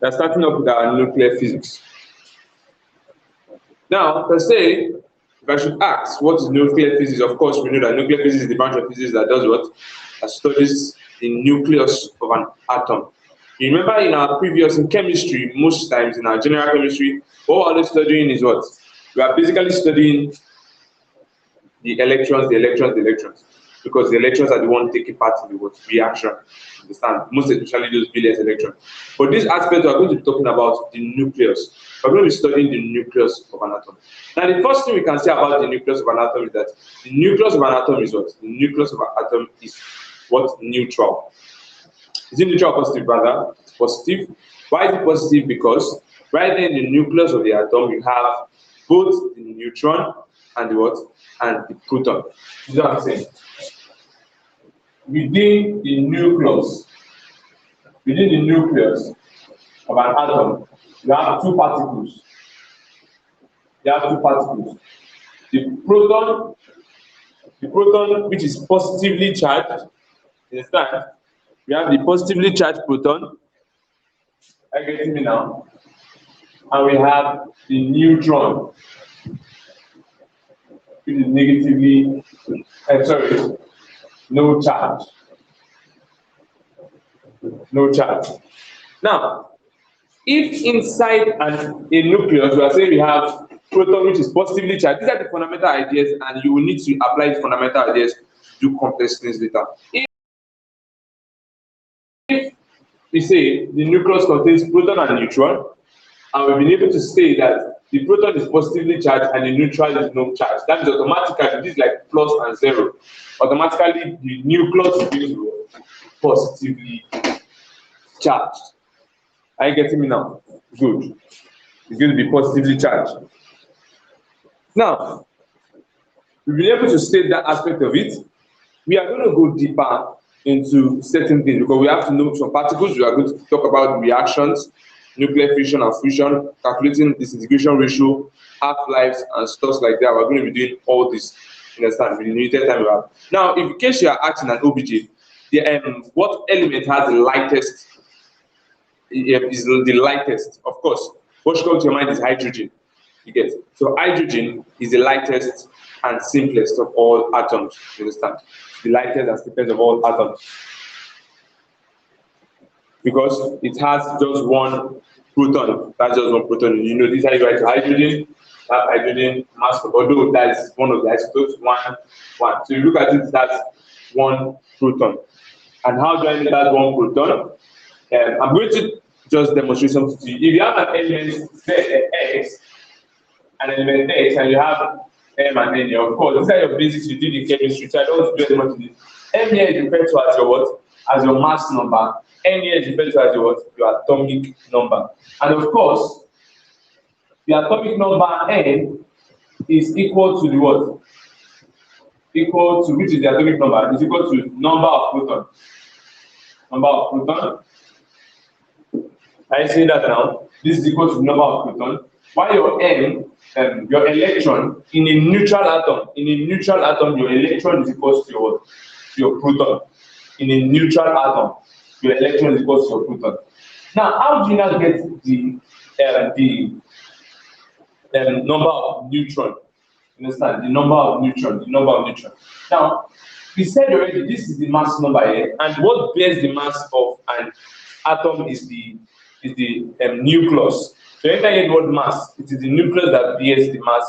We're starting up with our nuclear physics. Now, per se, if I should ask what is nuclear physics, of course we know that nuclear physics is the branch of physics that does what? That studies the nucleus of an atom. You remember in our previous, in chemistry, most times in our general chemistry, what we're always studying is what? We are basically studying the electrons, because the electrons are the ones taking part in the reaction. Understand? Most especially those billions electrons. For this aspect, we are going to be talking about the nucleus. We're going to be studying the nucleus of an atom. Now, the first thing we can say about the nucleus of an atom is that the nucleus of an atom is what? The nucleus of an atom is what? Neutral. Is it neutral or positive, brother? It's positive. Why is it positive? Because right there in the nucleus of the atom, you have both the neutron and the what? And the proton. You know what I'm saying? Within the nucleus of an atom, you have two particles. The proton, which is positively charged, you understand? We have the positively charged proton. Are you getting me now? And we have the neutron, which is negatively, no charge. Now, if inside a nucleus, we are saying we have proton which is positively charged, these are the fundamental ideas, and you will need to apply the fundamental ideas to do complex things later. If we say the nucleus contains proton and neutron, and we've been able to say that the proton is positively charged and the neutron is no charge, that is automatically, this is like plus and zero. Automatically, the nucleus is going to be positively charged. Are you getting me now? Good. It's going to be positively charged. Now, we've been able to state that aspect of it. We are going to go deeper into certain things because we have to know some particles. We are going to talk about reactions, nuclear fission and fusion, calculating disintegration ratio, half-lives, and stuff like that. We're going to be doing all this. Understand? With the limited time we have. Now, if in case you are asking an OBJ, what element has the lightest? Is the lightest, of course. What should come to your mind is hydrogen. You get it? So hydrogen is the lightest and simplest of all atoms. You understand? The lightest and simplest of all atoms, because it has just one proton. That's just one proton. You know, this is how you write hydrogen. That hydrogen mass, although that is one of the isotopes, one. So you look at it, that's one proton. And how do I know that one proton? I'm going to just demonstrate something to you. If you have an element X, and you have M and N here, of course, these are your basics you did in chemistry, so I don't do much of this. M here is referred to as your what? As your mass number. N here is referred to as your what? Your atomic number. And of course, the atomic number N is equal to the what? Equal to, which is the atomic number? Is equal to number of protons. Number of protons. Are you seeing that now? This is equal to number of protons. While your N, your electron in a neutral atom, your electron is equal to your what? To your proton. In a neutral atom, your electron is equal to your proton. Now, how do you now get the number of neutron? Understand? The number of neutron. Now, we said already this is the mass number here, and what bears the mass of an atom is the nucleus. So anytime you get the word mass, it is the nucleus that bears the mass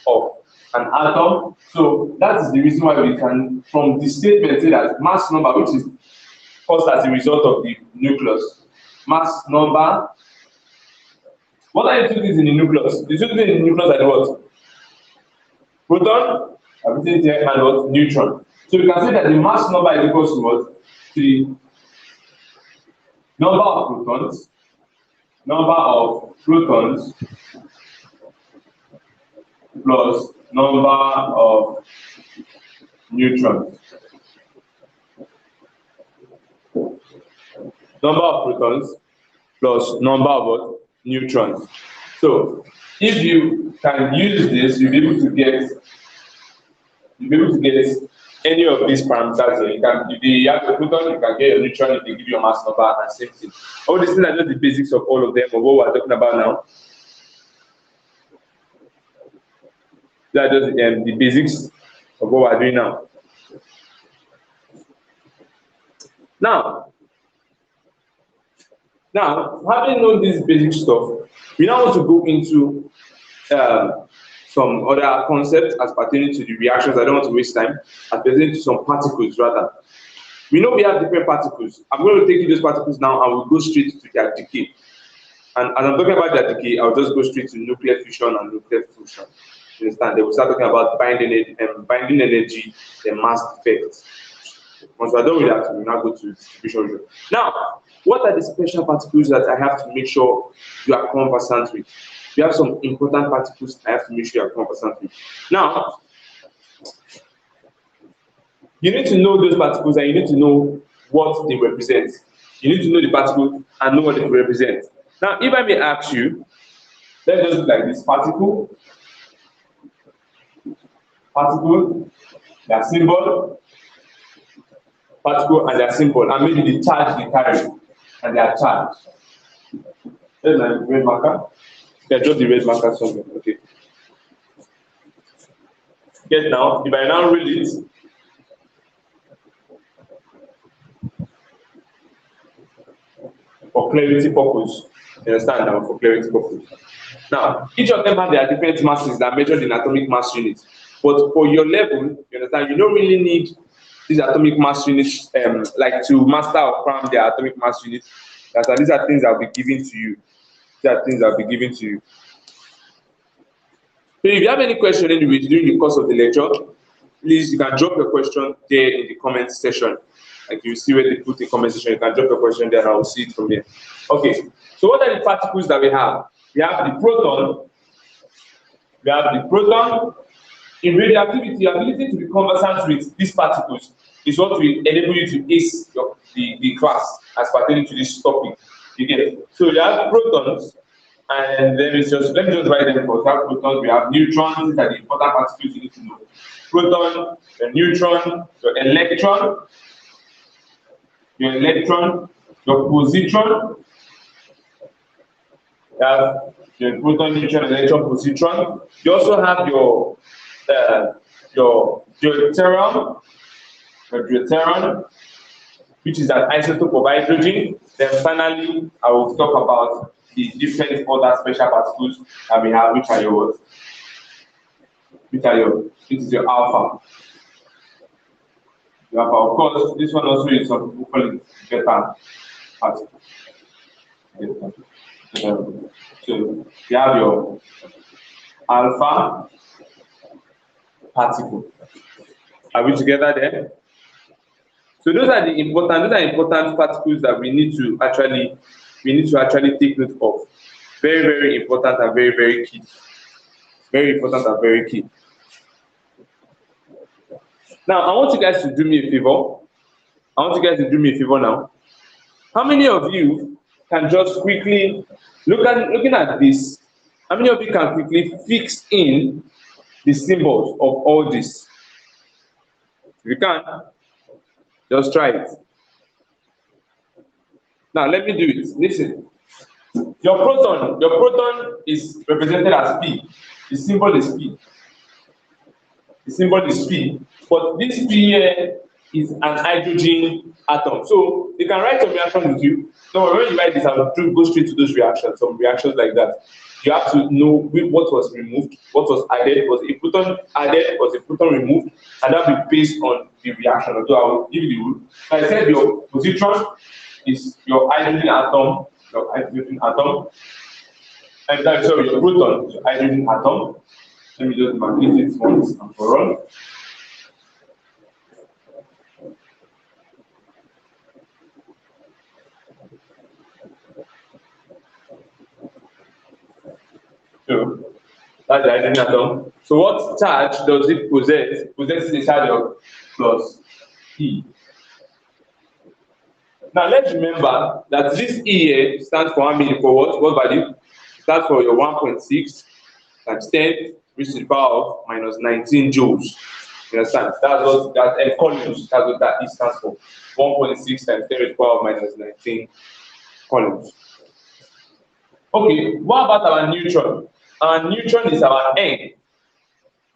of an atom. So that is the reason why we can, from the statement, say that mass number, which is caused as a result of the nucleus, mass number. What are the two things in the nucleus? The two things in the nucleus are the what? Proton, and what? Neutron. So we can say that the mass number is equal to what? The number of protons plus number of neutrons. Number of protons plus number of what? Neutrons. So if you can use this, you'll be able to get any of these parameters here. You can, if you have a proton, you can get your neutron, if they give you a mass number, and same thing. All these things are just the basics of all of them, of what we're talking about now. That are just the basics of what we're doing now. Now, having known this basic stuff, we now want to go into some other concepts as pertaining to the reactions. I don't want to waste time. As pertaining to some particles, rather. We know we have different particles. I'm going to take you those particles now, and we'll go straight to their decay. And as I'm talking about their decay, I'll just go straight to nuclear fusion and nuclear fusion. You understand? They will start talking about binding energy, the mass defects. Once we're done with that, we'll now go to distribution. Now, what are the special particles that I have to make sure you are conversant with? You have some important particles I have to make sure you are conversant with. Now, you need to know those particles and you need to know what they represent. You need to know the particle and know what they represent. Now, if I may ask you, let's just look like this: particle, their symbol, particle and their symbol, and maybe the charge they carry and their charge. There's my red marker. Yeah, just the red marker somewhere. Okay. Get now, if I now read it, for clarity purpose, you understand now, for clarity purpose. Now, each of them have their different masses that are measured in atomic mass units. But for your level, you understand, you don't really need these atomic mass units like to master or cram their atomic mass units. These are things that will be given to you. These are things that will be given to you. So if you have any question anyways during the course of the lecture, please, you can drop your question there in the comment section. Like you see where they put the comment section, you can drop your question there and I will see it from there. Okay, so what are the particles that we have? We have the proton. We have the proton. In radioactivity, the ability to be conversant with these particles is what will enable you to ace the class as pertaining to this topic. You get it? So you have protons, and then it's just, let me just write them for that. Protons, we have neutrons. These are the important particles you need to know. Proton, the neutron, your electron, your positron. You have your proton, neutron, electron, positron. You also have your deuterium, which is an isotope of hydrogen. Then finally, I will talk about the different other special particles that we have, which are your, this is your alpha. Your alpha, of course, this one also is some people call it beta particle. So you have your alpha particle. Are we together there? So those are important particles that we need to actually take note of. Very, very important and very, very key. Very important and very key. Now I want you guys to do me a favor. Now. How many of you can just quickly looking at this? How many of you can quickly fix in the symbols of all this? If you can, just try it. Now let me do it. Listen. Your proton is represented as P. The symbol is P. But this P here is an hydrogen atom. So you can write some reactions with you. So when you write this, I will go straight to those reactions, some reactions like that. You have to know what was removed, what was added, was a proton added, was a proton removed, and that will be based on the reaction. So I will give you the rule. So I said your positron is your hydrogen atom, and that's your proton is your hydrogen atom. Let me just market it once and for all. So that's the hydrogen atom. So what charge does it possess? It possesses a charge of plus E. Now let's remember that this E here stands for how many? For what? What value? It stands for your 1.6 times 10 raised to the power of minus 19 joules. You understand? That's what that columns, that's what that E stands for. 1.6 times 10 to the power of minus 19 columns. Okay, what about our neutron? Our neutron is our N.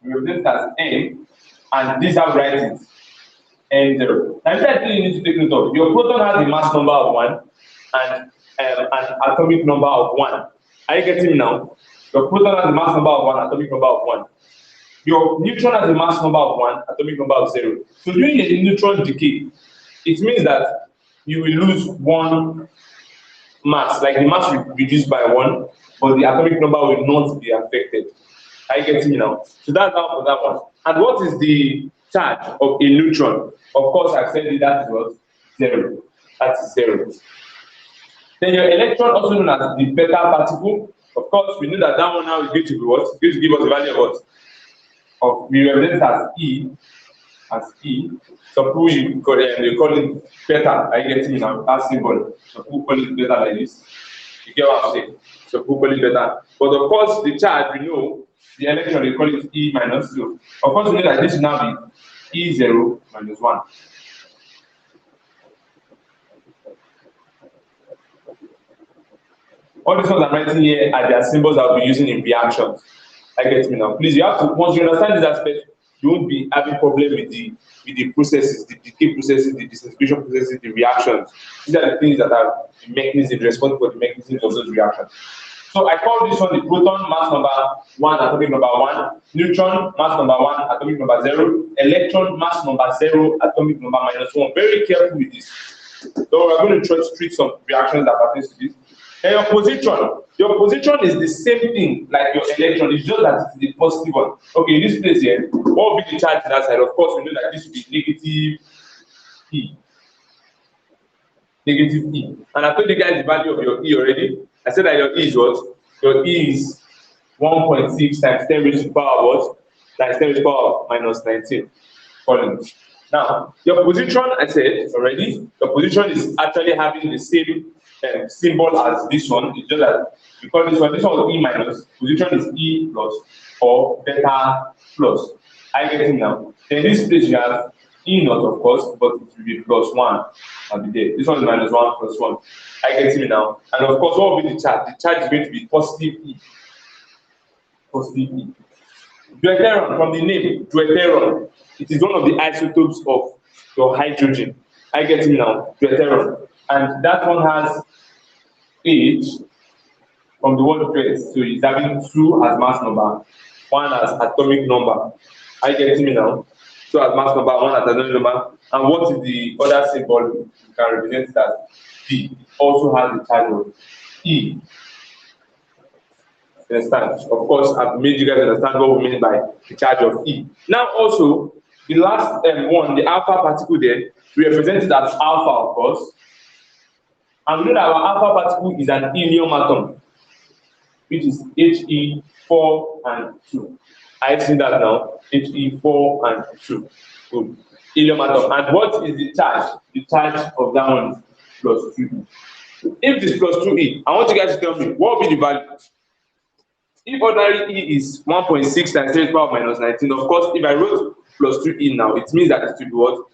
We represent it as N, and this how we write it. N0. Now, this thing you need to take note of. Your proton has a mass number of 1 and an atomic number of 1. Are you getting me now? Your proton has a mass number of 1, atomic number of 1. Your neutron has a mass number of 1, atomic number of 0. So during a neutron decay, it means that you will lose 1 mass, like the mass will reduce by 1, but the atomic number will not be affected. Are you getting me now? So that's how for that one. And what is the charge of a neutron? Of course, I've said it, that is what? 0. That is 0. Then your electron, also known as the beta particle. Of course, we know that that one now is going to be what? It's going to give us the value of what? Of, we represent it as E. As E. Some people you call it beta. Are you getting me now? That symbol. Some people call it beta like this. You get what I'm saying? Some people call it beta. But of course, the charge, we know, the electron, we call it E minus 2. Of course, we know that this should now be E0 minus 1. All these ones I'm writing here are their symbols I'll be using in reactions. I get me now. Please, you have to, once you understand this aspect, you won't be having problem with the processes, the decay processes, the disintegration processes, the reactions. These are the things that are the mechanisms responsible for the mechanisms of those reactions. So I call this one the proton, mass number 1, atomic number 1, neutron, mass number 1, atomic number 0, electron, mass number 0, atomic number minus 1. Very careful with this. So we're going to treat some reactions that pertain to this. And your positron is the same thing like your electron, it's just that it's the positive one. Okay, in this place here, what will be the charge to that side? Of course, we know that this will be negative E. Negative E. And I told you guys the value of your E already. I said that your E is what? Your E is 1.6 times 10 raised to the power of what? Times 10 raised to the power of minus 19 columns. Now, your positron, I said already, your positron is actually having the same symbol as this one. It's just that because this one is E minus, positron is E plus or beta plus. I get it now. Then this place you have E naught, of course, but it will be plus 1 at the day. This one is minus 1 plus 1. I get it now. And of course, what will be the charge? The charge is going to be positive E. Positive E. Deuteron, from the name, deuteron, it is one of the isotopes of your hydrogen. I get it now, deuteron. And that one has H from the word deuter, so it's having 2 as mass number, 1 as atomic number. I get it now. 2 as mass number, 1 as atomic number. And what is the other symbol? You can represent that D. It also has the charge of E. Understand? Of course, I've made you guys understand what we mean by the charge of E. Now, also, the last one, the alpha particle there, we represent it as alpha, of course. And we know that our alpha particle is an helium atom, which is He4 and 2. I see that now, He4 and 2. Good. Helium atom. And what is the charge? The charge of that one is plus 2E. If this plus 2E, I want you guys to tell me what will be the value. If ordinary E is 1.6 times 10 to the power of minus 19, of course, if I wrote plus 2E now, it means that it will be what?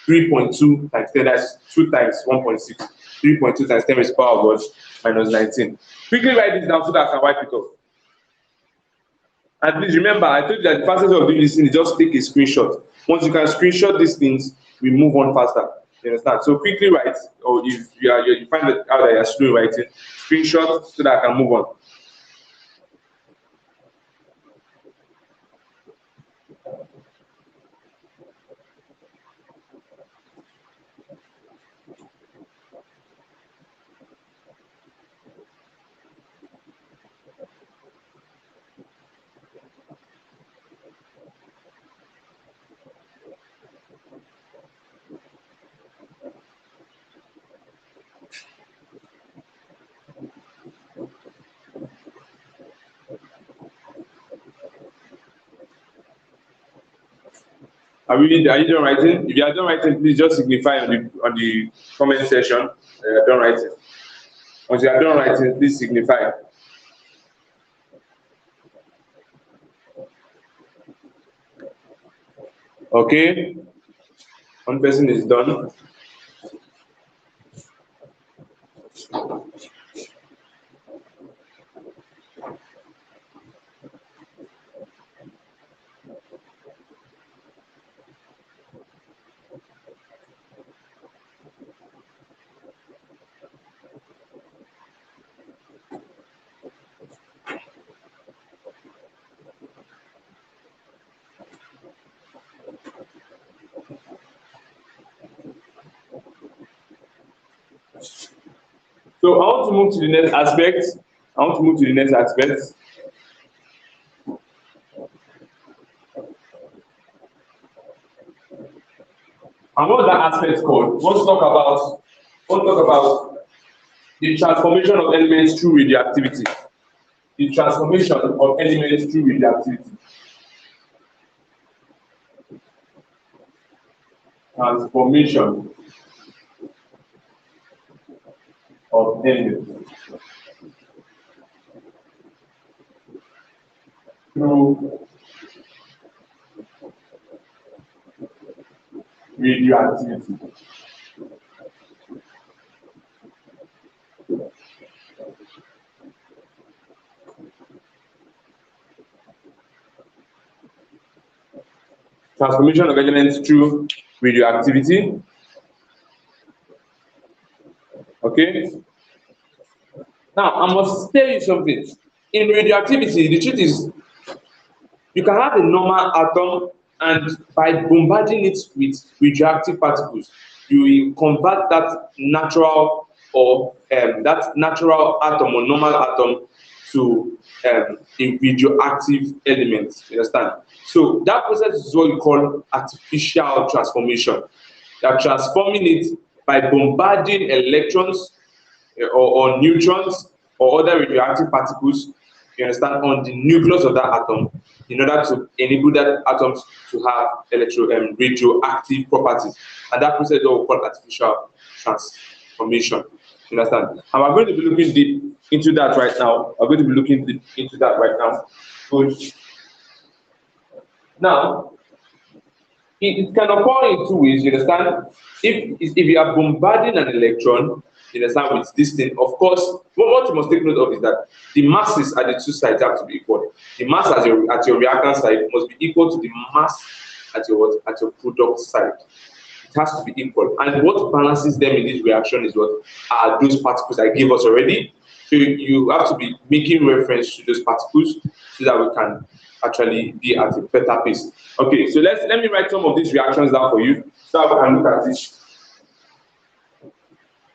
3.2 times 10, that's 2 times 1.6. 3.2 times 10 to the power of what? Minus 19. Quickly write this down so that I can wipe it off. And please remember, I told you that the fastest way of doing this thing is just take a screenshot. Once you can screenshot these things, we move on faster. You understand? So quickly write, or if you find out that you're slowly writing, screenshot so that I can move on. Are you done writing? If you are done writing, please just signify on the comment section that you are done writing. Once you are done writing, please signify. Okay, one person is done. So I want to move to the next aspect. And what's that aspect called? Let's talk about the transformation of elements through radioactivity. The transformation of elements through radioactivity. Transformation of elements through radioactivity. Transformation of elements through radioactivity. Okay. Now I must tell you something. In radioactivity, the truth is you can have a normal atom, and by bombarding it with radioactive particles, you will convert that natural atom or normal atom to a radioactive element. You understand? So that process is what we call artificial transformation. They are transforming it by bombarding electrons or neutrons or other radioactive particles, you understand, on the nucleus of that atom in order to enable that atoms to have radioactive properties. And that process is what we call artificial transformation. You understand? And we're going to be looking deep into that right now. Good. Now, it can occur in two ways, you understand? If you are bombarding an electron, you understand, with this thing, of course, what you must take note of is that the masses at the two sides have to be equal. The mass at your reactant side must be equal to the mass at your product side. It has to be equal. And what balances them in this reaction is what are those particles I gave us already. So you have to be making reference to those particles so that we can actually be at a better pace. Okay, so let me write some of these reactions down for you so that we can look at it.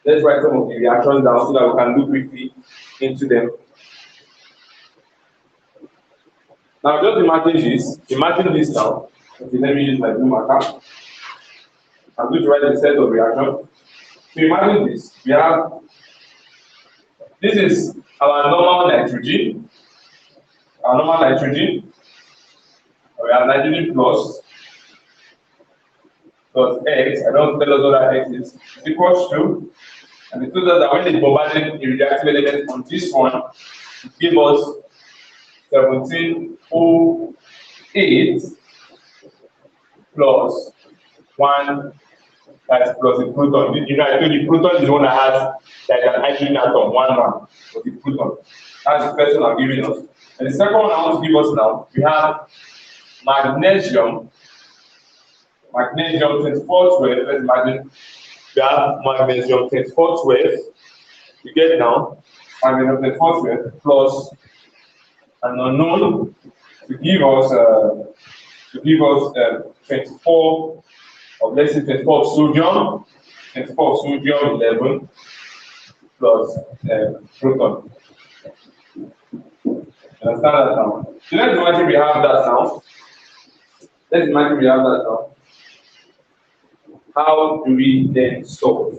Let's write some of the reactions down so that we can look quickly into them. Now just imagine this now. Okay, let me use my blue marker. I'm going to write a set of reactions. So imagine this. This is our normal nitrogen. We have nitrogen plus X. I don't tell us what that X is. It's equals to, and it tells us that when they bombarded a reactive element on this one, it gave us 1708 plus 1, that's plus the proton. You know, I told you proton is the one that has like an hydrogen atom, 1 for the proton. That's the first one I'm giving us. And the second one I want to give us now, we have magnesium 2412. Let's imagine we have magnesium 2412. You get now magnesium 2412 plus an unknown to give us 24 of, let's say, 24 of sodium 11 plus proton. Understand that now? So let's imagine we have that now. How do we then solve?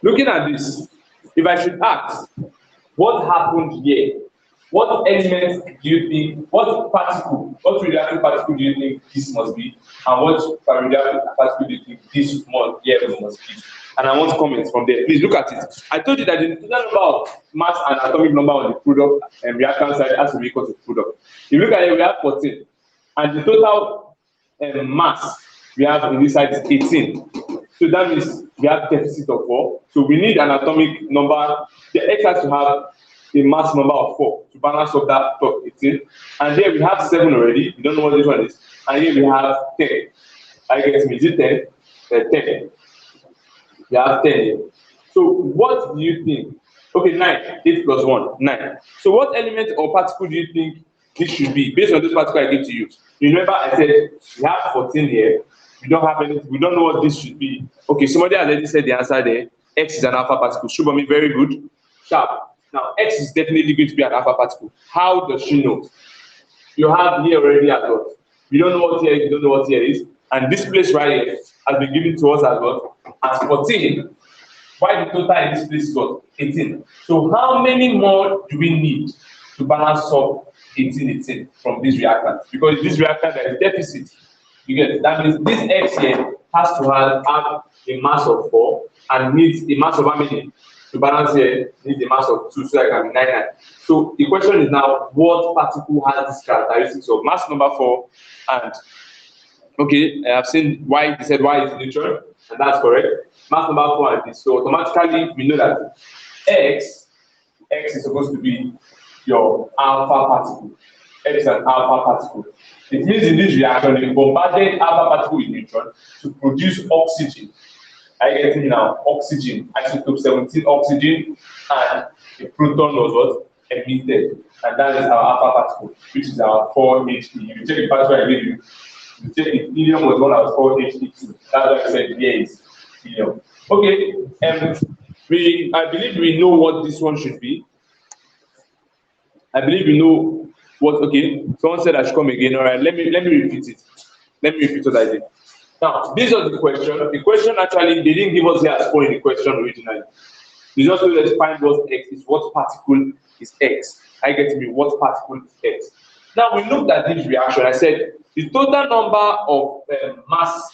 Looking at this, if I should ask, what happened here? What element do you think, what radioactive particle do you think this must be? And what radioactive particle do you think this must be? and I want comments from there. Please look at it. I told you that the total number of mass and atomic number on the product and reactant side has to be equal to product. If you look at it, we have 14, and the total mass we have in this side is 18. So that means we have deficit of 4. So we need an atomic number. The X has to have a mass number of 4 to balance up that top 18. And here we have 7 already. We don't know what this one is. And here we have 10. I guess we did 10. 10. We have 10 here. So what do you think? Okay, 9. 8 plus 1, 9. So what element or particle do you think this should be based on this particle I gave to you? You remember I said we have 14 here. We don't have anything. We don't know what this should be. Okay, somebody has already said the answer there. X is an alpha particle. Shubami, very good. Sharp. Now, X is definitely going to be an alpha particle. How does she know? You have here already as well. We don't know what here is. You don't know what here is. And this place right here has been given to us as well as 14. Why the total in this place is what? 18. So how many more do we need to balance up 18 from this reactant? Because this reactant there is deficit. You get it? That means this X here has to have a mass of 4 and needs a mass of how many? To balance here, needs a mass of 2, so that can be 9. So the question is now, what particle has this characteristics of mass number 4? And okay, I have seen why they said Y is neutral, and that's correct. Mass number 4 and this. So automatically we know that X is supposed to be your alpha particle. X is an alpha particle. It means in this reaction, they bombarded alpha particle with neutron to produce oxygen. I get it now, oxygen, isotope 17 oxygen, and the proton was what? Emitted. And that is our alpha particle, which is our 4He. You check the particle I gave you, you check the helium was one that was called He2. That's why I said here is helium. Okay, I believe we know what this one should be. I believe we know what, okay, someone said I should come again. All right, let me repeat it. Let me repeat what I did. Now, this was the question. The question actually, they didn't give us here as 4 in the question originally. They just told us find what X is, what particle is X. I get me, what particle is X. Now, we looked at this reaction. I said the total number of mass,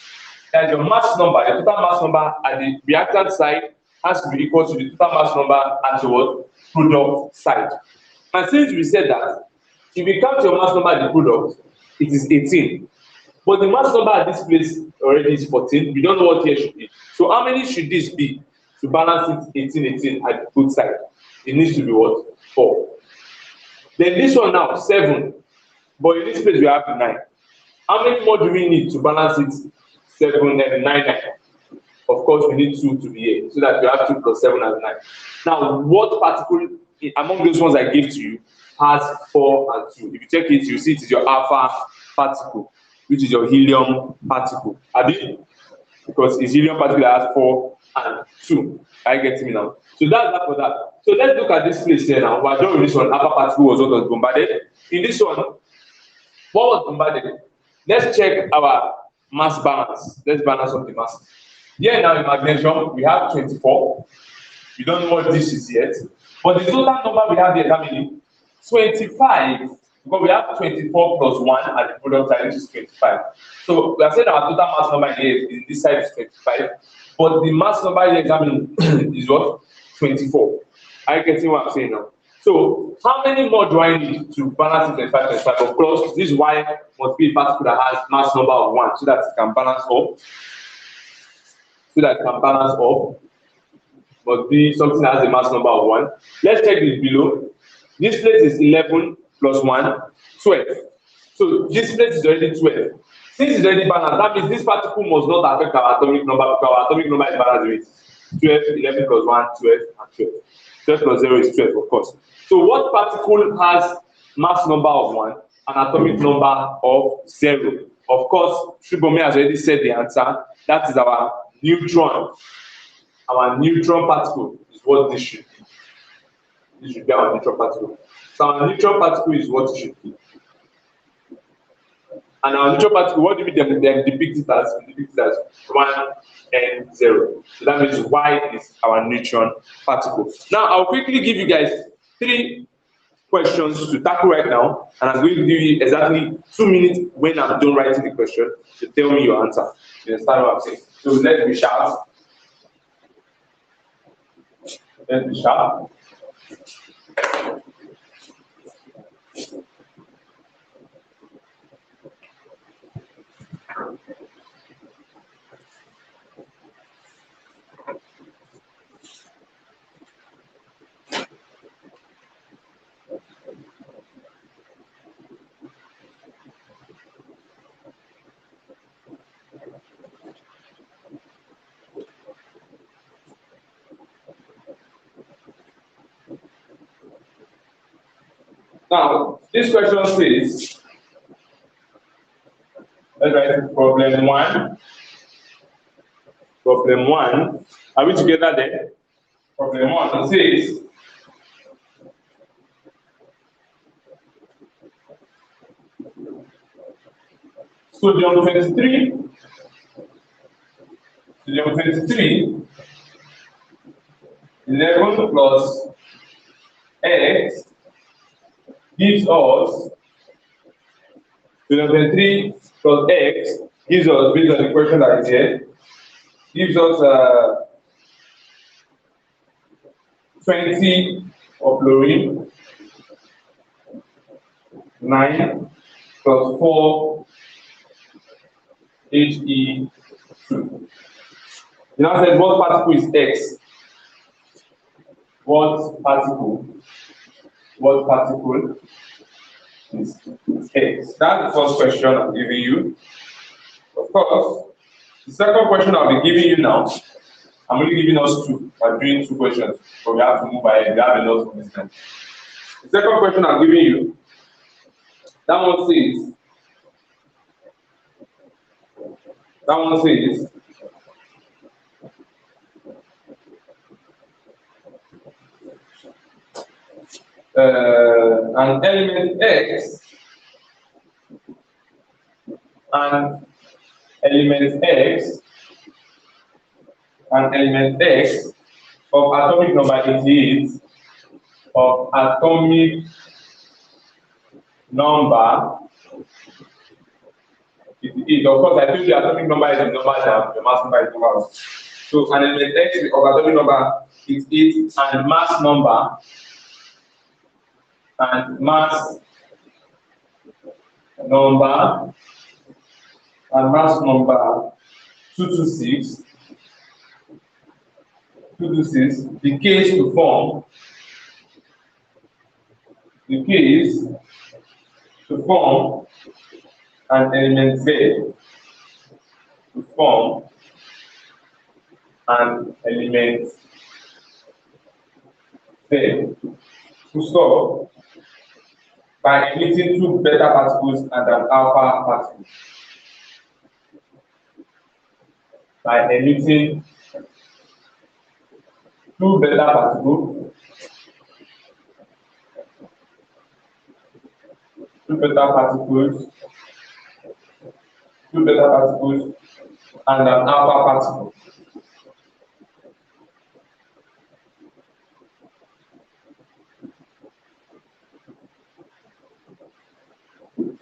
that your mass number, the total mass number at the reactant side has to be equal to the total mass number at your product side. And since we said that, if you count your mass number at the product, it is 18. But the mass number at this place already is 14. We don't know what here should be. So how many should this be to balance it 18 at both sides? It needs to be what? 4. Then this one now, 7. But in this place we have 9. How many more do we need to balance it 7 and 9? Of course, we need 2 to be here, so that we have 2 plus 7 as 9. Now, what particle among those ones I gave to you has 4 and 2? If you check it, you see it is your alpha particle, which is your helium particle. Because it's helium particle that has 4 and 2. I get me now. So that's that for that. So let's look at this place here now. We're done with this one. Alpha particle was what was bombarded. In this one, what was bombarded? Let's check our mass balance. Let's balance up the mass. Here now in magnesium, we have 24. We don't know what this is yet. But the total number we have here, how many? 25. Because we have 24 plus 1 at the product side, which is 25. So we have said our total mass number here in this side is 25. But the mass number here examining is what? 24. Are you getting what I'm saying now? So how many more do I need to balance it 25, 25? Of course, this Y must be a particle that has mass number of 1 so that it can balance up. Must be something that has a mass number of 1. Let's check this below. This place is 11 plus 1, 12. So this place is already 12. Since it's already balanced, that means this particle must not affect our atomic number because our atomic number is balanced with 12, 11 plus 1, 12, and 12. 12 plus 0 is 12, of course. So what particle has mass number of 1 and atomic number of 0? Of course, Shubome has already said the answer. That is our neutron. Our neutron particle is what this should be. This should be our neutron particle. So our neutron particle is what it should be. And our neutron particle, what do we depict it as? We depict it as 1 and 0. So that means Y is our neutron particle. Now I'll quickly give you guys 3 questions to tackle right now, and I'm going to give you exactly 2 minutes when I'm done writing the question to tell me your answer. You understand what I'm saying? So let's be sharp. Let's be sharp. Now, this question says, let's write problem 1. Problem 1. Are we together there? Problem 1 says, sodium 23, 11 plus x gives us, sodium 23 plus x gives us, based on the question that is here, gives us 20 of fluorine, 9 plus 4 He2. Now says, what particle is X? What particle is X? That's the first question I'm giving you. Of course, the second question I'll be giving you now, I'm only giving us 2. I'm doing 2 questions, but we have to move ahead. We have a lot of commitment. The second question I'm giving you, that one says, an element X and element X of atomic number 88 of atomic number 88. Of course, I told you atomic number is the number that the mass number is number. So an element X of atomic number 88 and mass number 226 decays to form an element Z, to stop by emitting 2 beta particles and an alpha particle. By emitting 2 beta particles and an alpha particle.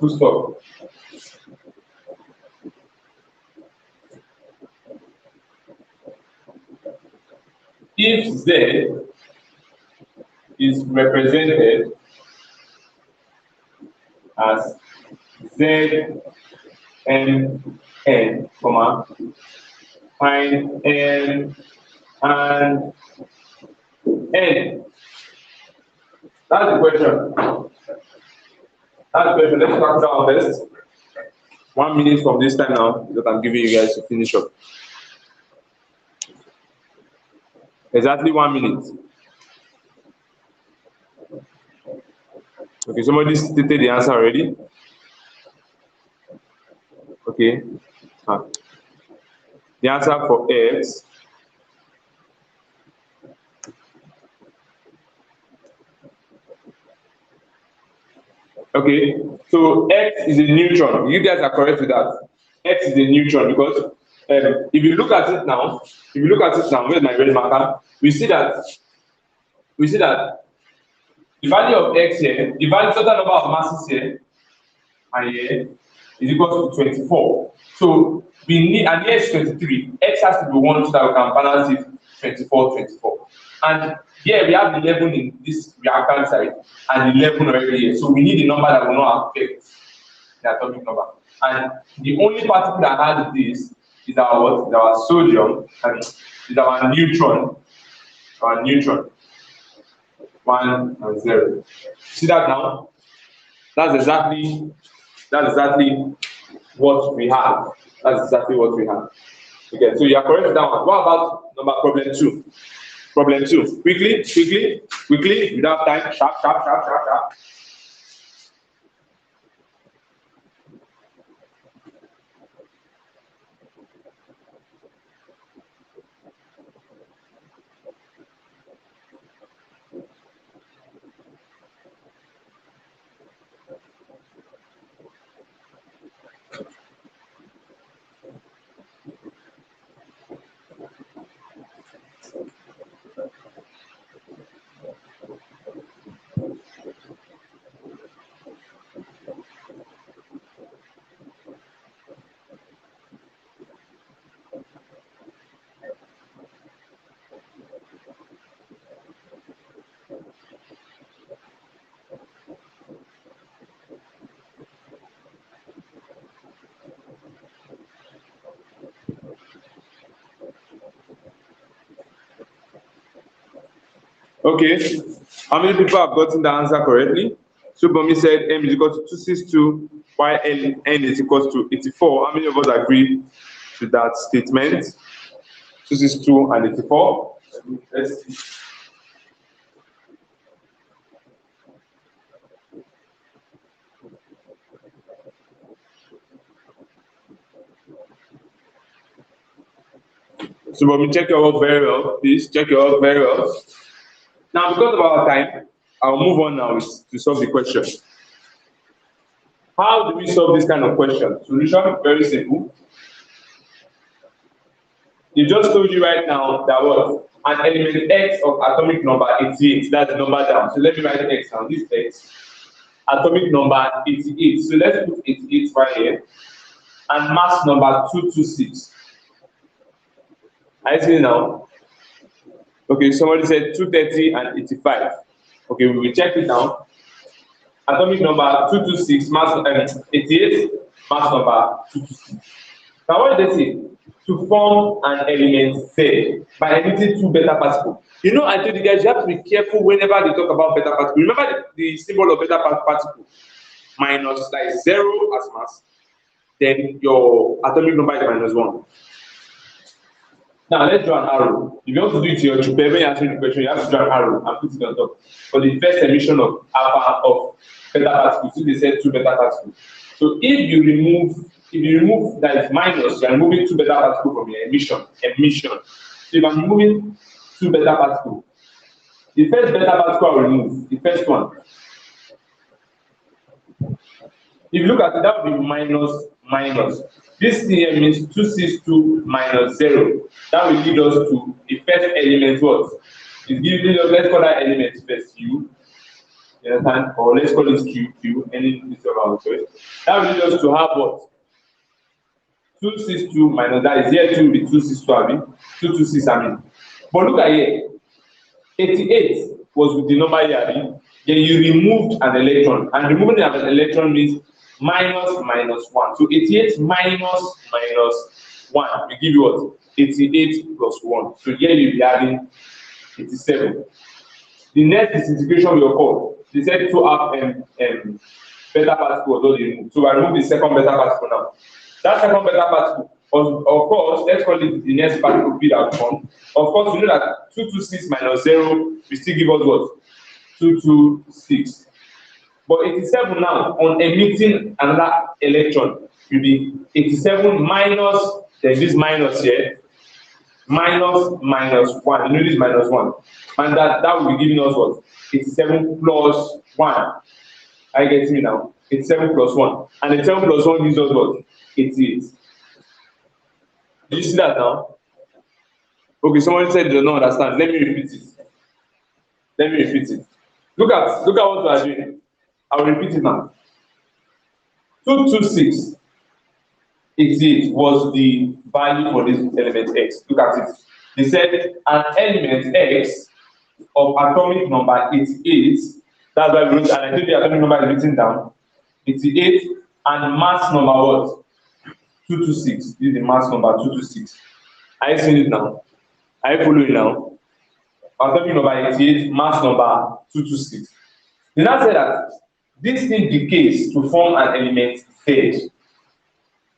To stop. If Z is represented as ZNN, find N and N. That's the question. Let's calm down first. 1 minute from this time now that I'm giving you guys to finish up. Exactly 1 minute. Okay, somebody stated the answer already. Okay. The answer for X . Okay, so X is a neutron. You guys are correct with that. X is a neutron because if you look at it now, where's my red marker? We see that the value of X here, the value total number of masses here and here is equal to 24. So we need, and here is 23. X has to be 1 so that we can balance it 24. And here we have 11 in this reactant side and 11 already here. So we need a number that will not affect the atomic number. And the only particle that has this is our what? Is our sodium, and is our neutron. Our neutron. 1 and 0. See that now? That's exactly what we have. That's exactly what we have. Okay, so you are correct with that one. What about problem 2? Problem 2. Quickly, without time. Sharp. Okay, how many people have gotten the answer correctly? So Bomi said M is equal to 262, while N is equal to 84. How many of us agree to that statement? 262 and 84. Let's see. So Bomi, check your work very well, please. Check your work very well. Now, because of our time, I'll move on now to solve the question. How do we solve this kind of question? Solution, very simple. They just told you right now that what? An element X of atomic number 88. That's the number down. So let me write X down. This X. Atomic number 88. So let's put 88 right here. And mass number 226. I see now. Okay, somebody said 230 and 85. Okay, we will check it now. Atomic number 226, mass 88, mass number 226. Now what did they say? To form an element Z by emitting 2 beta particles. You know, I told you guys you have to be careful whenever they talk about beta particles. Remember the symbol of beta particle minus like 0 as mass, then your atomic number is -1. Now let's draw an arrow. If you want to do it to your chupe, when you answer the question, you have to draw an arrow and put it on top. For the first emission of alpha of beta particles, so they said 2 beta particles. So if you remove that is minus, you are removing 2 beta particles from your emission. So if I'm removing 2 beta particles, the first beta particle I will remove, the first one. If you look at it, that will be minus. This here means 262 minus 0. That will lead us to the first element. What? It gives us, let's call that element first U. You understand? Or let's call it Q, any of our choice. That will lead us to have what? 262 minus that is here 2 will be 262, I mean. 226, I mean. But look at here. 88 was with the number here, I mean. Then you removed an electron. And removing an electron means minus 1. So 88 minus 1 will give you what? 88 plus 1. So here you'll be adding 87. The next disintegration will occur. They said to have beta particle was already removed. So I remove the second beta particle now. That second beta particle, of course, let's call it the next particle P that formed. Of course, we know that 226 minus 0 will still give us what? 226. But 87 now, on emitting another electron, will be 87 minus, then this minus here, minus 1. You know this minus 1. And that will be giving us what? 87 plus 1. Are you getting me now? 87 plus 1. And 87 plus 1 gives us what? 88. Do you see that now? Okay, somebody said they don't understand. Let me repeat it. Look at what we are doing. I will repeat it now. 226 was the value for this element X. Look at it. They said an element X of atomic number 88. That's why we wrote, and I told you atomic number is written down. 88, and mass number what? 226. This is the mass number 226. Are you seeing it now? Are you following now? Atomic number 88, mass number 226. You now say that this thing decays to form an element Z.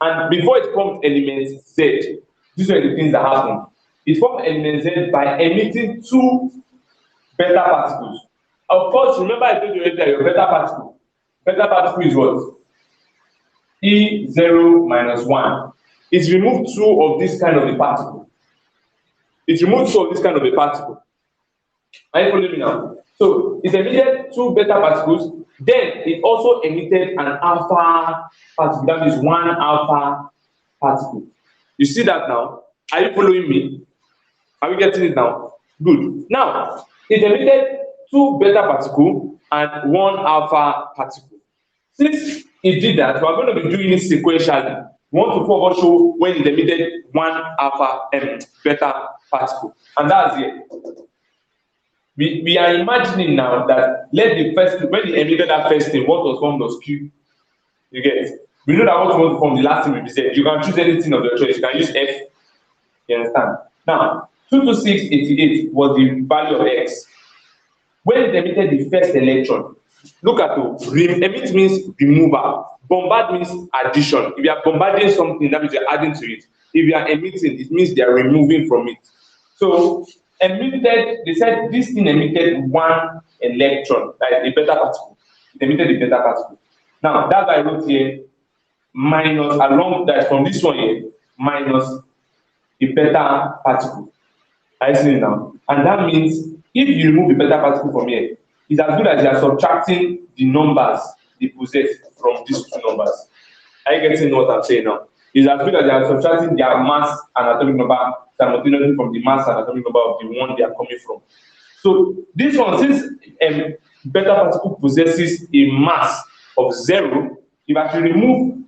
And before it forms element Z, these are the things that happen. It forms element Z by emitting two beta particles. Of course, remember I told you earlier your beta particle. Beta particle is what? E0 minus 1. It removes two of this kind of a particle. It removes two of this kind of a particle. Are you following me now? So it emitted two beta particles, then it also emitted an alpha particle. That is one alpha particle. You see that now? Are you following me? Are we getting it now? Good. Now, it emitted two beta particles and one alpha particle. Since it did that, we are going to be doing it sequentially. We want to first show when it emitted one alpha and beta particle. And that's it. We are imagining now that let the first, when it emitted that first thing, what was formed was Q. You get it? We know that what we want to form, the last thing will be Z. You can choose anything of your choice. You can use F. You understand? Now, 22688 was the value of X. When it emitted the first electron, look at it. Emit means removal. Bombard means addition. If you are bombarding something, that means you are adding to it. If you are emitting, it means they are removing from it. So, emitted, they said this thing emitted one electron, like a beta particle. It emitted a beta particle. Now, that's why I wrote here minus along that from this one here, minus a beta particle. I see it now. And that means if you remove the beta particle from here, it's as good as you are subtracting the numbers they possess from these two numbers. Are you getting what I'm saying now? It's as good as you are subtracting their mass and atomic number simultaneously from the mass and atomic number of the one they are coming from. So this one, since beta particle possesses a mass of 0, if I can remove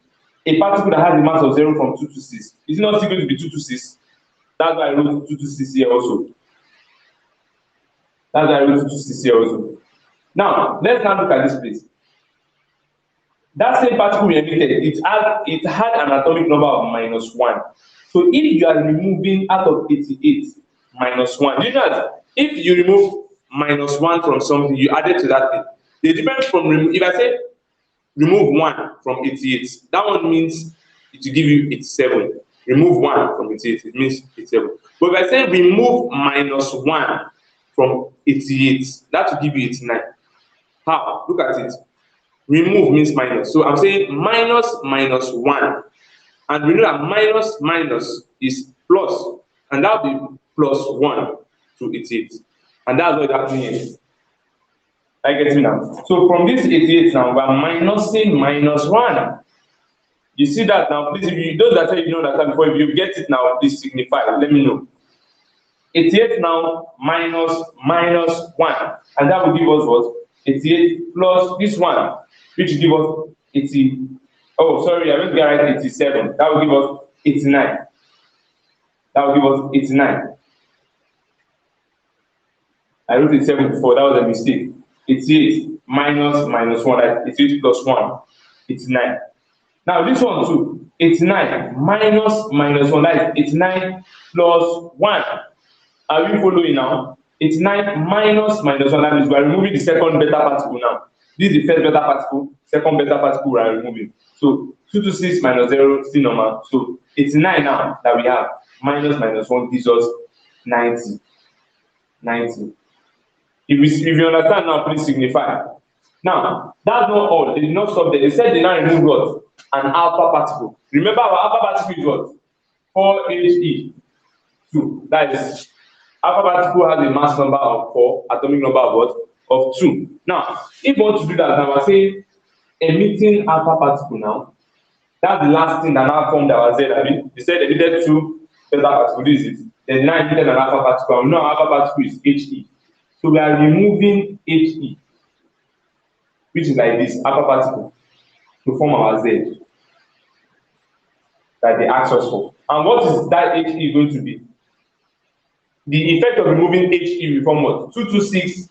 a particle that has a mass of 0 from 226, is it not still going to be 226? That's why I wrote 226 here also. That's why I wrote 226 here also. Now, let's now look at this place. That same particle we emitted, it had an atomic number of -1. So if you are removing out of 88 -1, do you know that if you remove -1 from something, you add it to that thing. The difference from if I say remove 1 from 88, that one means it will give you 87. Remove 1 from 88, it means 87. But if I say remove -1 from 88, that will give you 89. How? Look at it. Remove means minus. So I'm saying minus -1. And we know that minus is plus. And that will be +1 to 88. And that's what that means. I get it now. So from this 88 now, we are minusing -1. You see that now? Please, if you those that say you know that before, if you get it now, please signify. Let me know. 88 now minus -1. And that will give us what? 88 plus this one, which will give us 80. Oh, sorry, I went to write 87. That will give us 89. That will give us 89. I wrote 87 before, that was a mistake. 88 minus -1, like 88 plus 1, 89. Now this one too, 89 minus -1, that is 89 plus 1. Are we following now? 89 minus -1, that means we are removing the second beta particle now. This is the first beta particle, second beta particle we are removing. So 226 minus 0 still normal. So 89 now that we have minus -1 gives us 90. 90. If you understand now, please signify. Now, that's not all. They did not stop there. They said they now remove what? An alpha particle. Remember our alpha particle is what? 4He2. That is, alpha particle has a mass number of 4, atomic number of what? Of 2. Now, if we want to do that, now we're saying emitting alpha particle now. That's the last thing that now formed our Z. They said emitted 2 beta particle. This is it. Then now emitted an alpha particle. We know alpha particle is He. So we are removing He, which is like this alpha particle, to form our Z that they asked us for. And what is that He going to be? The effect of removing He will become what? 226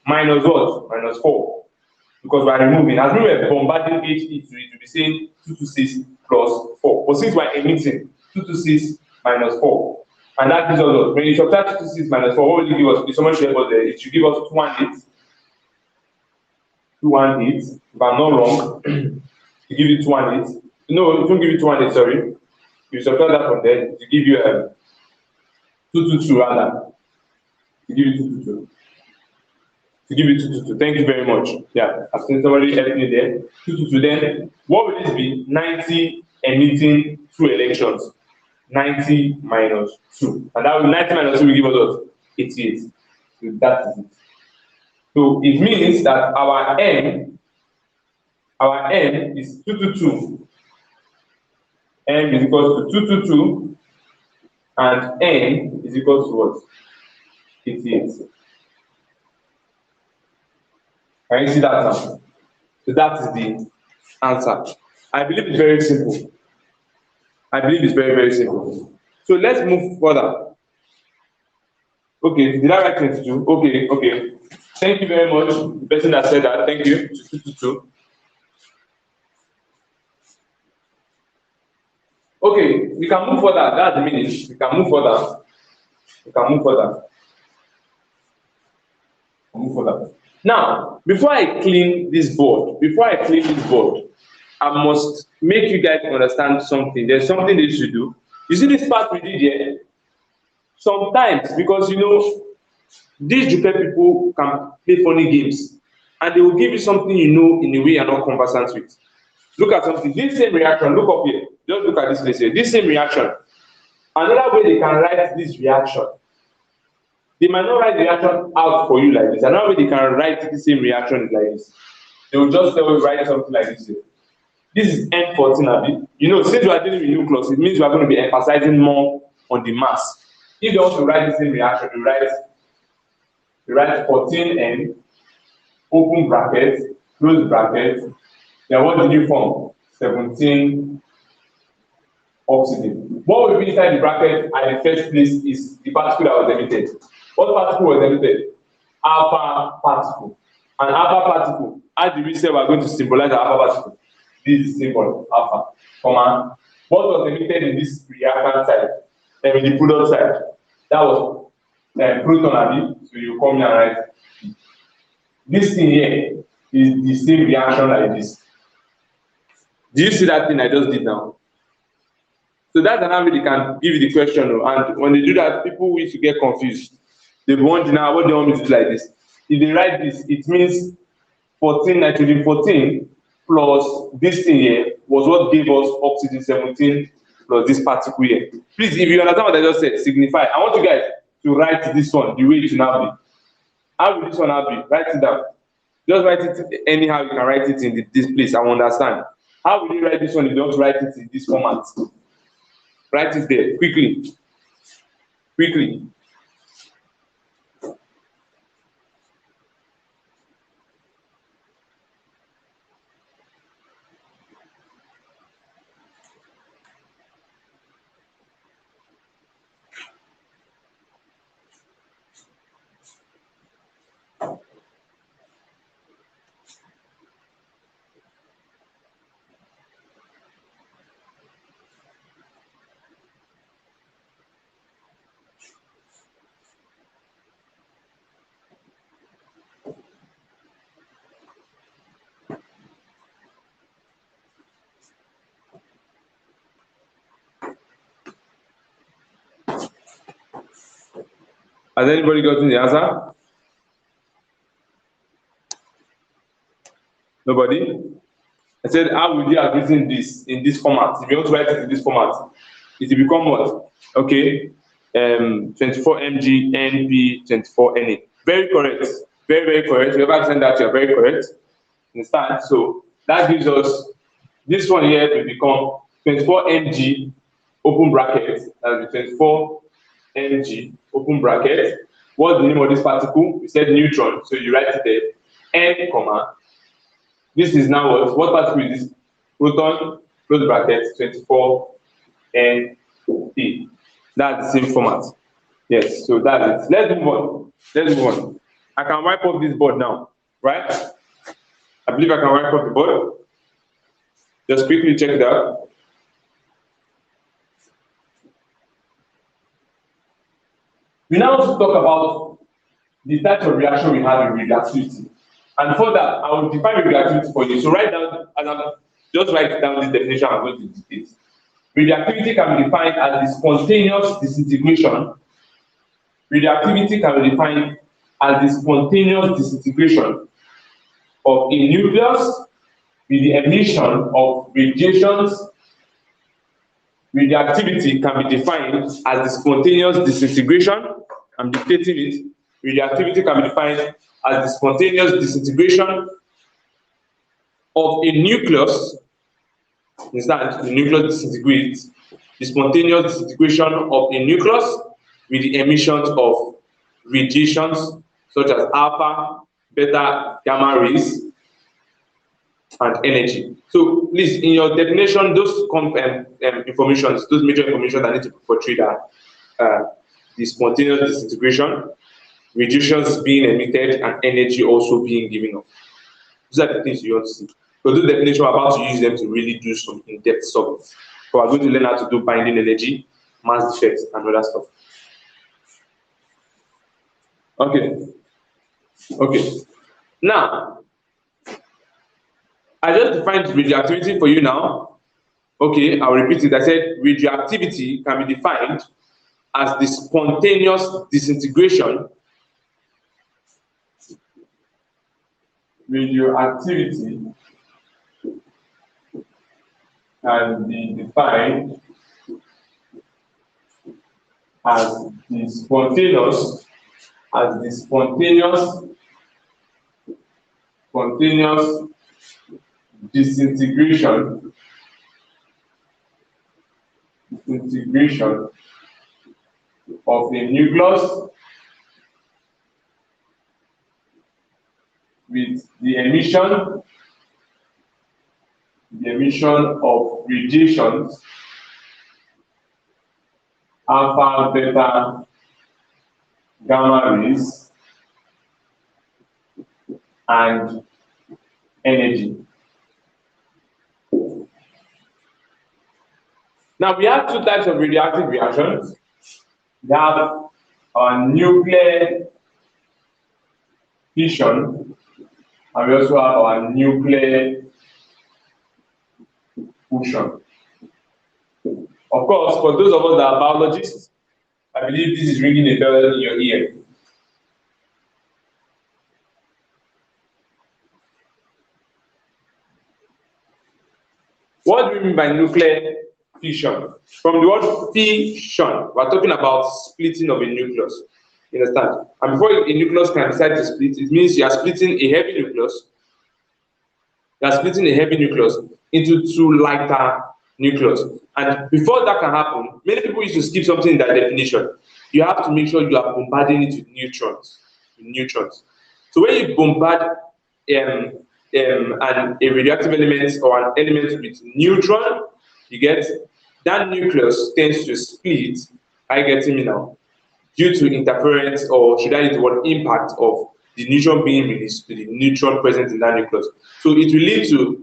minus what? Minus 4. Because we are removing. As we were bombarding He to it, will be saying 226 plus 4. But since we are emitting, 226 minus 4. And that gives us what? When you subtract 226 minus 4, what will it give us? If someone should help us there, it should give us 218. 218. If I'm not wrong, to give you 218. No, it won't give you 218, sorry. If you subtract that from there, it will give you 222 rather. To give you 222. To give you 222. Thank you very much. Yeah, I've seen somebody help me there. 222. Then what will this be? 90 emitting 2 electrons. 90 minus 2. And that will 90 minus 2 will give us what? 88. So that is it. So it means that our M is 222. M is equal to 222 and N is equal to what? 88. Can you see that now? So that is the answer. I believe it's very simple. I believe it's very, very simple. So let's move further. Okay, did I write 22? Okay, okay. Thank you very much. The person that said that, thank you. 222. Okay, we can move further. That's the meaning. We can move further. We can move further. Move further. Now, before I clean this board, I must make you guys understand something. There's something that you should do. You see this part we did here? Sometimes, because you know, these Japan people can play funny games and they will give you something you know in a way you're not conversant with. Look at something. This same reaction, look up here. Just look at this place here. This same reaction. Another way they can write this reaction. They might not write the reaction out for you like this. Another way they can write the same reaction is like this. They will just tell you write something like this here. This is N14 Abi. You know, since we are dealing with nucleus, it means we are going to be emphasizing more on the mass. If they want to write the same reaction, you write 14N, open bracket, close bracket. Then what did you form? 17 oxygen. What will be inside the bracket at the first place is the particle that was emitted. What particle was emitted? Alpha particle. An alpha particle. How do we say we are going to symbolize the alpha particle? This is the symbol, alpha. Comma. What was emitted in this reactant side? In the product side. That was proton, Abi. So you come here and write. This thing here is the same reaction like this. Do you see that thing I just did now? So that's another way they can give you the question. And when they do that, people used to get confused. They wonder now, what do you want me to do like this? If they write this, it means 14, nitrogen 14 plus this thing here was what gave us oxygen 17 plus this particle here. Please, if you understand what I just said, signify. I want you guys to write this one the way it should now be. How will this one now be? Write it down. Just write it anyhow you can write it in this place. I understand. How will you write this one if you don't write it in this format? Write it there quickly. Quickly. Has anybody gotten the answer? Nobody? I said, how would you have written this in this format? If you want to write it in this format, it will become what? Okay, 24 mg NP 24 Na. Very correct. Very, very correct. Whoever sent that, you are very correct. Understand? So that gives us this one here will become 24 mg open bracket. That will be 24 mg open bracket. What's the name of this particle? We said neutron. So you write it there. N comma. This is now what particle is this? Proton, close bracket, 24 NP. That's the same format. Yes, so that's it. Let's move on. Let's move on. I can wipe off this board now, right? I believe I can wipe off the board. Just quickly check that. We now talk about the types of reaction we have in radioactivity. And for that, I will define radioactivity for you. So write down, and just write down this definition I'm going to dictate. Radioactivity can be defined as the spontaneous disintegration. Radioactivity can be defined as the spontaneous disintegration of a nucleus with the emission of radiations. Radioactivity can be defined as the spontaneous disintegration. I'm dictating it. Radioactivity can be defined as the spontaneous disintegration of a nucleus. Understand? The nucleus disintegrates. The spontaneous disintegration of a nucleus with the emissions of radiations such as alpha, beta, gamma rays, and energy. So please, in your definition, those information, those major information that need to be portrayed are the spontaneous disintegration, radiations being emitted, and energy also being given off. These are the things you want to see. So those definitions, we're about to use them to really do some in-depth solving. So we're going to learn how to do binding energy, mass defects, and other stuff. Okay. Now, I just defined radioactivity for you now. Okay, I'll repeat it. I said radioactivity can be defined as the spontaneous disintegration. Radioactivity can be defined as the spontaneous disintegration of a nucleus with the emission of radiations alpha, beta, gamma rays, and energy. Now we have two types of radioactive reactions. We have nuclear fission, and we also have our nuclear fusion. Of course, for those of us that are biologists, I believe this is ringing a bell in your ear. What do we mean by nuclear fission? From the word fission, we're talking about splitting of a nucleus. You understand? And before a nucleus can decide to split, it means you are splitting a heavy nucleus. You are splitting a heavy nucleus into two lighter nucleus. And before that can happen, many people used to skip something in that definition. You have to make sure you are bombarding it with neutrons. So when you bombard a radioactive element or an element with neutron, you get that nucleus tends to split. Are you getting me now? Due to interference, or should I use the word impact, of the neutron being released to the neutron present in that nucleus. So it will lead to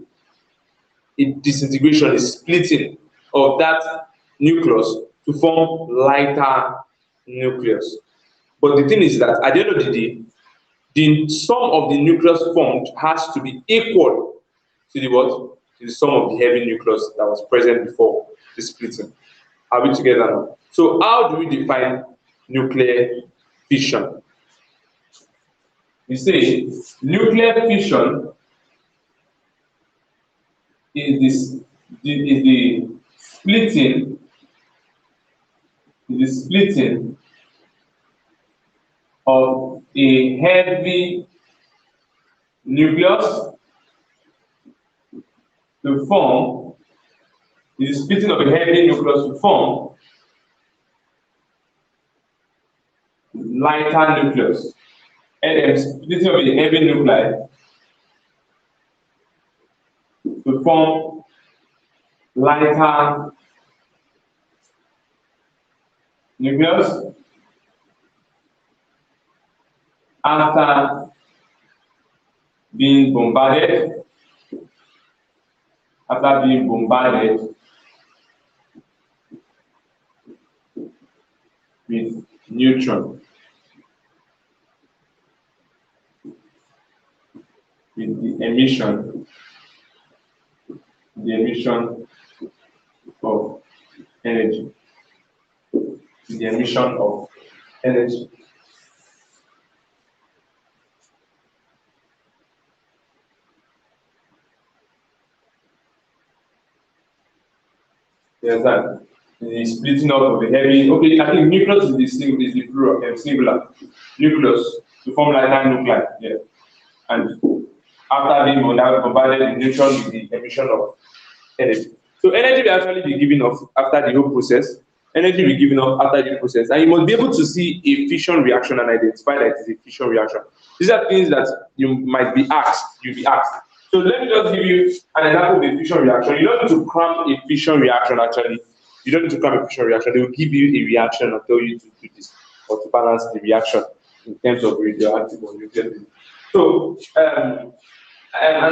a disintegration, a splitting of that nucleus to form lighter nucleus. But the thing is that at the end of the day, the sum of the nucleus formed has to be equal to the what? To the sum of the heavy nucleus that was present before the splitting. Are we together now? So how do we define nuclear fission? We say nuclear fission is the splitting of a heavy nucleus to form lighter nucleus. And splitting of a heavy nuclei to form lighter nucleus. after being bombarded, with neutron, with the emission of energy, the emission of energy. Yes, that the splitting up of the heavy. Okay, I think nucleus is the plural, singular. Nucleus to form lighter nuclei. Yeah, and after being bombarded with neutron with the emission of energy. So energy will actually be given off after the whole process. Energy will be given off after the process, and you must be able to see a fission reaction and identify that it's a fission reaction. These are things that you might be asked. You'll be asked. So let me just give you an example of a fission reaction. You don't need to cram a fission reaction actually. You don't need to cram a fission reaction. They will give you a reaction and tell you to do this or to balance the reaction in terms of radioactive or nuclear. So an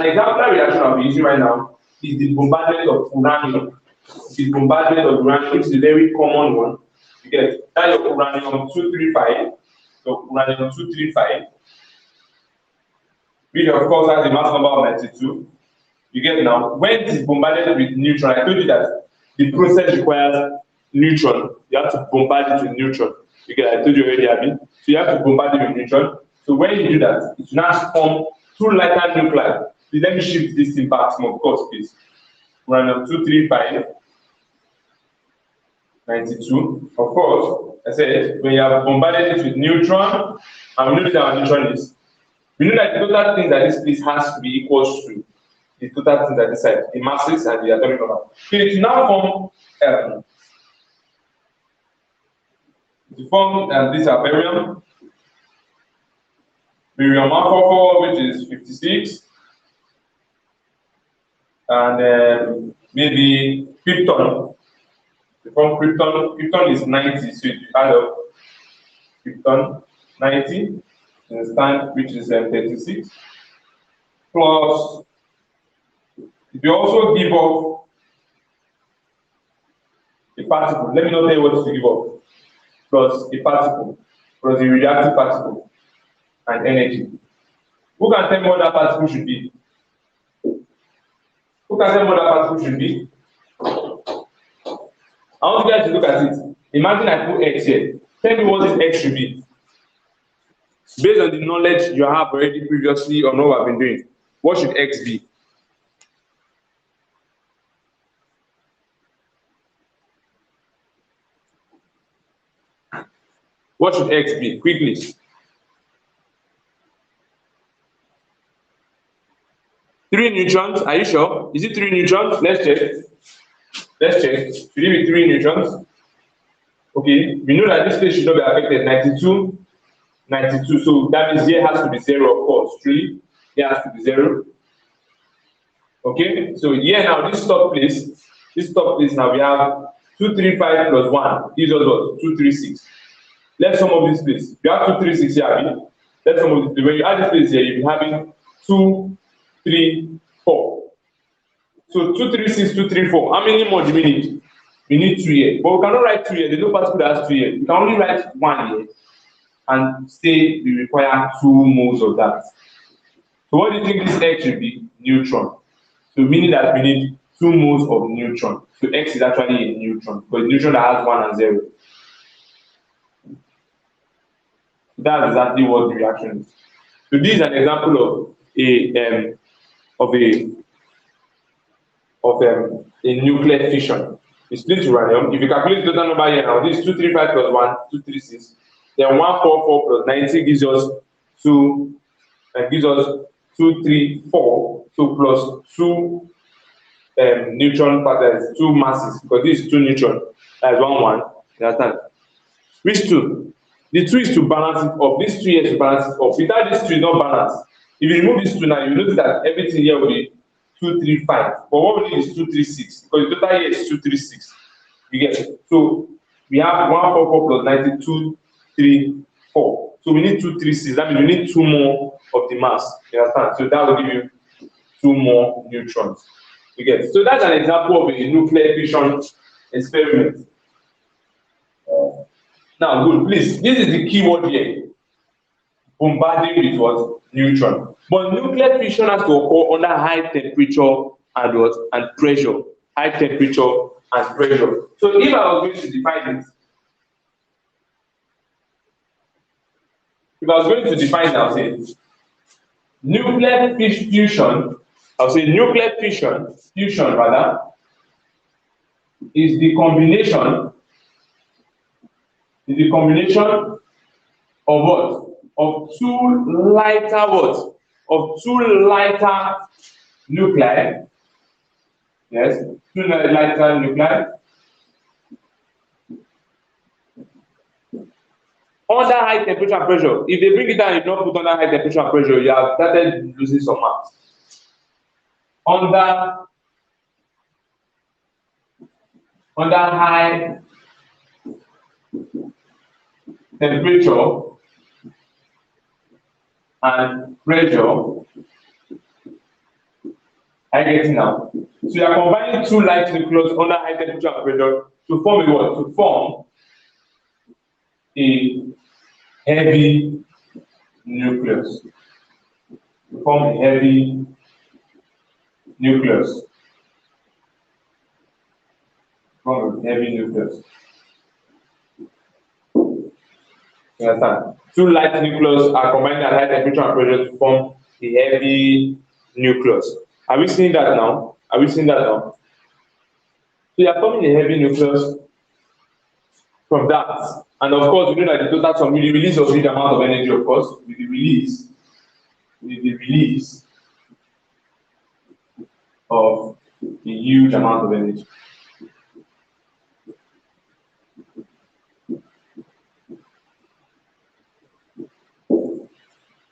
exemplary reaction I'll be using right now is the bombardment of uranium. The bombardment of uranium, which is a very common one. You get that your uranium-235, so uranium-235, which of course has a mass number of 92. You get now, when it is bombarded with neutron, I told you that the process requires neutron. You have to bombard it with neutron. You get, I told you already, Abby. So you have to bombard it with neutron. So when you do that, it will now form two lighter nuclei. Let me shift this thing back more, of course, please. Uranium-235, 92. Of course, I said when you have bombarded it with neutron, and we know that our neutron is, we know that the total thing that this place has to be equals to the total thing that this side, the masses and the atomic number. So it will now form this barium, barium-144, which is 56. And maybe krypton. From krypton is 90, so if you add up krypton 90, understand, which is 36. Plus, if you also give up a particle, let me not tell you what to give up. Plus a particle, plus a radioactive particle, and energy. Who can tell me what that particle should be? Who can tell me what that particle should be? I want you guys to look at it. Imagine I put X here. Tell me what this X should be. Based on the knowledge you have already previously on what I've been doing, what should X be? What should X be? Quickly. Three neutrons. Are you sure? Is it 3 neutrons? Let's check. Let's check. Should it be 3 neutrons? Okay. We know that this place should not be affected. 92. 92. So that means here has to be 0, of course. 3. Here has to be 0. Okay. So here now, this top place now we have 235 plus 1. Gives us what? 236. Let's sum up this place. You have 236 here. Let's sum up this. When you add this place here, you'll be having 2, 3, 4. So 236, 234. How many more do we need? We need 2 here. But we cannot write 2 here. There's no particle that has 2 here. We can only write 1 here and say we require 2 moles of that. So what do you think this X should be? Neutron. So meaning that we need 2 moles of neutron. So X is actually a neutron, but neutron that has 1 and 0. That's exactly what the reaction is. So this is an example of a nuclear fission. You split uranium. If you calculate the total number here now, this is 235 plus 1, 236. Then 144 plus 90 gives us 234. So plus 2 neutron particles, 2 masses, because this is 2 neutron. That's 1, 1. You understand? Which 2? The 2 is to balance it up. This 2 here is to balance it up. Without this 2 is not balanced. If you remove this 2 now, you notice that everything here will be 235. But what we need is 236, because the total here is 236. You get it? So we have 144 plus 92, 34. So we need 2, 3, 6. That means we need 2 more of the mass. You understand? So that will give you 2 more neutrons. You get? So that's an example of a nuclear fission experiment. Now, good. Please, this is the key word here. Bombarding with what? Neutron. But nuclear fission has to occur under high temperature and what? And pressure. High temperature and pressure. So if I was going to define it, I'll say nuclear fusion, fusion rather, is the combination of what? Of two lighter nuclei. Yes, 2 lighter nuclei under high temperature and pressure. If they bring it down, you don't put under high temperature and pressure, you have started losing some mass. Under high temperature and pressure, I get it now. So you are combining 2 light nucleus under high temperature and pressure to form a what? To form a heavy nucleus. You understand? 2 light nucleus are combined at high temperature and pressure to form a heavy nucleus. Are we seeing that now? So you are forming a heavy nucleus from that. And of course, we know that the total sum will release of huge amount of energy, of course, with the release of a huge amount of energy.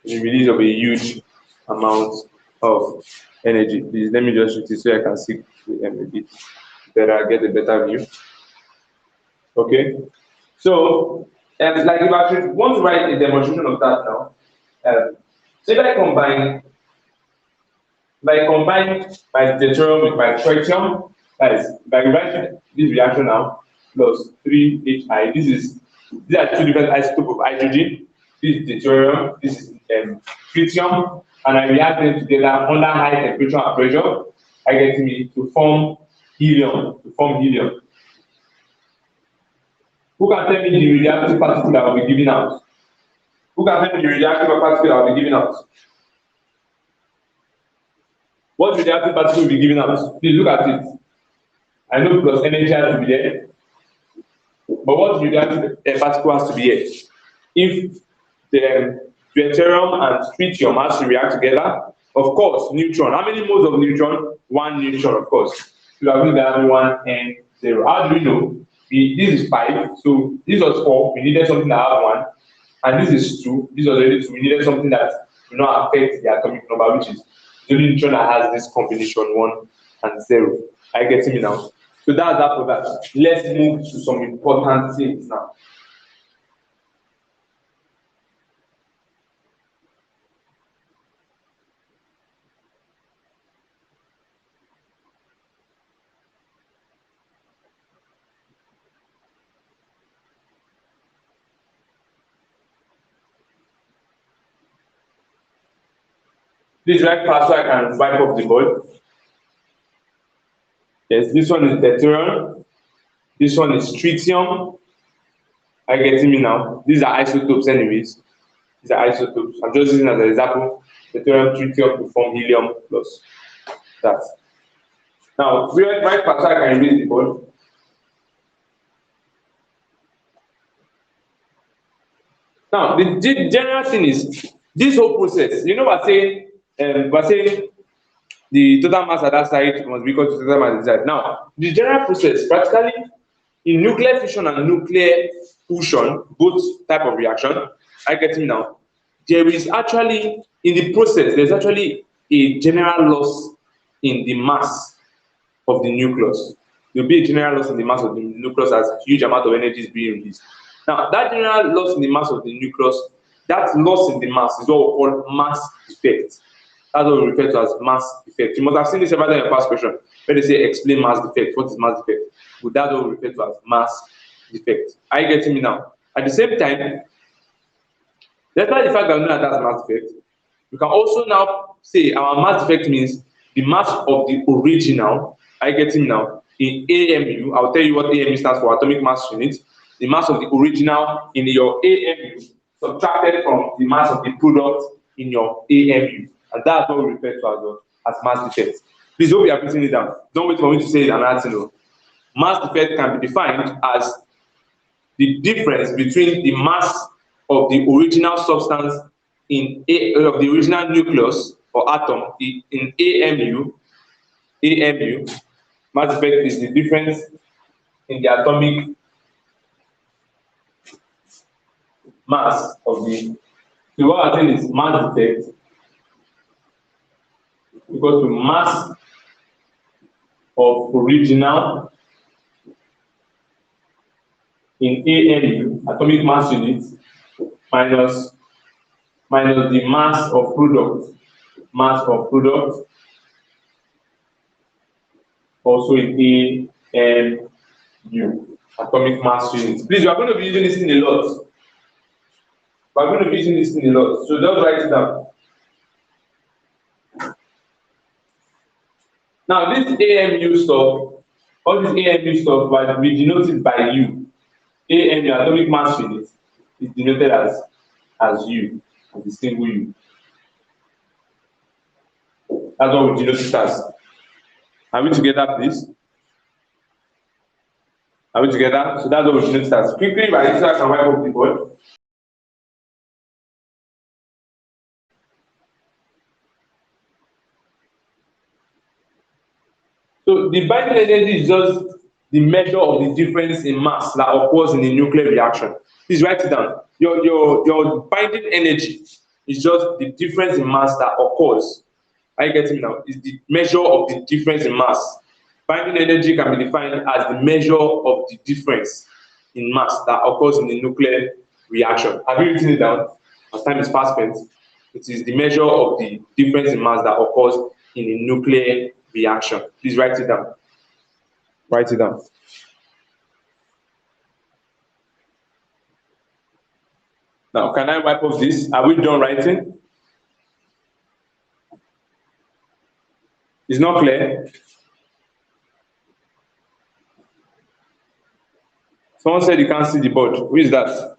The release of a huge amount of energy. Please let me just shoot it so I can see a bit better, get a better view. Okay, so like if I want to write a demonstration of that now, so if I combine my deuterium with my tritium, that is, by writing this reaction now, plus 3Hi. These are 2 different isotopes of hydrogen. This is deuterium, this is tritium, and I react them together under high temperature and pressure. I get me to form helium. Who can tell me the radioactive particle that will be given out? What radioactive particle will be given out? Please look at it. I know plus energy has to be there. But what radioactive particle has to be here? If the deuterium and tritium has to react together, of course, neutron. How many moles of neutron? 1 neutron, of course. So we are going to have 1 and 0. How do we know? This is 5, so this was 4. We needed something that have 1, and this is 2. This was already 2. We needed something that will not affect the atomic number, which is the only neutron that has this combination 1 and 0. Are you getting me now? So that's that for that. Let's move to some important things now. Please write fast so I can wipe off the board. Yes, this one is deuterium. This one is tritium. Are you getting me now? These are isotopes anyways. These are isotopes. I'm just using as an example. Deuterium, tritium to form helium plus that. Now, write fast so I can erase the board. Now, the general thing is, this whole process, you know, we're saying the total mass at that side must be equal to total mass at this side. Now, the general process, practically, in nuclear fission and nuclear fusion, both type of reaction, I get me now. There is actually, in the process, there's actually a general loss in the mass of the nucleus. There will be a general loss in the mass of the nucleus as a huge amount of energy is being released. Now, that general loss in the mass of the nucleus That loss in the mass is what we call mass defect. That's what we refer to as mass defect. You must have seen this several times in the past question where they say explain mass defect. What is mass defect? But that's what we refer to as mass defect. Are you getting me now? At the same time, despite the fact that we know that that's mass defect, we can also now say our mass defect means the mass of the original. Are you getting me now? In AMU, I'll tell you what AMU stands for, atomic mass unit. The mass of the original in your AMU subtracted from the mass of the product in your AMU. And that's what we refer to as mass defect. Please hope you are putting it down. Don't wait for me to say it another thing. Mass defect can be defined as the difference between the mass of the original substance of the original nucleus or atom in AMU. Mass defect is the difference in the atomic mass of the. So what I'm saying is mass defect equals to mass of original in AMU, atomic mass unit, minus the mass of product also in AMU, atomic mass unit. Please, you are going to be using this thing a lot. We are going to be using this thing a lot, so just write it down. Now, this AMU stuff, all this AMU stuff, will be denoted by U. AMU, atomic mass unit, is denoted as U, as a single U. That's what we denote it as. Are we together, please? Are we together? So that's what we denote it as. Quickly, by this, I can wipe up the board. So the binding energy is just the measure of the difference in mass that occurs in a nuclear reaction. Please write it down. Your binding energy is just the difference in mass that occurs. Are you getting me now? Is the measure of the difference in mass. Binding energy can be defined as the measure of the difference in mass that occurs in a nuclear reaction. Have you written it down? As time is fast spent, it is the measure of the difference in mass that occurs in a nuclear reaction. Please write it down. Write it down. Now, can I wipe off this? Are we done writing? It's not clear. Someone said you can't see the board. Who is that?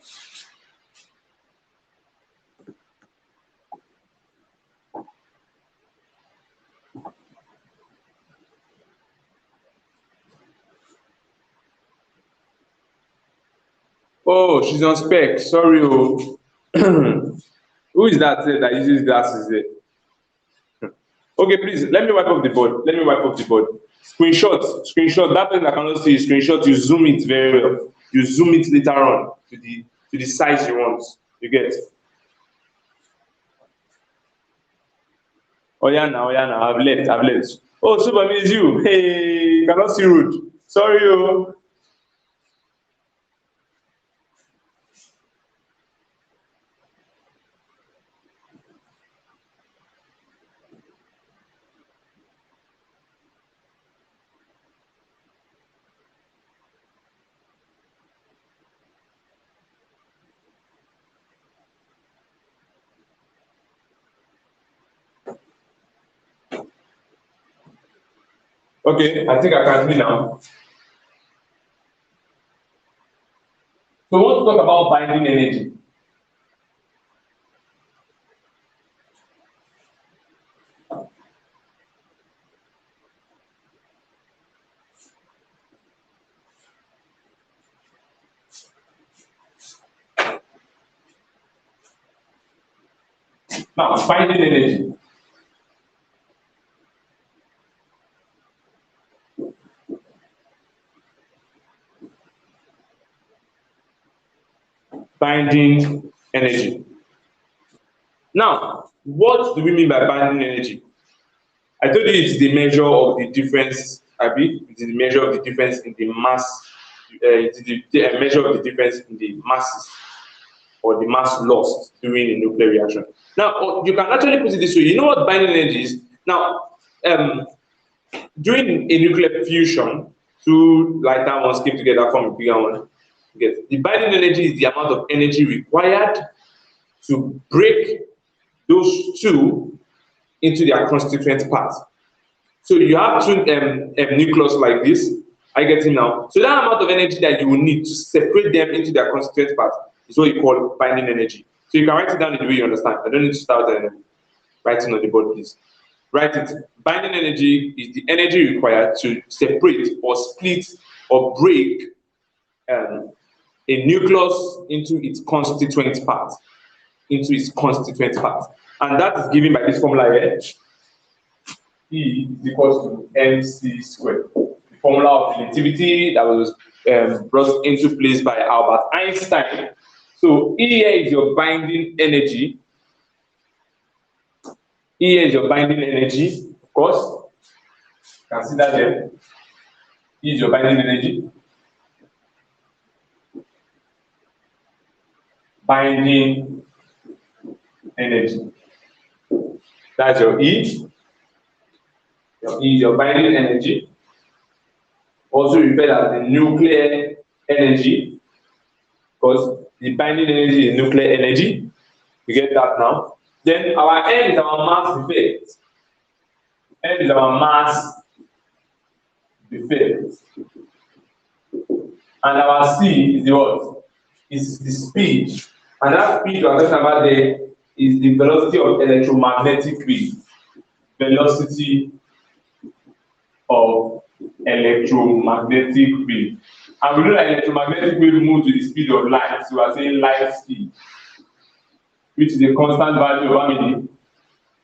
Oh, she's on spec. Sorry. Oh. Who is that that uses glasses there? Okay, please, let me wipe off the board. Let me wipe off the board. Screenshot. That person that cannot see screenshot, you zoom it very well. You zoom it later on to the size you want. You get? Oh yeah, now. I've left. Oh, Super, it's you. Hey, cannot see road. Sorry, oh. Okay, I think I can see now. So we want to talk about binding energy. Now, binding energy. Binding energy. Now, what do we mean by binding energy? I told you it's the measure of the difference, Abi. It is the measure of the difference in the mass. It is the measure of the difference in the masses. or the mass lost during a nuclear reaction. Now, you can actually put it this way. You know what binding energy is? Now, during a nuclear fusion, two lighter ones came together from a bigger one. Yes. The binding energy is the amount of energy required to break those two into their constituent parts. So you have two nucleus like this. I get it now. So that amount of energy that you will need to separate them into their constituent parts is what you call binding energy. So you can write it down in the way you understand. I don't need to start writing on the board, please. Write it. Binding energy is the energy required to separate or split or break a nucleus into its constituent parts. And that is given by this formula here. E is equal to mc squared. The formula of relativity that was brought into place by Albert Einstein. So E here is your binding energy. E here is your binding energy, of course. Consider them. E is your binding energy. Binding energy. That's your E. Your E is your binding energy. Also referred as the nuclear energy, because the binding energy is nuclear energy. You get that now? Then our M is our mass defect. M is our mass defect. And our C is the what? Is the speed. And that speed we are talking about there is the velocity of electromagnetic wave. Velocity of electromagnetic wave. And we know that electromagnetic wave moves with the speed of light. So we are saying light speed, which is a constant value of how many?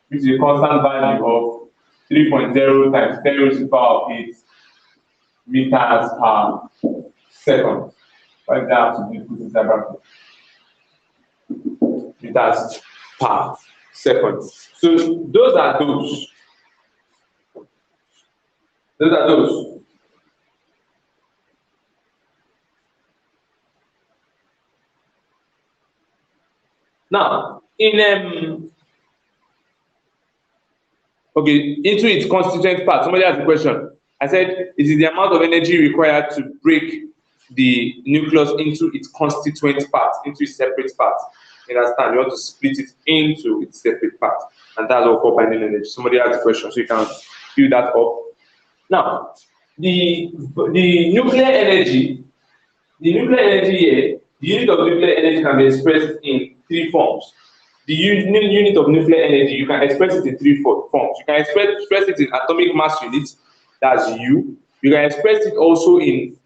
Which is a constant value of 3.0 times 10 raised to the power of 8 meters per second. What does that have to do with this diagram? Meters per second. So those are those. Those are those. Now, into its constituent part, somebody has a question. I said, it is the amount of energy required to break the nucleus into its constituent parts, into its separate parts. You understand? You want to split it into its separate parts, and that's what we call binding energy. Somebody has a question, so you can fill that up. Now, the nuclear energy here, the unit of nuclear energy can be expressed in three forms. The unit of nuclear energy, you can express it in three forms. You can express it in atomic mass units, that's U. You can express it also in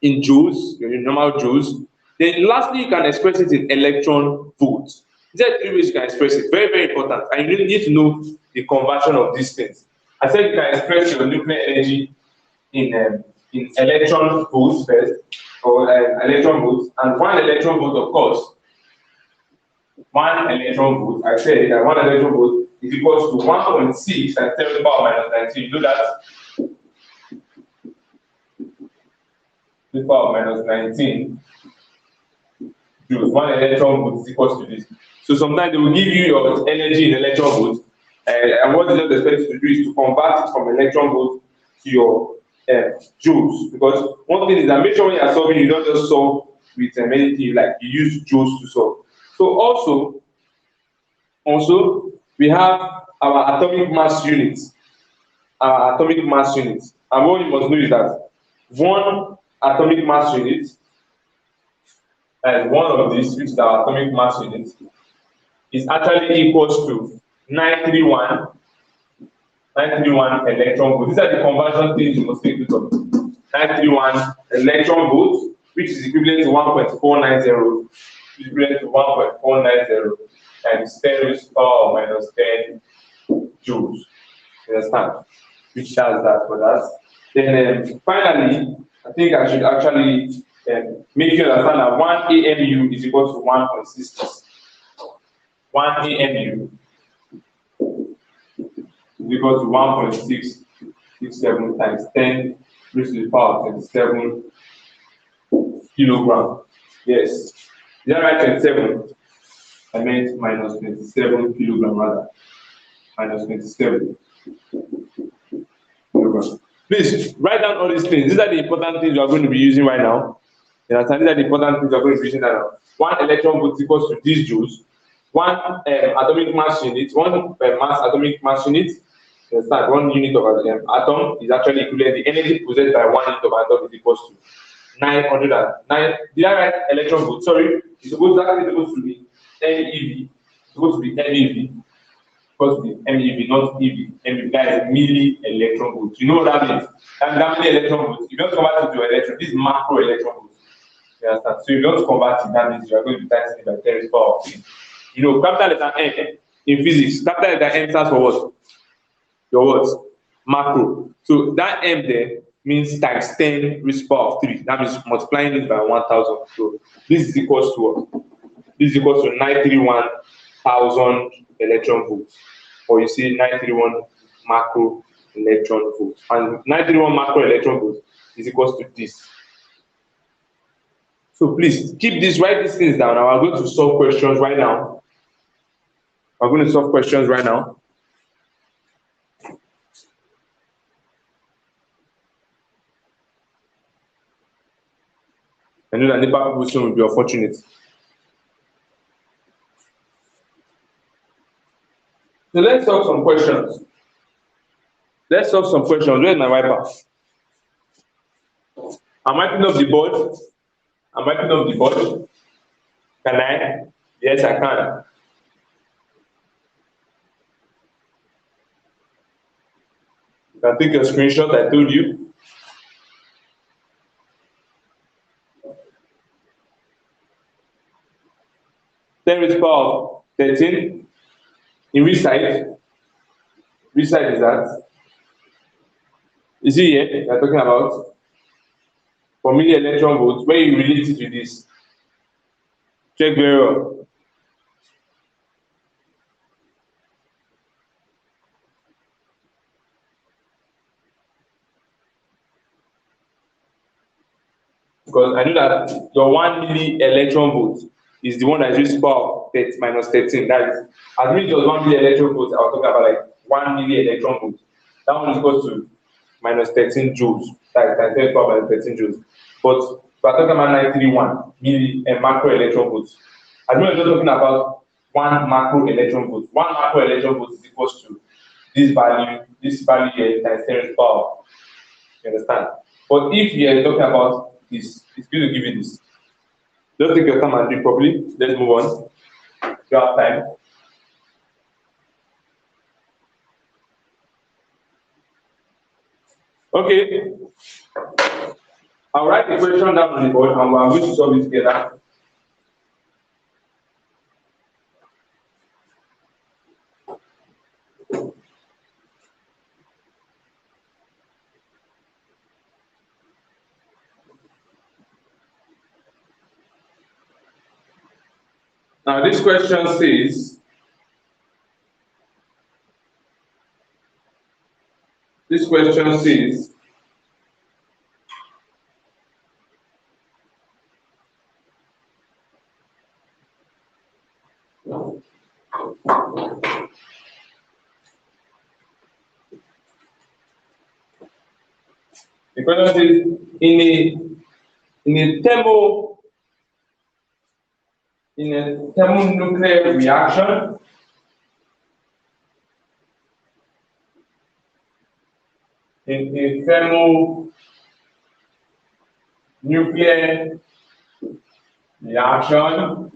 joules, your normal joules. Then lastly, you can express it in electron volts. These are three ways you can express it. Very, very important. And you need to know the conversion of these things. I said you can express your nuclear energy in electron volts first, or electron volts, and one electron volt, of course. One electron volt, I said that one electron volt is equal to 1.6 times 10 to the power minus 19. You know that? 10 to the power minus 19 joules. One electron volt is equal to this. So sometimes they will give you your energy in electron volts, and what they just expect you to do is to convert it from electron volt to your joules. Because one thing is that make sure when you are solving, you don't just solve with anything, like you use joules to solve. So also we have our atomic mass units. Our atomic mass units. And what you must know is that one atomic mass unit, and one of these, which is our atomic mass unit, is actually equals to 931 electron volts. These are the conversion things you must take note of. 931 electron volts, which is equivalent to 1.490, equivalent to 1.490 times 10 raised to the power minus 10 joules. You understand? Which does that for us. Then finally, I think I should actually make you understand that 1 AMU is equal to 1.66. 1 AMU is equal to 1.667 times 10 raised to the power 27 kilogram. Yes. Did I write 27? I meant minus 27 kilogram rather. Minus 27 kilogram. Please write down all these things. These are the important things you are going to be using right now. You understand? These are the important things you are going to be using right now. 1 electron volt equals to this joules. 1 atomic mass unit, 1 mass atomic mass unit. You understand? 1 unit of atom is actually equivalent. The energy possessed by 1 unit of atom is equals to 909. Did I write electron volt? Sorry, it's supposed to be MEV. It's supposed to be MEV. Supposed to be MEV, not EV. MEV, that is milli electron volt. You know what that means? That milli electron volt. If you don't convert it to electron, this is macro electron volt. You understand? So if you don't convert it, that means you are going to be times it by 10 to the power of 3. You know, capital letter N in physics, capital letter N stands for what? Your what? Macro. So that M there means times 10 raised to the power of 3. That means multiplying it by 1000. So this is equals to what? This is equals to 931,000 electron volts. Or you see 931 macro electron volts. And 931 macro electron volts is equals to this. So please keep this, write these things down. Now we're going to solve questions right now. We're going to solve questions right now. I know that NEPA people soon will be unfortunate. So let's solve some questions. Let's solve some questions. Where's my wiper? I'm wiping up the board. I'm wiping up the board. Can I? Yes, I can. You can take your screenshot, I told you. Ten raised to the power of 13. In which side? Which side is that? You see here, we are talking about for milli electron volts. When you relate it to this, check very well. Because I know that your 1 milli electron volt is the one that is raised to the power of minus 13. That is, as means just 1 milli electron volt, I was talking about like 1 milli electron volt. That one is equal to minus 13 joules. That is 10 to the power minus 13 joules. But we are talking about 931 milli macro electron volts. As means we're talking about 1 macro electron volt. 1 macro electron volt is equal to this value here times 10 to the power. You understand? But if you are talking about this, it's going to give you this. Just take your time and do it properly. Let's move on. You have time. Okay. I'll write the question down on the board and we're going to solve it together. Now this question says, the question says, in a thermonuclear reaction, in a thermonuclear reaction,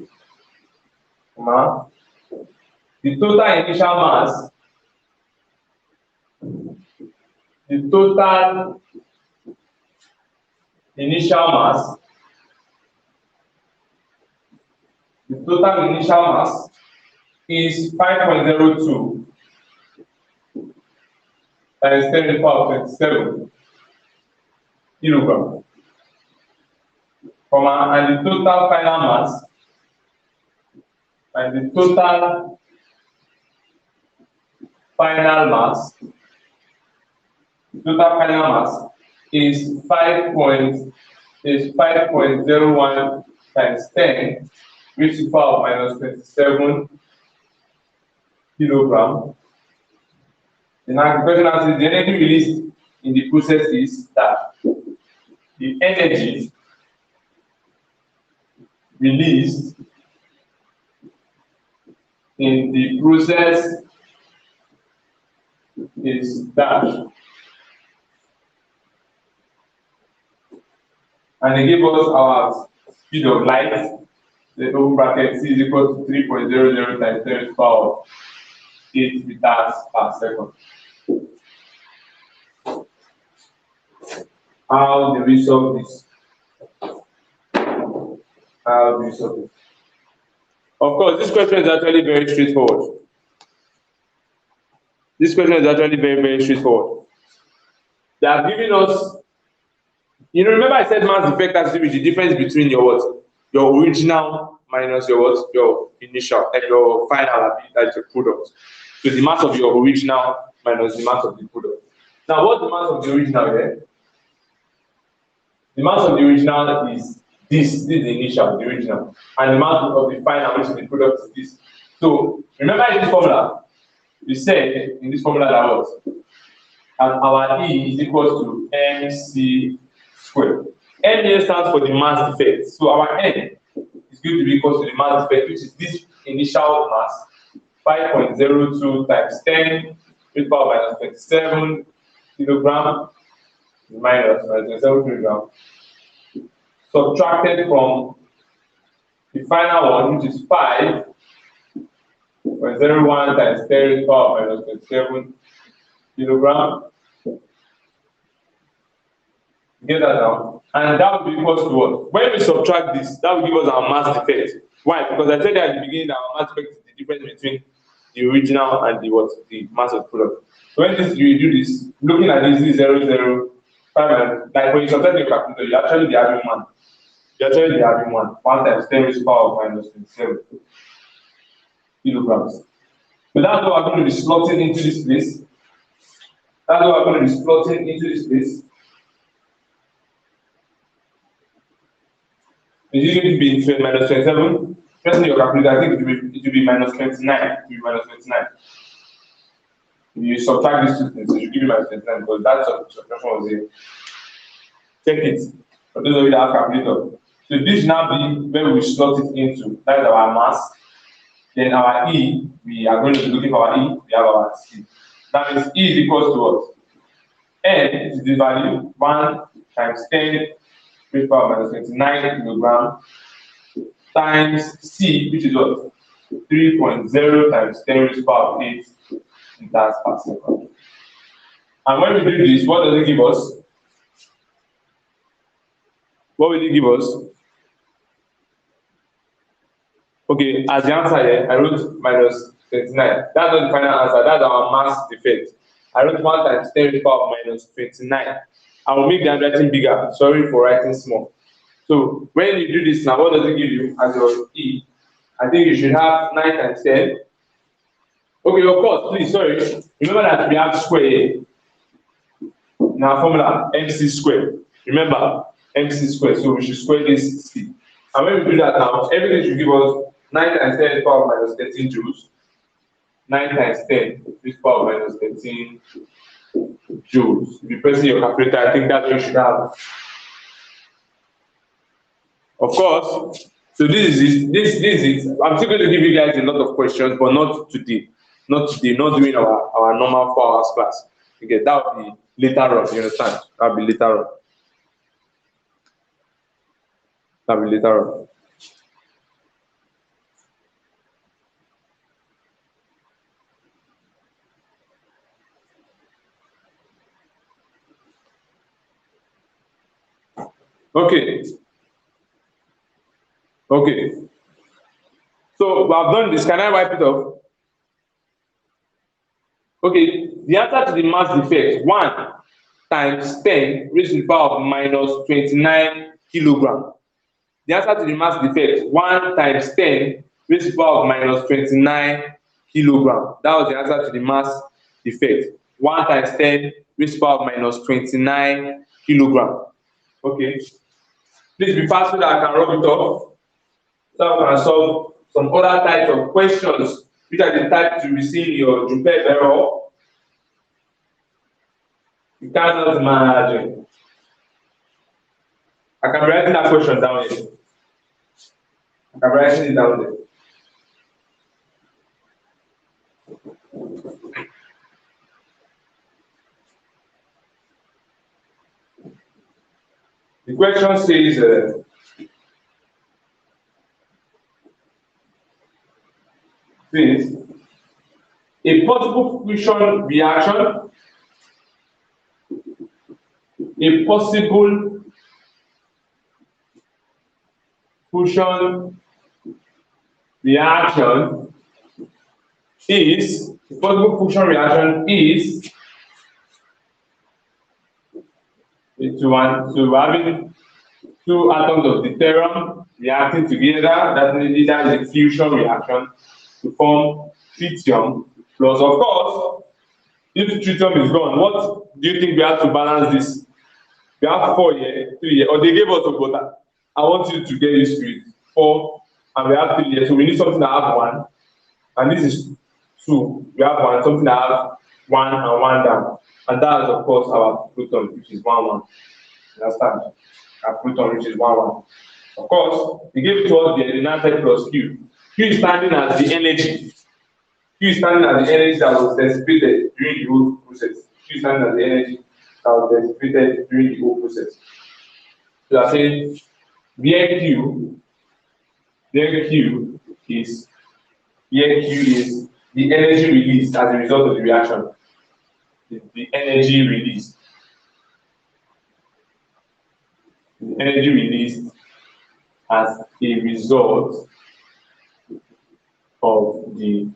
the total initial mass, is 5.02 times 10 to the power of 27 kilogram. And the total final mass is 5.01 times 10 raised to the power of minus 27 kilogram. The question answers the energy released in the process is that the energy released in the process is that, and they give us our speed of light. The open bracket c is equal to 3.00 times 10 to the power of 8 meters per second. How do we solve this? How do we solve it? Of course, this question is actually very straightforward. This question is actually very, very straightforward. They have given us, remember I said mass defect has to do with the difference between your what? Your original minus your what? Your initial and your final, that's your product. So the mass of your original minus the mass of the product. Now, what's the mass of the original here? The mass of the original is this is the initial, the original. And the mass of the final, which is the product, is this. So, remember in this formula, we said in this formula that was, and our E is equal to mc squared. M here stands for the mass defect. So, our N is going to be equal to the mass defect, which is this initial mass, 5.02 times 10 to the power minus 27 kilogram minus 27 kilogram, subtracted from the final one, which is 5.01 times 10 to the power minus 27 kilogram. Get that down. And that will be equal to what? When we subtract this, that will give us our mass defect. Why? Because I said at the beginning that our mass defect is the difference between the original and the what? The mass of product. So when this you do this, looking at this is 0, 0, 5, like when you subtract your calculator, you actually be having 1. You actually be having 1. 1 times 10 to the power of minus 27 kilograms. So that's what we're going to be slotting into this place. That's what we're going to be slotting into this place. Is it going to be minus 27? Pressing your calculator, I think it will be minus 29. It will be minus 29. If you subtract these two things, it will give you minus 29 because that subtraction was here. Check it. For those of you that have calculator. So this now be where we slot it into. That is our mass. Then our E, we are going to be looking for our E, we have our C. That means E is equal to what? N is the value 1 times 10 to the power minus 29 kilogram times C, which is what? 3.0 times 10 to the power 8 meters per second. And when we do this, what does it give us? What will it give us? Okay, as the answer here, I wrote minus 29. That's not the final answer, that's our mass defect. I wrote 1 times 10 to the power minus 29. I will make the handwriting bigger. Sorry for writing small. So when you do this now, what does it give you as your E? I think you should have 9 times 10. Okay, of course, please, sorry. Remember that we have square here. In our formula, MC squared. Remember, MC squared. So we should square this C. And when we do that now, everything should give us 9 times 10 to the power minus 13 joules. 9 times 10 to the power minus 13 joules. If you're pressing your calculator, I think that's what you should have. Of course, so this is it. I'm still going to give you guys a lot of questions, but not today. Not today, not during our normal 4 hours class. Okay, that will be later on, you understand? That will be later on. That will be later on. Okay. Okay. So we have done this. Can I wipe it off? Okay. The answer to the mass defect, 1 times 10 raised to the power of minus 29 kilogram. The answer to the mass defect, 1 times 10 raised to the power of minus 29 kilogram. That was the answer to the mass defect. 1 times 10 raised to the power of minus 29 kilogram. Okay. Please be fast so that I can rub it off. So we can solve some other types of questions, which are the types you will see in your Defect error. You cannot imagine. I can be writing that question down here. I can be writing it down there. The question says, a possible fusion reaction, a possible fusion reaction is, a possible fusion reaction is to having two atoms of deuterium reacting together. That is a fusion reaction to form tritium plus, of course, if tritium is gone, what do you think we have to balance this? We have 4 here, 3 here, or they gave us a quota. I want you to get used to it. 4 and we have 3 here, so we need something that have 1, and this is 2. We have 1, something that have 1 and 1 down, and that is of course our proton, which is 1 1. You understand? Our proton, which is 1 1. Of course, they gave it to us the denominator plus Q. Q is standing as the energy. Q is standing as the energy that was dissipated during the whole process. Q is standing as the energy that was dissipated during the whole process. So I say where Q is the energy released as a result of the reaction. The energy released. The energy released as a result of the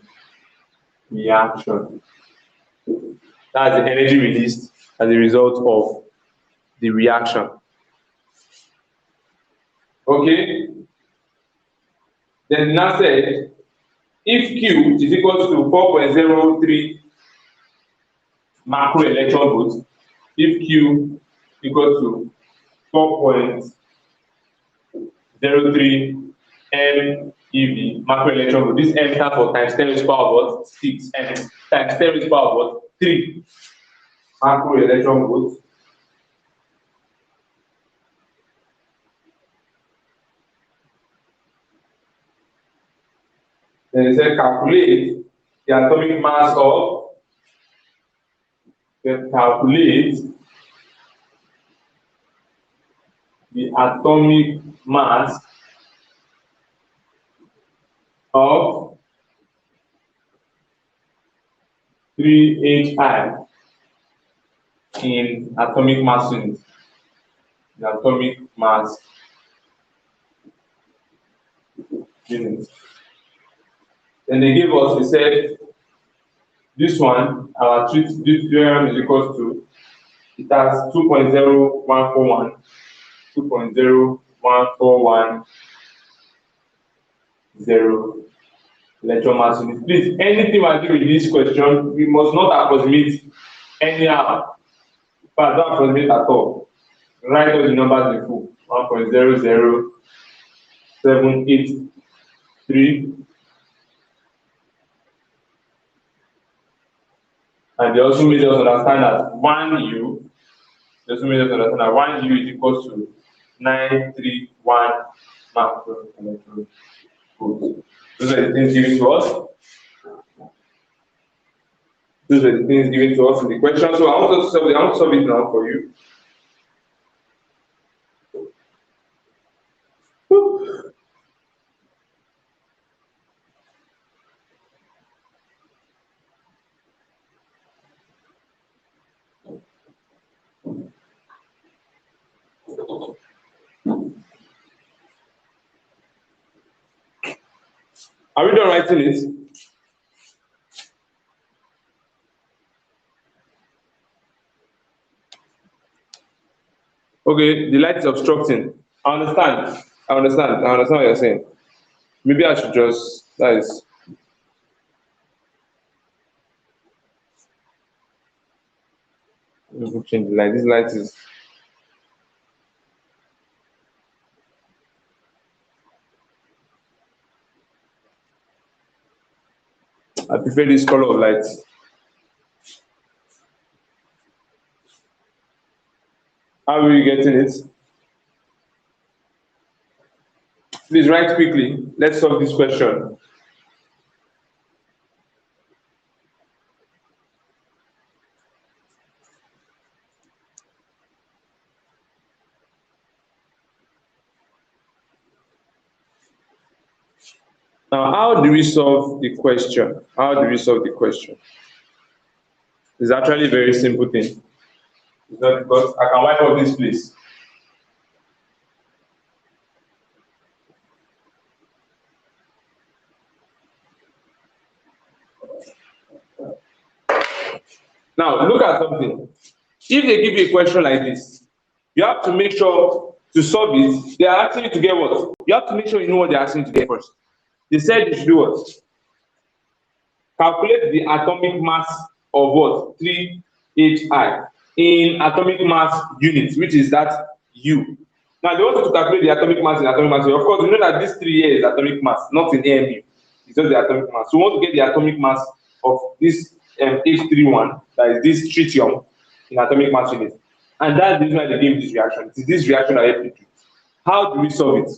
reaction. That's the energy released as a result of the reaction. Okay? Then now said, if Q is equal to 4.03 macro electron volts, if Q equal to 4.03 MeV macro electron volt, this M stands for times 10 raised to the power of what? 6 M times 10 raised to the power of what? 3 macro electron volts. Then they say calculate the atomic mass of, then calculate the atomic mass of 3Hi in atomic mass units. The atomic mass units. Then they gave us, they said, this one, our deuterium is equal to, it has 2.0141, 2.01410 electron mass units. Please, anything I do with this question, we must not approximate anyhow. But don't approximate at all. Write all the numbers in full. 1.00783. And they also made us understand that 1U, they also made us understand that 1U is equal to 931 macro electron volts. Those are the things given to us. Those are the things given to us in the question. So I want to solve it now for you. Are we done writing it? Okay, the light is obstructing. I understand what you're saying. Maybe I should just, that is. Let me change the light. This light is. I prefer this color of light. How are you getting it? Please write quickly. Let's solve this question. Now, how do we solve the question? How do we solve the question? It's actually a very simple thing. It's not because I can wipe out this place. Now, look at something. If they give you a question like this, you have to make sure to solve it. They are asking you to get what? You have to make sure you know what they're asking you to get first. They said you should do what? Calculate the atomic mass of what? 3Hi in atomic mass units, which is that U. Now, they want you to calculate the atomic mass in atomic mass. Of course, you know that this 3 here is atomic mass, not in AMU. It's just the atomic mass. So, we want to get the atomic mass of this H31, that is this tritium, in atomic mass units. And that's the reason why they gave this reaction. It is this reaction that helps you. How do we solve it?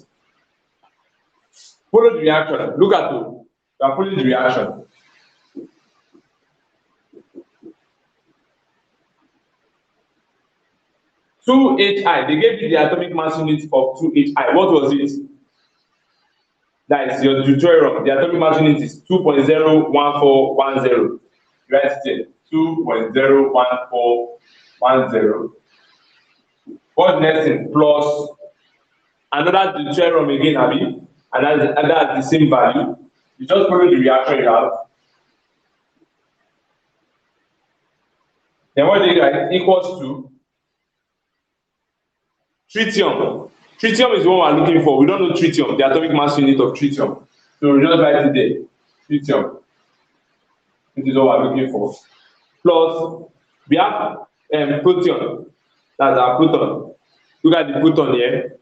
Follow the reaction. Look at it. You are following the reaction. Two Hi. They gave you the atomic mass unit of 2Hi. What was it? That is your deuterium. The atomic mass unit is 2.01410. Write it here. 2.01410. What's next thing? Plus another deuterium again, Abi, and that's the same value. You just follow the reaction you have. Then what do you write? Equals to tritium. Tritium is what we're looking for. We don't know tritium, the atomic mass unit of tritium. So we just write it there. Tritium. This is what we're looking for. Plus, we have proton. That's our proton. Look at the proton here.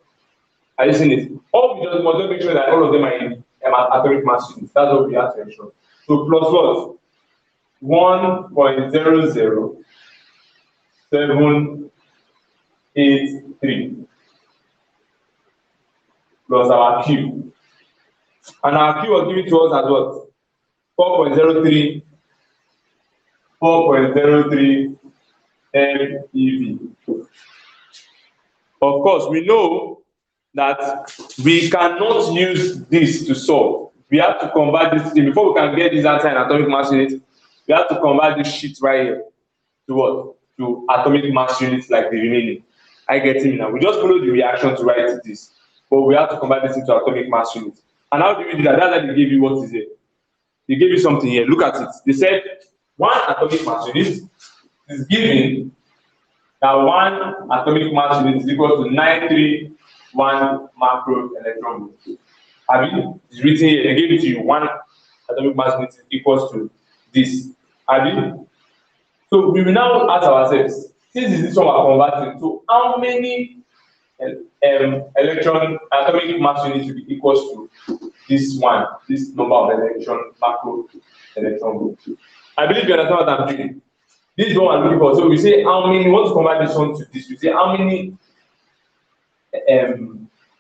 Are you seeing it? All we just want to make sure that all of them are in atomic mass units. That's what we have to ensure. So plus what? 1.00783 plus our Q. And our Q was given to us as what? 4.03 MeV. Of course, we know that we cannot use this to solve. We have to convert this thing. Before we can get this answer in atomic mass unit, we have to convert this sheet right here to what? To atomic mass units like the remaining. I get it now. We just follow the reaction to write this, but we have to convert this into atomic mass units. And how do we do that? That's why they gave you what is it? They gave you something here. Look at it. They said one atomic mass unit is given that one atomic mass unit is equal to 931 macro electron volts. I mean, it's written here. They gave it to you. One atomic mass unit is equals to this. I mean, so we will now ask ourselves, since this one we're converting, so how many atomic mass units will be equals to this one, this number of macro electron volts? I believe you understand what I'm doing. This is what I'm looking for. So we say how many, we want to convert this one to this. We say how many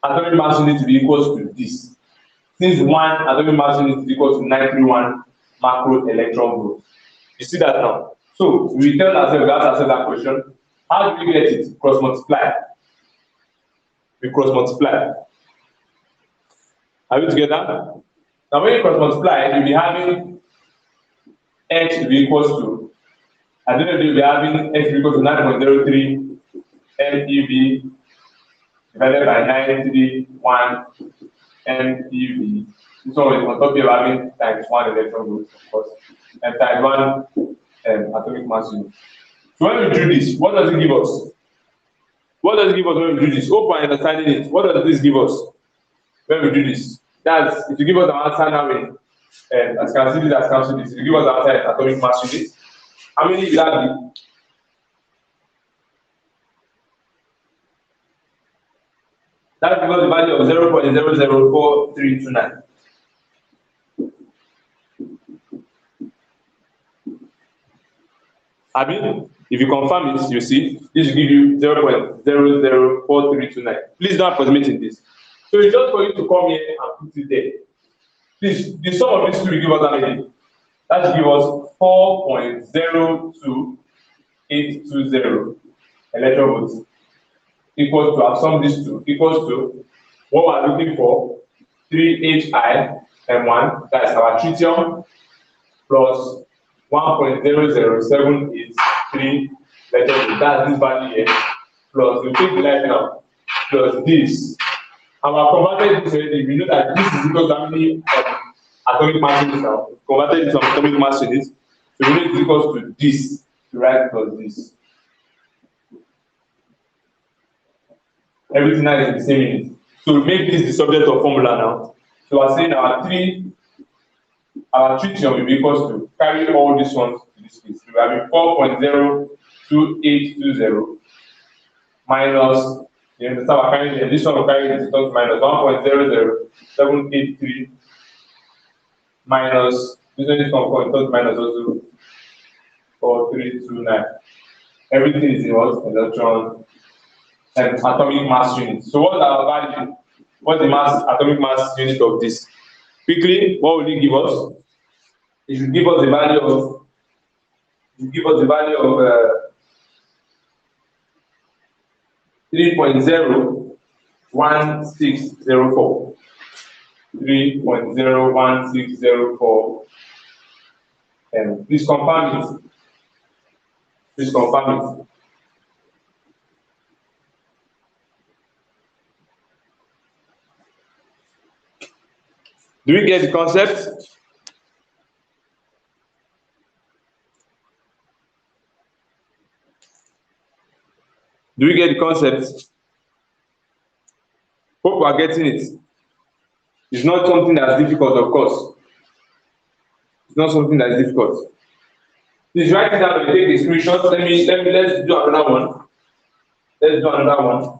atomic mass units will be equals to this. Since one atomic mass unit is equal to 931 macro electron volts. You see that now? So we tell ourselves, we ask ourselves that question. How do we get it? Cross multiply. We cross multiply. Are we together? Now when you cross multiply, you'll be having x to be equals to, at the end of the day, you'll be having x to be equal to 9.03 MeV divided by 931 MeV. So on top you're having times 1 electron volt, of course, and times 1 atomic mass unit. So when we do this, what does it give us? What does it give us when we do this? Hope I understanding it. What does this give us when we do this? That's if you give us the answer now in as can see this as cancel this, if you give us the answer in atomic mass unit, how many will that be? That gives us the value of 0.004329. Abi, if you confirm it, you see, this will give you 0.004329. Please don't approximate in this. So it's just for you to come here and put it there. Please, the sum of these two will give us how many? That will give us 4.02820 electron volts equals to, I've summed these two, equals to what we're looking for, 3HIM1, that's our tritium, plus 1.00783 electron volts, that's this value here, plus we take the light now, plus this. And we have converted this already. We know that this is equal to how many atomic mass units now. We converted this from atomic mass units. So we know it's equal to this, to write plus this. Everything now is in the same unit. So we make this the subject of formula now. So we're saying our tritium will be equal to, carry all these ones to this place. So we have 4.02820 minus, you understand, we're carrying this one, we're carrying this one minus 1.00783 minus, this one is from minus also 4329. Everything is in what? Electron and atomic mass unit. So what's our value? What's the atomic mass unit of this? Quickly, what will it give us? It should give us the value of 3.01604. 3.01604. And please confirm it. Please confirm it. Do we get the concept? Do we get the concept? Hope we are getting it. It's not something that's difficult, of course. It's not something that's difficult. Please write it down and take the screenshot. Let's do another one. Let's do another one.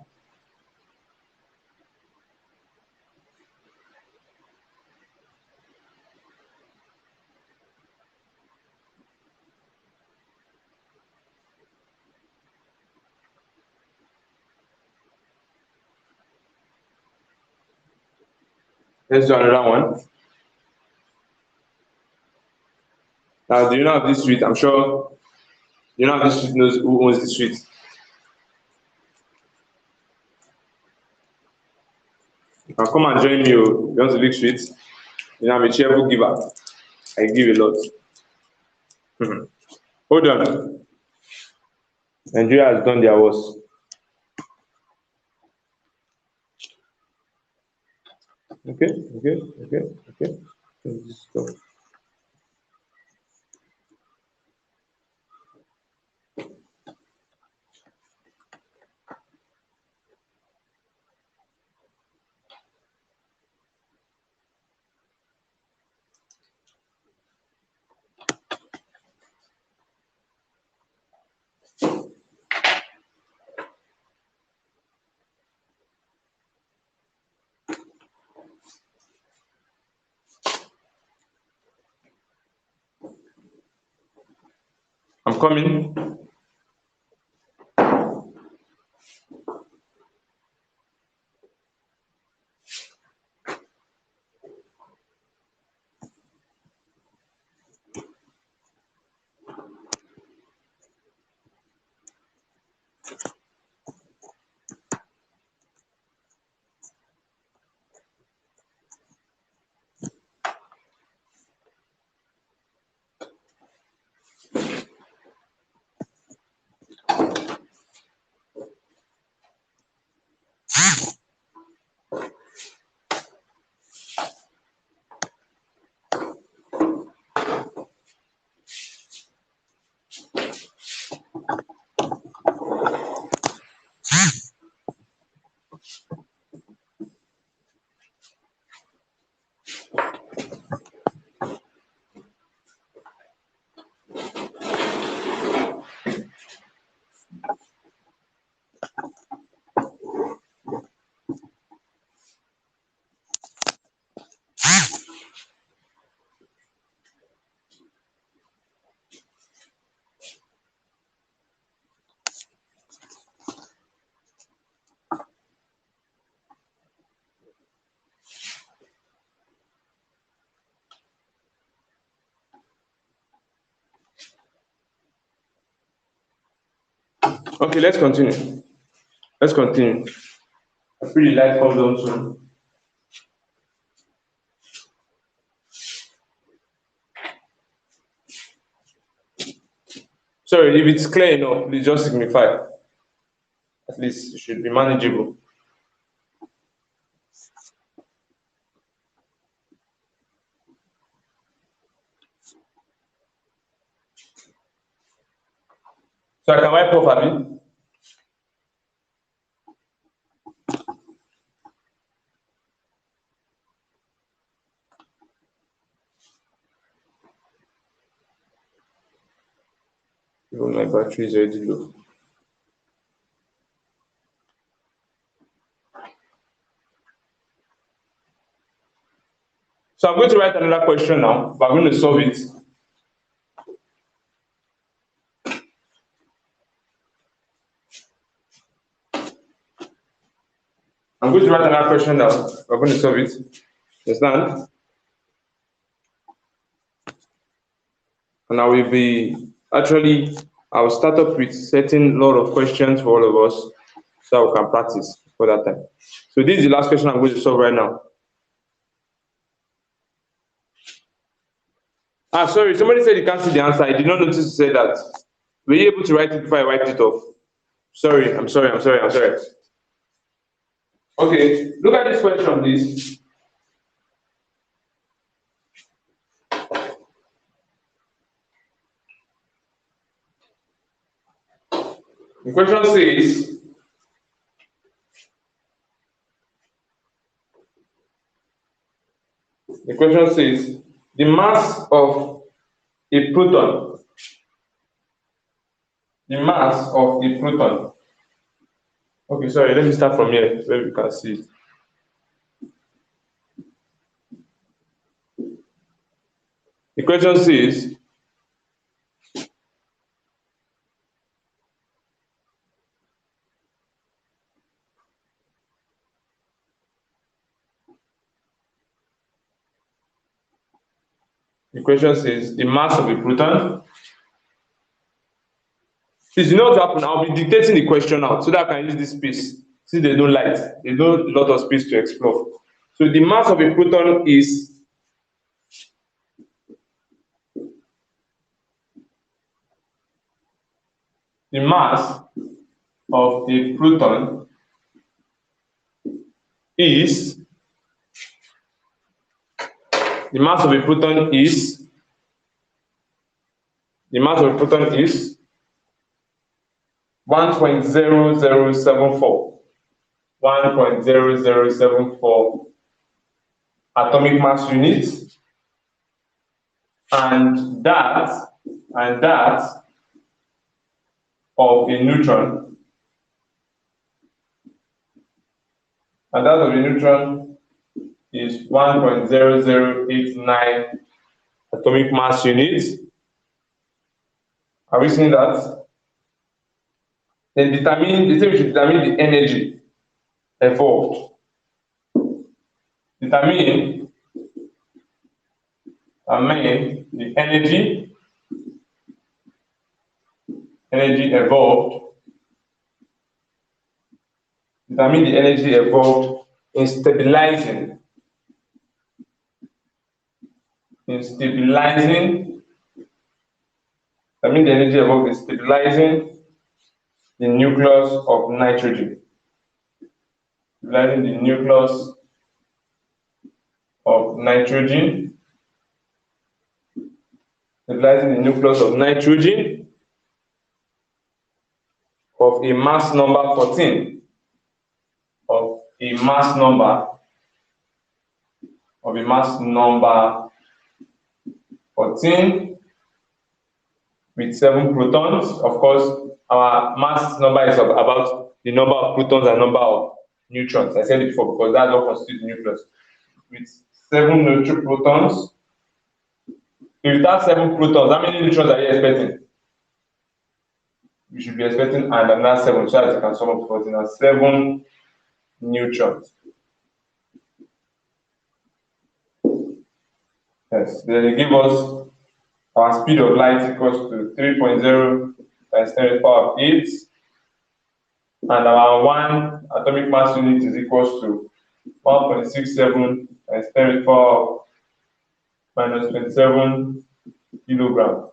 Let's do another one. Now, do you know of this suite? I'm sure you know this suite knows who owns the suite. You can come and join me. You want to big suite? You know, I'm a cheerful giver. I give a lot. Hold on. Nigeria has done their worst. Okay. Stop. I'm coming. Okay, let's continue. Let's continue. I feel the light comes on soon. Sorry, if it's clear enough, please just signify. At least it should be manageable. So I can wipe off, Abi? Even my battery is already low. So I'm going to write another question now, but I'm going to solve it. I'm going to write another question now. We're going to solve it. Understand? And I will be actually, I'll start up with certain lot of questions for all of us so we can practice for that time. So this is the last question I'm going to solve right now. Sorry, somebody said you can't see the answer. I did not notice to say that. Were you able to write it before I wiped it off? Sorry, I'm sorry. Okay, look at this question, please. The question says, the mass of a proton, Okay, sorry, let me start from here where we can see it. The question says, the mass of a proton. Please, you know what happen? I'll be dictating the question out so that I can use this space. See, they don't light. They don't a lot of space to explore. So the mass of a proton is the mass of a proton is the mass of a proton is 1.0074 atomic mass units, and that of a neutron, is 1.0089 atomic mass units. Are we seeing that? Then they say we should determine the energy evolved. Determine the energy evolved. Determine the energy evolved in stabilizing. Determine the energy evolved in stabilizing the nucleus of nitrogen. Stabilizing the nucleus of nitrogen. Stabilizing the nucleus of nitrogen of a mass number 14. Of a mass number 14 with 7 protons. Of course, our mass number is about the number of protons and number of neutrons. I said it before because that's what constitutes the nucleus. With 7 neutral protons. If that 7 protons, how many neutrons are you expecting? You should be expecting another 7, so that you can sum up 14 and 7 neutrons. Yes, then they give us our speed of light equals to 3.0 times 10 to the power of 8 and our one atomic mass unit is equals to 1.67 times 10 to the power minus 27 kilogram.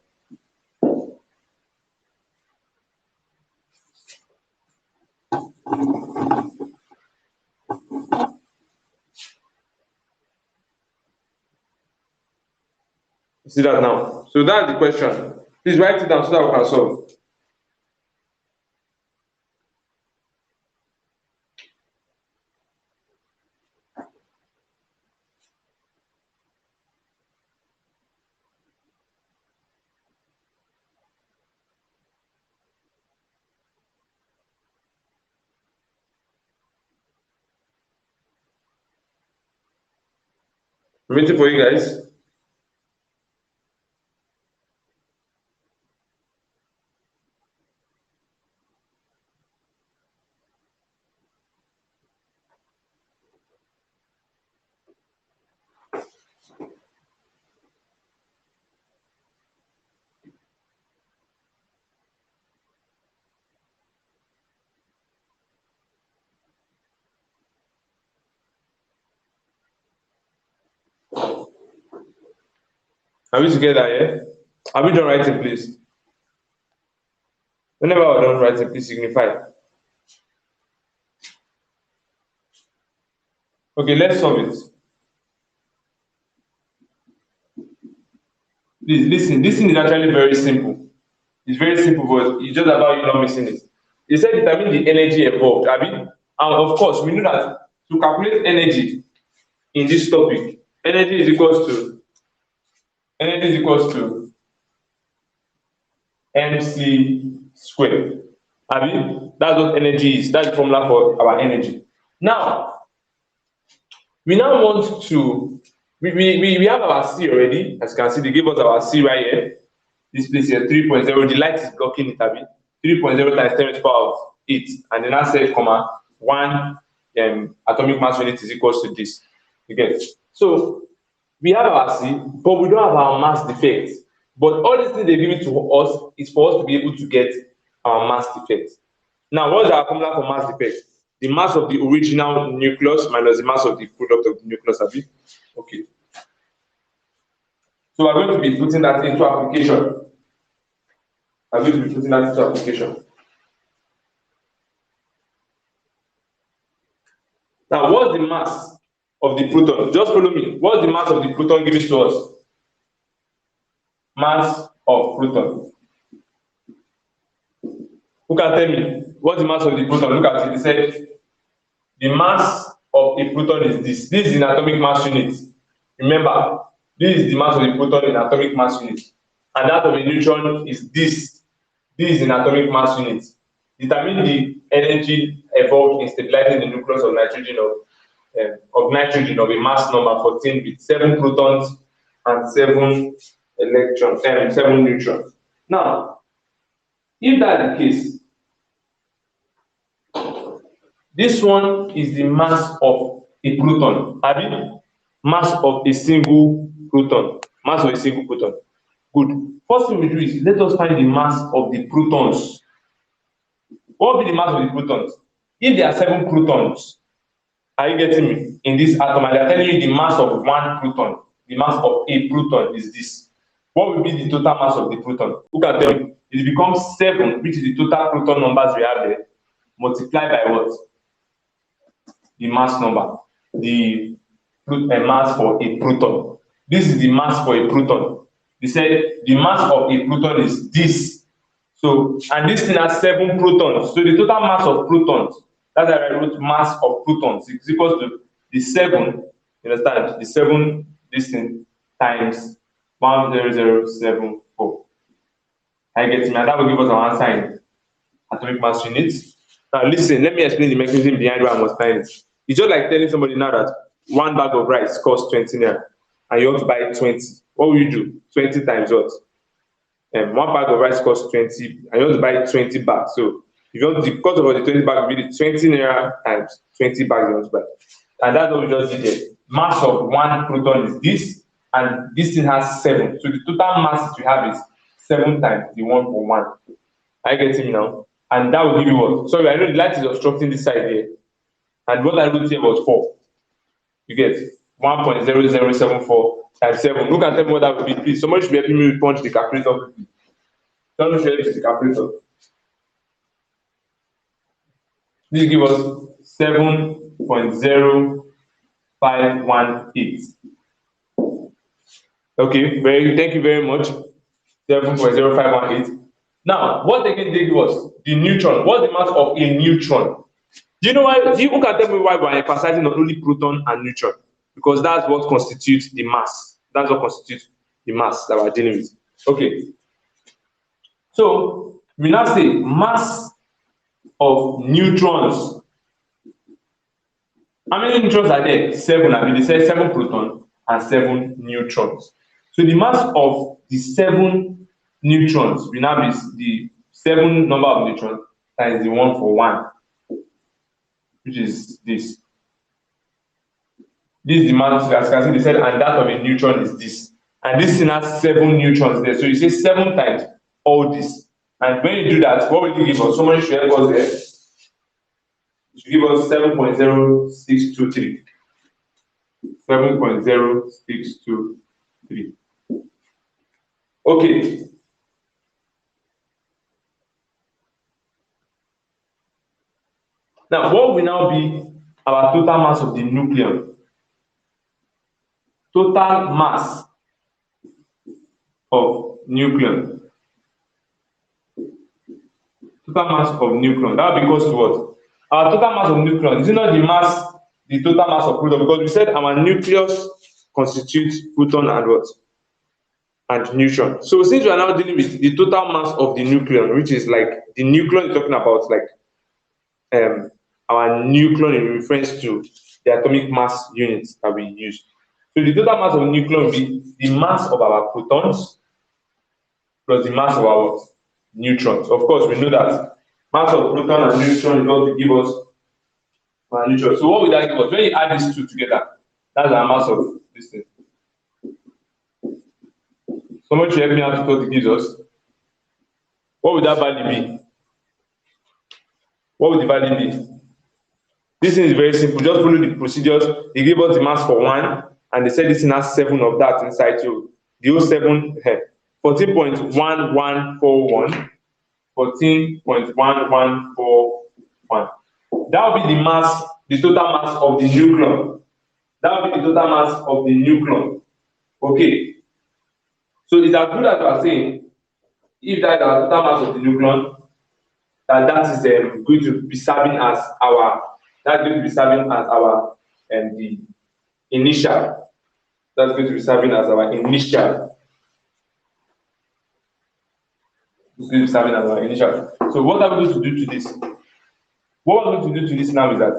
You see that now? So that's the question. Please write it down so that we can solve. I'm waiting for you guys. Are we together here? Are we done writing, please? Whenever we're done writing, please signify. Okay, let's solve it. Please listen. This thing is actually very simple. It's very simple, but it's just about you not missing it. It said determine the energy involved, Abi. And of course, we know that to calculate energy in this topic, energy is equals to mc squared. Abi, that's what energy is. That's the formula for our energy. Now, we now want to we have our C already. As you can see, they gave us our C right here. This place here, 3.0. The light is blocking it, Abi. 3.0 times 10 to the power of 8. And then I said, comma, 1 atomic mass unit is equals to this. You get it? So we have our C, but we don't have our mass defect. But all these things they give it to us is for us to be able to get our mass defect. Now, what is our formula for mass defect? The mass of the original nucleus minus the mass of the product of the nucleus, Abi. Okay. So we're going to be putting that into application. I'm going to be putting that into application. Now, what's the mass of the proton? Just follow me. What's the mass of the proton given to us? Mass of proton. Who can tell me what's the mass of the proton? Look at it. They said the mass of a proton is this. This is in atomic mass unit. Remember, this is the mass of the proton in atomic mass unit. And that of a neutron is this. This is in atomic mass unit. Determine the energy involved in stabilizing the nucleus of nitrogen of a mass number 14 with 7 protons and 7 electrons, 7 neutrons. Now, if that's the case, this one is the mass of a proton. Abi, mass of a single proton. Mass of a single proton. Good. First thing we do is let us find the mass of the protons. What will be the mass of the protons? If there are 7 protons, are you getting me? In this atom, and they are telling you the mass of 1 proton, the mass of a proton is this. What will be the total mass of the proton? Who can tell me? It becomes 7, which is the total proton numbers we have there, multiplied by what? The mass number, the mass for a proton. This is the mass for a proton. They said the mass of a proton is this. So, and this thing has 7 protons. So the total mass of protons, that's why I wrote mass of protons, is equal to the 7, you understand? The 7, this thing, times 10074. I get me, and that will give us our answer in atomic mass units. Now listen, let me explain the mechanism behind why I'm multiplying it. It's just like telling somebody now that 1 bag of rice costs 20 naira and you want to buy 20. What will you do? 20 times what? 1 bag of rice costs 20 and you want to buy 20 bags. So if you want the cost of the 20 bags will be the 20 naira times 20 bags you want to buy. And that's what we just did there. Mass of 1 proton is this, and this thing has 7. So the total mass we have is 7 times the 1 for 1. Are you getting me now? And that will give you what? Sorry, I know the light is obstructing this side here. And what I wrote here was 4. You get 1.0074 times 7. Look and tell me what that would be, please. Somebody should be helping me with punch the calculator. Somebody should help me with the calculator. This give us 7.0518. Okay, thank you very much. 7.0518. Now, what again they give us? The neutron. What's the mass of a neutron? Do you know why? You can tell me why we're emphasizing on only proton and neutron? Because that's what constitutes the mass. That's what constitutes the mass that we're dealing with. Okay. So we now say mass of neutrons. How many neutrons are there? 7. I mean, they say 7 protons and 7 neutrons. So the mass of the 7 neutrons will now be the 7 number of neutrons times the 1 for 1, which is this. This is the mass, as you can see, they said, and that of a neutron is this. And this thing has 7 neutrons there. So you say 7 times all this. And when you do that, what will you give us? Somebody should help us there. It should give us 7.0623. 7.0623. Okay. Now, what will now be our total mass of the nucleon? Total mass of nucleon. Total mass of nucleon. That will be equals to what? Our total mass of nucleon. Is it not the mass, the total mass of proton? Because we said our nucleus constitutes proton and what? And neutron. So since we are now dealing with the total mass of the nucleon, which is like the nucleon you're talking about, like our nucleon in reference to the atomic mass units that we use. So the total mass of nucleon will be the mass of our protons plus the mass of our neutrons. Of course, we know that mass of proton and neutron is going to give us our neutron. So what will that give us? When you add these two together, that's our mass of this thing. Someone should help me out to what it gives us. What would that value be? What would the value be? This thing is very simple. Just follow the procedures. They give us the mass for 1, and they said this thing has 7 of that inside you. The whole 7, 14.1141. 14.1141. That will be the mass, the total mass of the nucleon. That will be the total mass of the nucleon. Okay. So it's as good as you are saying, if that is our total mass of the nucleon, that is going to be serving as our, the initial. That's going to be serving as our initial. It's going to be serving as our initial. So what are we going to do to this? What we're going to do to this now is that,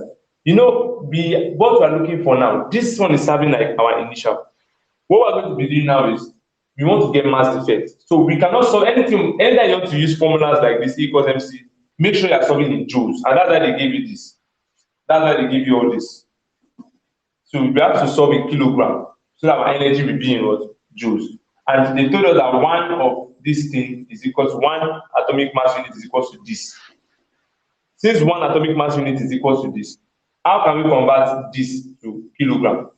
what we're looking for now, this one is serving like our initial. What we're going to be doing now is, we want to get mass defect. So we cannot solve anything. Anytime you want to use formulas like this, E equals MC, make sure you're solving in joules. And that's why they gave you this. That's why they give you all this. So we have to solve in kilogram, so that our energy will be in what? Joules. And they told us that 1 of this thing is equal to 1 atomic mass unit is equal to this. Since 1 atomic mass unit is equal to this, how can we convert this to kilogram?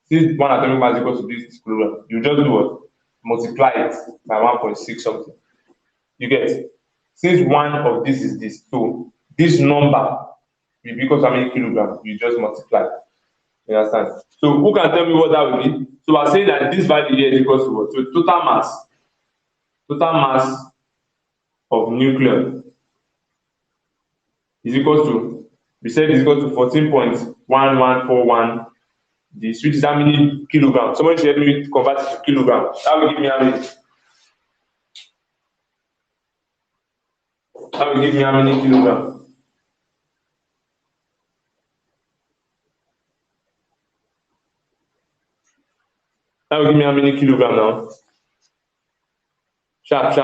Since 1 atomic mass is equal to this kilogram, you just do what? Multiply it by 1.6 something. You get it? Since 1 of this is this, so this number will be equal to how many kilograms? You just multiply. You understand? So who can tell me what that will be? So we're saying that this value here is equal to what? So total mass of nucleon is equal to, we said is equal to 14.1141. This, which is how many kilograms? Somebody should help me convert it to kilograms. That will give me how many? That will give me how many kilograms? That will give me how many kilograms now? Sharp.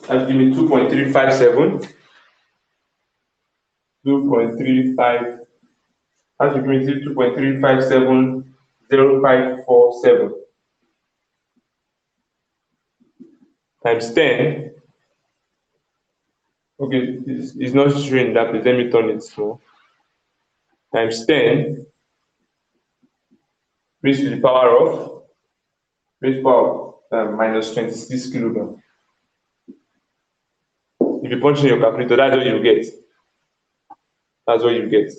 That will give me 2.357. 2.35. That will give me 2.3570547. times 10. Okay, it's not showing that place. Let me turn it small. Times 10 raised to the power of minus 26 kilogram. If you punch in your calculator, that's what you get. That's what you get.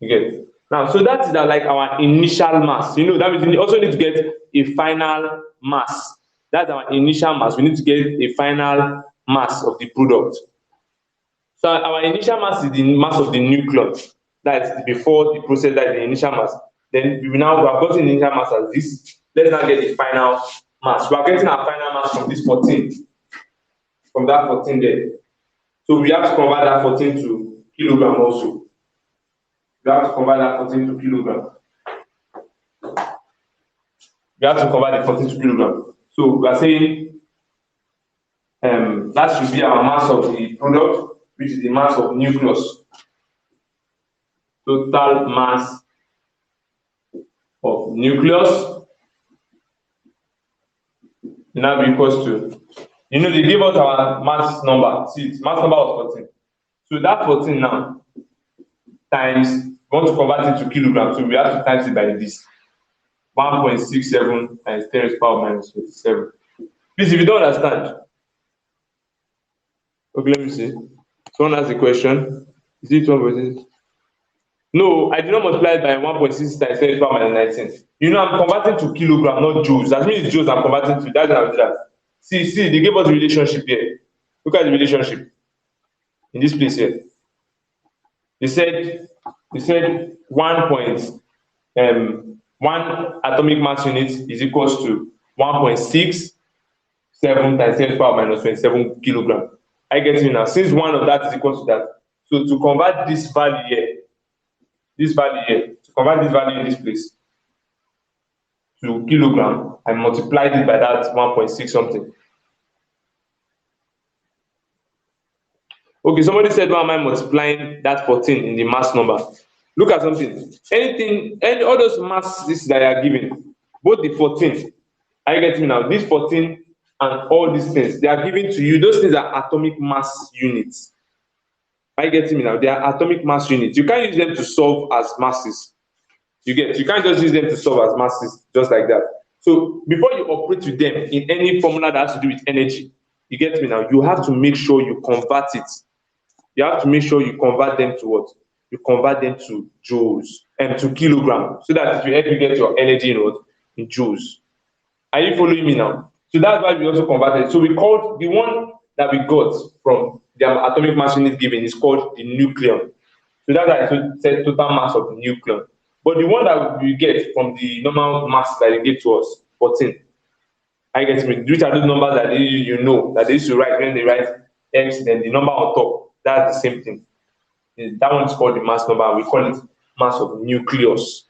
You get. Now, so that is like our initial mass. You know, that means we also need to get a final mass. That's our initial mass. We need to get a final mass of the product. So our initial mass is the mass of the nucleus. That is before the process, that is the initial mass. Then we have gotten the initial mass as this. Let's now get the final mass. We are getting our final mass from this 14. From that 14 there. So we have to convert that 14 to kilogram also. We have to convert that 14 to kilogram. We have to convert the 14 to kilogram. So we are saying that should be our mass of the product, which is the mass of nucleus. Total mass of nucleus now equals to, you know, they give us our mass number. See, mass number was 14. So that 14 now times, we want to convert it to kilograms, so we have to times it by this 1.67 times 10 to the power minus 27. Please, if you don't understand, okay, let me see. Someone has a question. Is it 1.6? No, I did not multiply it by 1.6 times 10 to the power minus 19. You know, I'm converting to kilogram, not joules. That means joules I'm converting to. That's how I do that. See, they gave us the relationship here. Look at the relationship in this place here. They said 1 atomic mass unit is equals to 1.67 times 10 to the power minus 27 kilogram. I get you now. Since one of that is equal to that, so to convert this value here, to convert this value in this place to kilogram, I multiplied it by that 1.6 something. Okay, somebody said, why am I multiplying that 14 in the mass number? Look at something. All those masses that are given, both the 14, I get you now, this 14 and all these things, they are given to you. Those things are atomic mass units. I get me now. They are atomic mass units. You can't use them to solve as masses. You can't just use them to solve as masses just like that. So before you operate with them in any formula that has to do with energy, you get me now, you have to make sure you convert it. You have to make sure you convert them to what? You convert them to joules and to kilograms, so that it will help you get your energy in what? In joules. Are you following me now? So that's why we also converted. So we called the one that we got from the atomic mass unit given is called the nucleon. So that's why I said total mass of the nucleon. But the one that we get from the normal mass that they give to us, 14. I get me. Which are those numbers that you know that they used to write when they write X, then the number on top. That's the same thing. That one is called the mass number, and we call it mass of nucleus.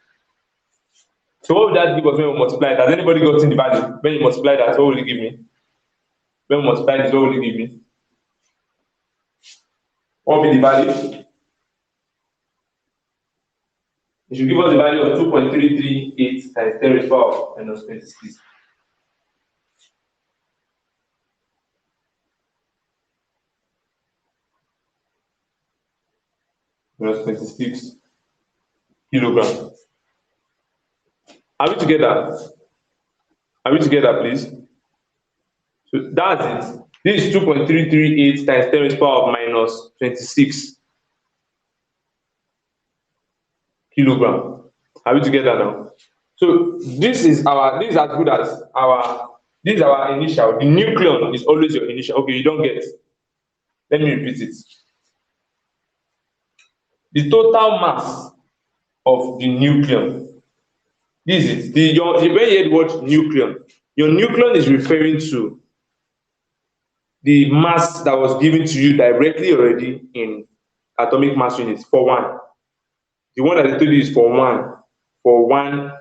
So what would that give us when we multiply it? Has anybody gotten the value? When you multiply that, what will it give me? When we multiply this, what will it give me? What will be the value? It should give us the value of 2.338 times 10 to the power minus 26. Minus 26 kilograms. Are we together? Are we together, please? So that's it. This is 2.338 times 10 to the power of minus 26 kilogram. Are we together now? So this is as good as this is our initial. The nucleon is always your initial. Okay, you don't get it. Let me repeat it. The total mass of the nucleon. This is when you hear the word nucleon, your nucleon is referring to the mass that was given to you directly already in atomic mass units for one. The one that they told you is for one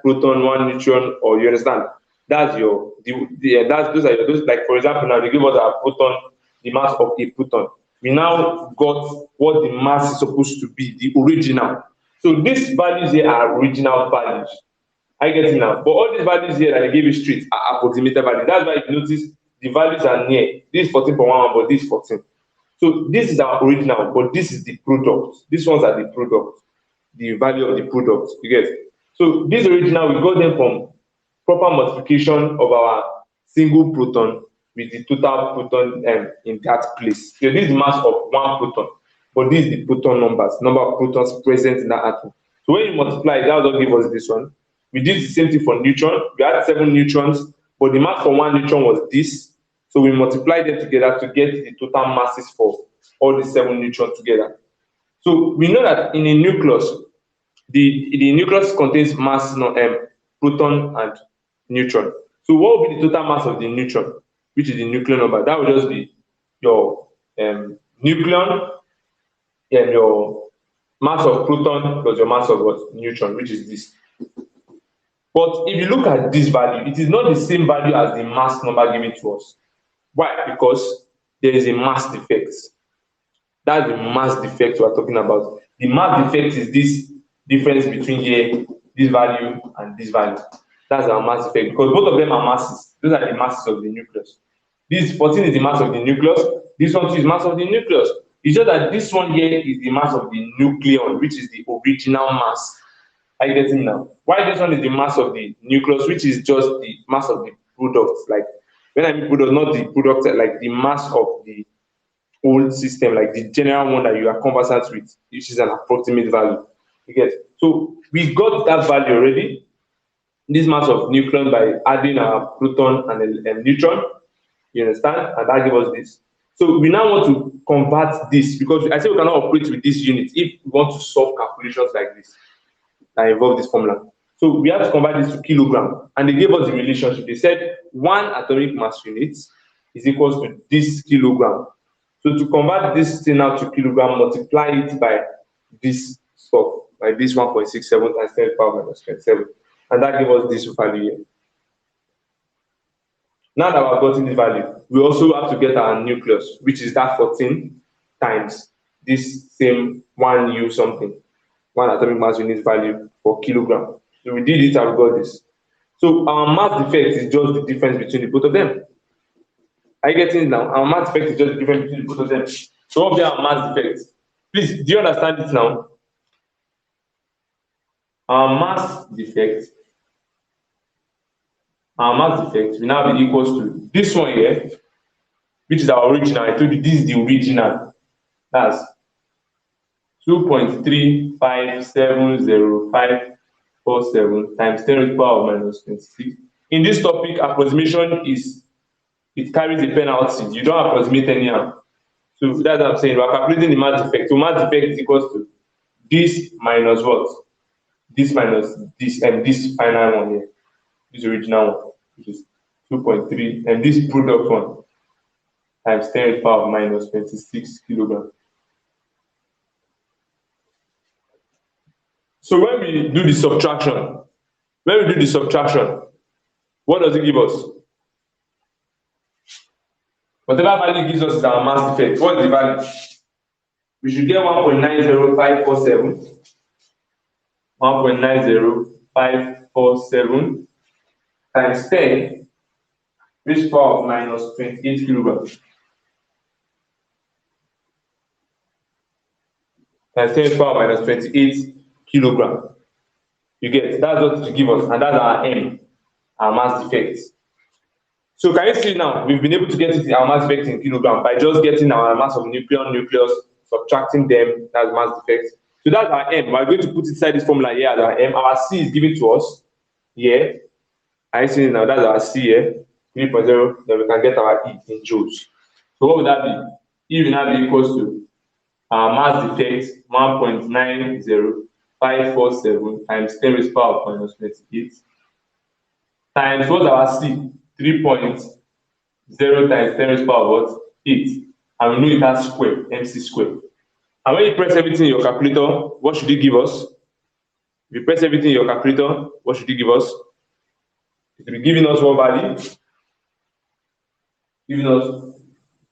proton, one neutron, or you understand? That's your those like, for example, now they give us a proton, the mass of a proton. We now got what the mass is supposed to be, the original. So these values here are original values. I get it now. But all these values here that I gave you straight are approximated values. That's why you notice the values are near. This is 14.11, but this is 14. So this is our original, but this is the product. These ones are the product, the value of the product. You get? So this original, we got them from proper multiplication of our single proton with the total proton in that place. So this is mass of one proton, but this is the proton numbers, number of protons present in that atom. So when you multiply, that will give us this one. We did the same thing for neutron. We had 7 neutrons, but the mass for one neutron was this. So we multiply them together to get the total masses for all the 7 neutrons together. So we know that in a nucleus, the nucleus contains mass, proton and neutron. So what will be the total mass of the neutron, which is the nucleon number? That will just be your nucleon and your mass of proton plus your mass of what? Neutron, which is this. But if you look at this value, it is not the same value as the mass number given to us. Why? Because there is a mass defect. That's the mass defect we are talking about. The mass defect is this difference between here, this value, and this value. That's our mass defect, because both of them are masses. Those are the masses of the nucleus. This 14 is the mass of the nucleus. This one too is mass of the nucleus. It's just that this one here is the mass of the nucleon, which is the original mass. Are you getting now? Why this one is the mass of the nucleus, which is just the mass of the product. Like when I mean product, not the product, like the mass of the whole system, like the general one that you are conversant with, which is an approximate value. You get? So we got that value already, this mass of nucleon, by adding our proton and a neutron. You understand? And that gives us this. So we now want to convert this, because I say we cannot operate with this unit if we want to solve calculations like this that involve this formula. So we have to convert this to kilogram, and they gave us the relationship. They said 1 atomic mass unit is equals to this kilogram. So to convert this thing out to kilogram, multiply it by this stuff, by this 1.67 times 10 power minus 27, and that gives us this value here. Now that we've gotten this value, we also have to get our nucleus, which is that 14 times this same 1U something, 1 atomic mass unit value for kilogram. So we did it and we got this. So our mass defect is just the difference between the both of them. Are you getting it now? Our mass defect is just the difference between the both of them. So what will be our mass defect? Please, do you understand it now? Our mass defect will now be equals to this one here, which is our original. I told you this is the original. That's 2.3570547 times 10 to the power minus 26. In this topic, approximation it carries a penalty. You don't approximate anyhow. So that's what I'm saying. We're calculating the mass defect. So mass defect is equals to this minus what? This minus this, and this final one here. This original one, which is 2.3, and this product one times 10 to the power minus 26 kilograms. So when we do the subtraction, what does it give us? Whatever value gives us is our mass defect. What is the value? We should get 1.90547. 1.90547 times 10 raised to the power of minus 28 kilograms. Times 10 to the power of minus 28 kilograms. You get? That's what it give us, and that's our M, our mass defect. So can you see now, we've been able to get our mass defect in kilogram by just getting our mass of nucleus, subtracting them, that's mass defect. So that's our M. We're going to put inside this formula here as our M. Our C is given to us here. I see now, that's our C here, 3.0. Then we can get our E in joules. So what would that be? E will now be equals to our mass defect 1.90547 times 10 raised to the power of minus 28 times what's our C? 3.0 times 10 raised to the power of what? 8. And we know it has square, MC square. And when you press everything in your calculator, what should it give us? If you press everything in your calculator, what should it give us? It will be giving us what value? Giving us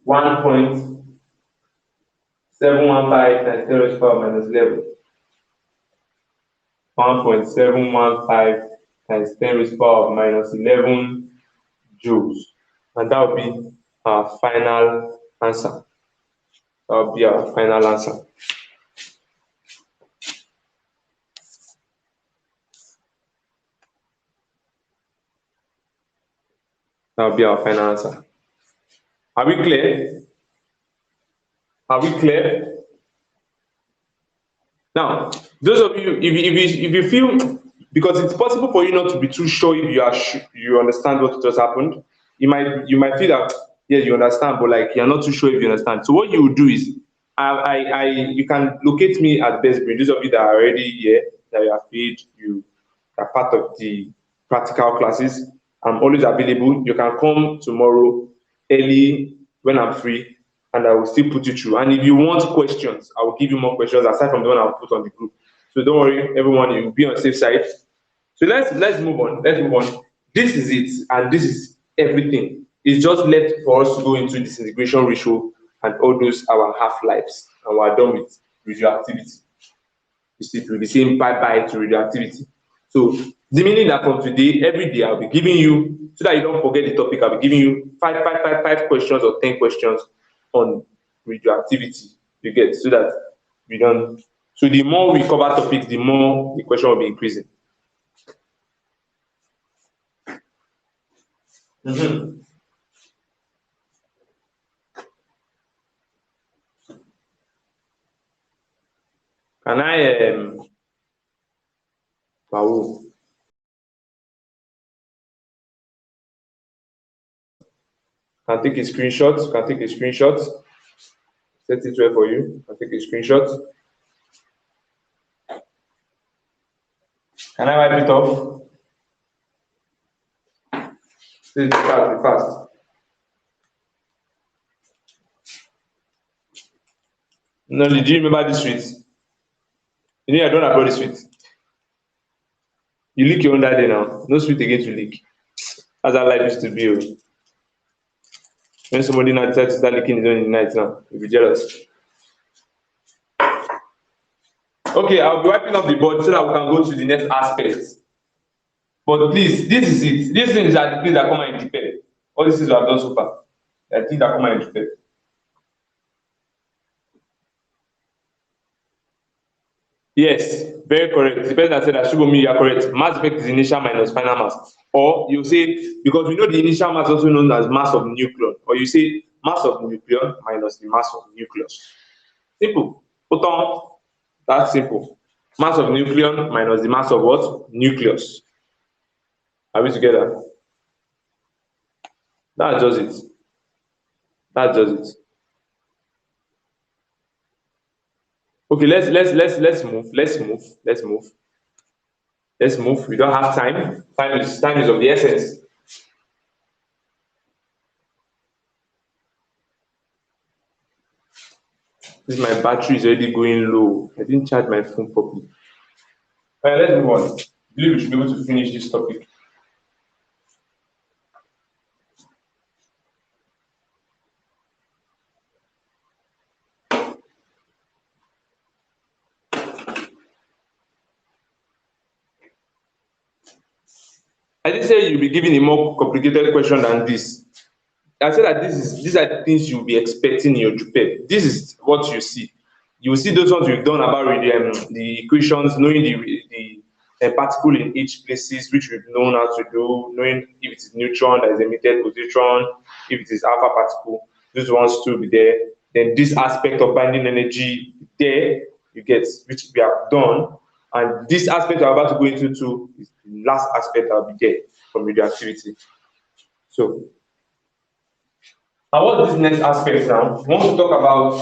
1.715 times 10 raised to the power minus 11. 1.715 times 10 raised to the power of minus 11 joules. And that will be our final answer. That will be our final answer. That will be our final answer. Are we clear? Are we clear? Now, those of you, if you feel, because it's possible for you not to be too sure if you understand what just happened, you might feel that yeah you understand, but like you're not too sure if you understand. So what you will do is, you can locate me at Best Brain. Those of you that are already here, that you are paid, you are part of the practical classes. I'm always available. You can come tomorrow early when I'm free, and I will still put you through. And if you want questions, I will give you more questions aside from the one I'll put on the group. So don't worry, everyone, you'll be on the safe side. So let's move on. Let's move on. This is it, and this is everything. It's just left for us to go into disintegration ratio and all those our half-lives, and we're done with radioactivity. You see, we'll be saying bye-bye to radioactivity. So the meaning that from today, every day I'll be giving you, so that you don't forget the topic, I'll be giving you five questions or 10 questions on radioactivity. You get, so that we don't. So the more we cover topics, the more the question will be increasing. Mm-hmm. Can I wow. Can take a screenshot. Can take a screenshot. Set it well for you. Can take a screenshot. Can I wipe it off? Please be fast, be fast. No, did you remember this sweet? You know I don't applaud this sweet. You lick your own that day now. No sweet again to lick. That's how life used to be. Oh. When somebody now decides to start licking his own in the night now, you'll be jealous. Okay, I'll be wiping up the board so that we can go to the next aspect. But please, this is it. These things are the things that come and Defect. All these things we have done so far. The things that come and Defect. Yes, very correct. The person that said that Shubomi, you are correct. Mass effect is initial minus final mass. Or you say, because we know the initial mass also known as mass of nucleon. Or you say mass of nucleon minus the mass of nucleus. Simple. Photon, that's simple. Mass of nucleon minus the mass of what? Nucleus. Are we together? That's just it. That's just it. Okay, let's move. Let's move. We don't have time. Time is of the essence. This my battery is already going low. I didn't charge my phone properly. All right, let's move on. I believe we should be able to finish this topic. I didn't say you'll be given a more complicated question than this. I said that these are the things you'll be expecting in your JUPEP. This is what you see. You will see those ones we've done about the equations, knowing the particle in each places, which we've known how to do, knowing if it is neutron that is emitted, positron, if it is alpha particle, those ones too will be there. Then this aspect of binding energy there, you get, which we have done. And this aspect we're about to go into too is the last aspect that will be there from radioactivity. So, and what's this next aspect now? We want to talk about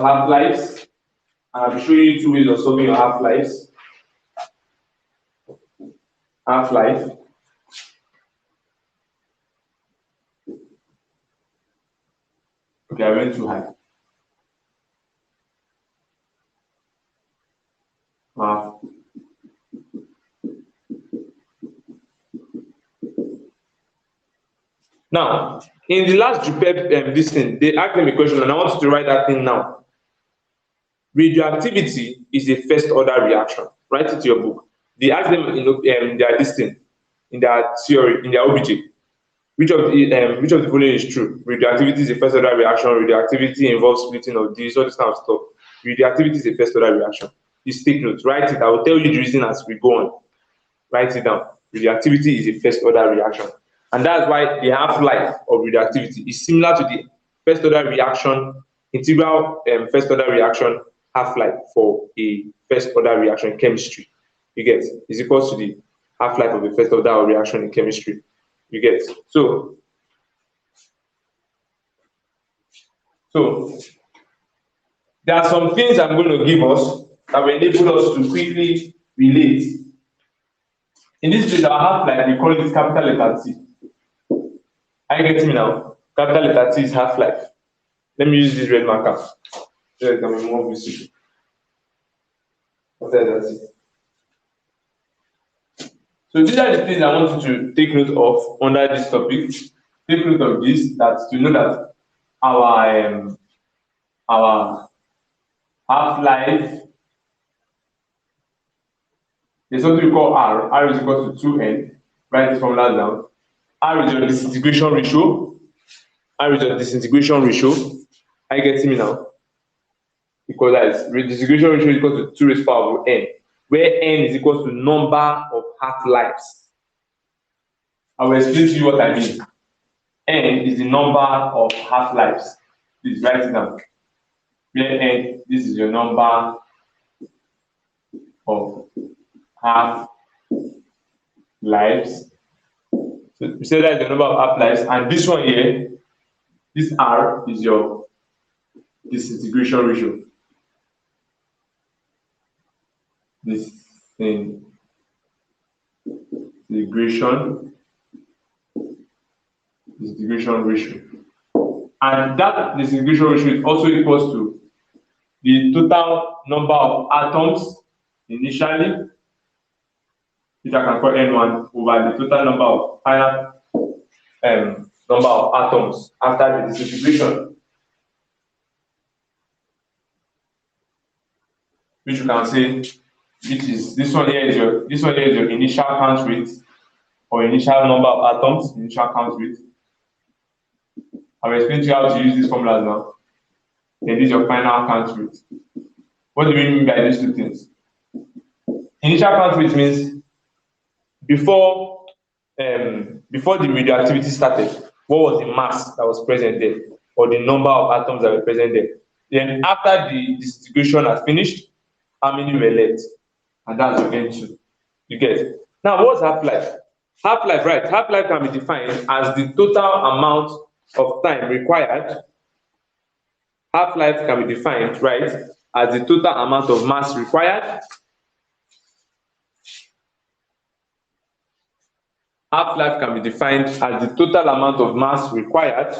half-lives. I'll be showing you two ways of solving your half-lives. Half-life. Okay, I went too high. Now, in the last JUPEP this thing, they asked me a question and I want you to write that thing now. Radioactivity is a first order reaction. Write it to your book. They asked them, they are this thing. in their theory, in their OBJ. Which of the following is true? Radioactivity is a first order reaction. Radioactivity involves splitting of this, all this kind of stuff. Radioactivity is a first order reaction. Just take notes, write it. I will tell you the reason as we go on. Write it down. Radioactivity is a first order reaction. And that's why the half-life of radioactivity is similar to the first order reaction, integral first order reaction half-life for a first order reaction in chemistry. You get, is equals to the half-life of a first order reaction in chemistry. You get. So there are some things I'm going to give us that will enable us to quickly relate. In this case, our half-life, we call it capital letter T. Are you getting me now? Capital letter T is half-life. Let me use this red marker so that it can be more visible. Capital letter T. So these are the things I want you to take note of under this topic. Take note of this, that to know that our half-life, there's something we call R. R is equal to 2n. Write this formula down. R is your disintegration ratio. R is your disintegration ratio. Are you getting me now? Because that is disintegration ratio is equal to 2 raised to the power of n, where n is equal to number of half-lives. I will explain to you what I mean. N is the number of half-lives. Please write it down. Where n, this is your number of half-lives. So we say that is the number of half-lives, and this one here, this R is your disintegration ratio. Disintegration ratio. And that disintegration ratio is also equals to the total number of atoms initially, which I can call N1, over the total number of final number of atoms after the disintegration, which you can say, which is this one here is your initial count rate, or initial number of atoms, initial count rate. I will explain to you how to use these formulas now. Then this is your final count rate. What do we mean by these two things? Initial count rate means before the radioactivity started, what was the mass that was present there, or the number of atoms that were present there. Then after the disintegration has finished, how many were left? And that's your N2. You get. Now, what's half-life? Half-life, right? Half-life can be defined as the total amount of time required. Half-life can be defined, right, as the total amount of mass required. Half-life can be defined as the total amount of mass required.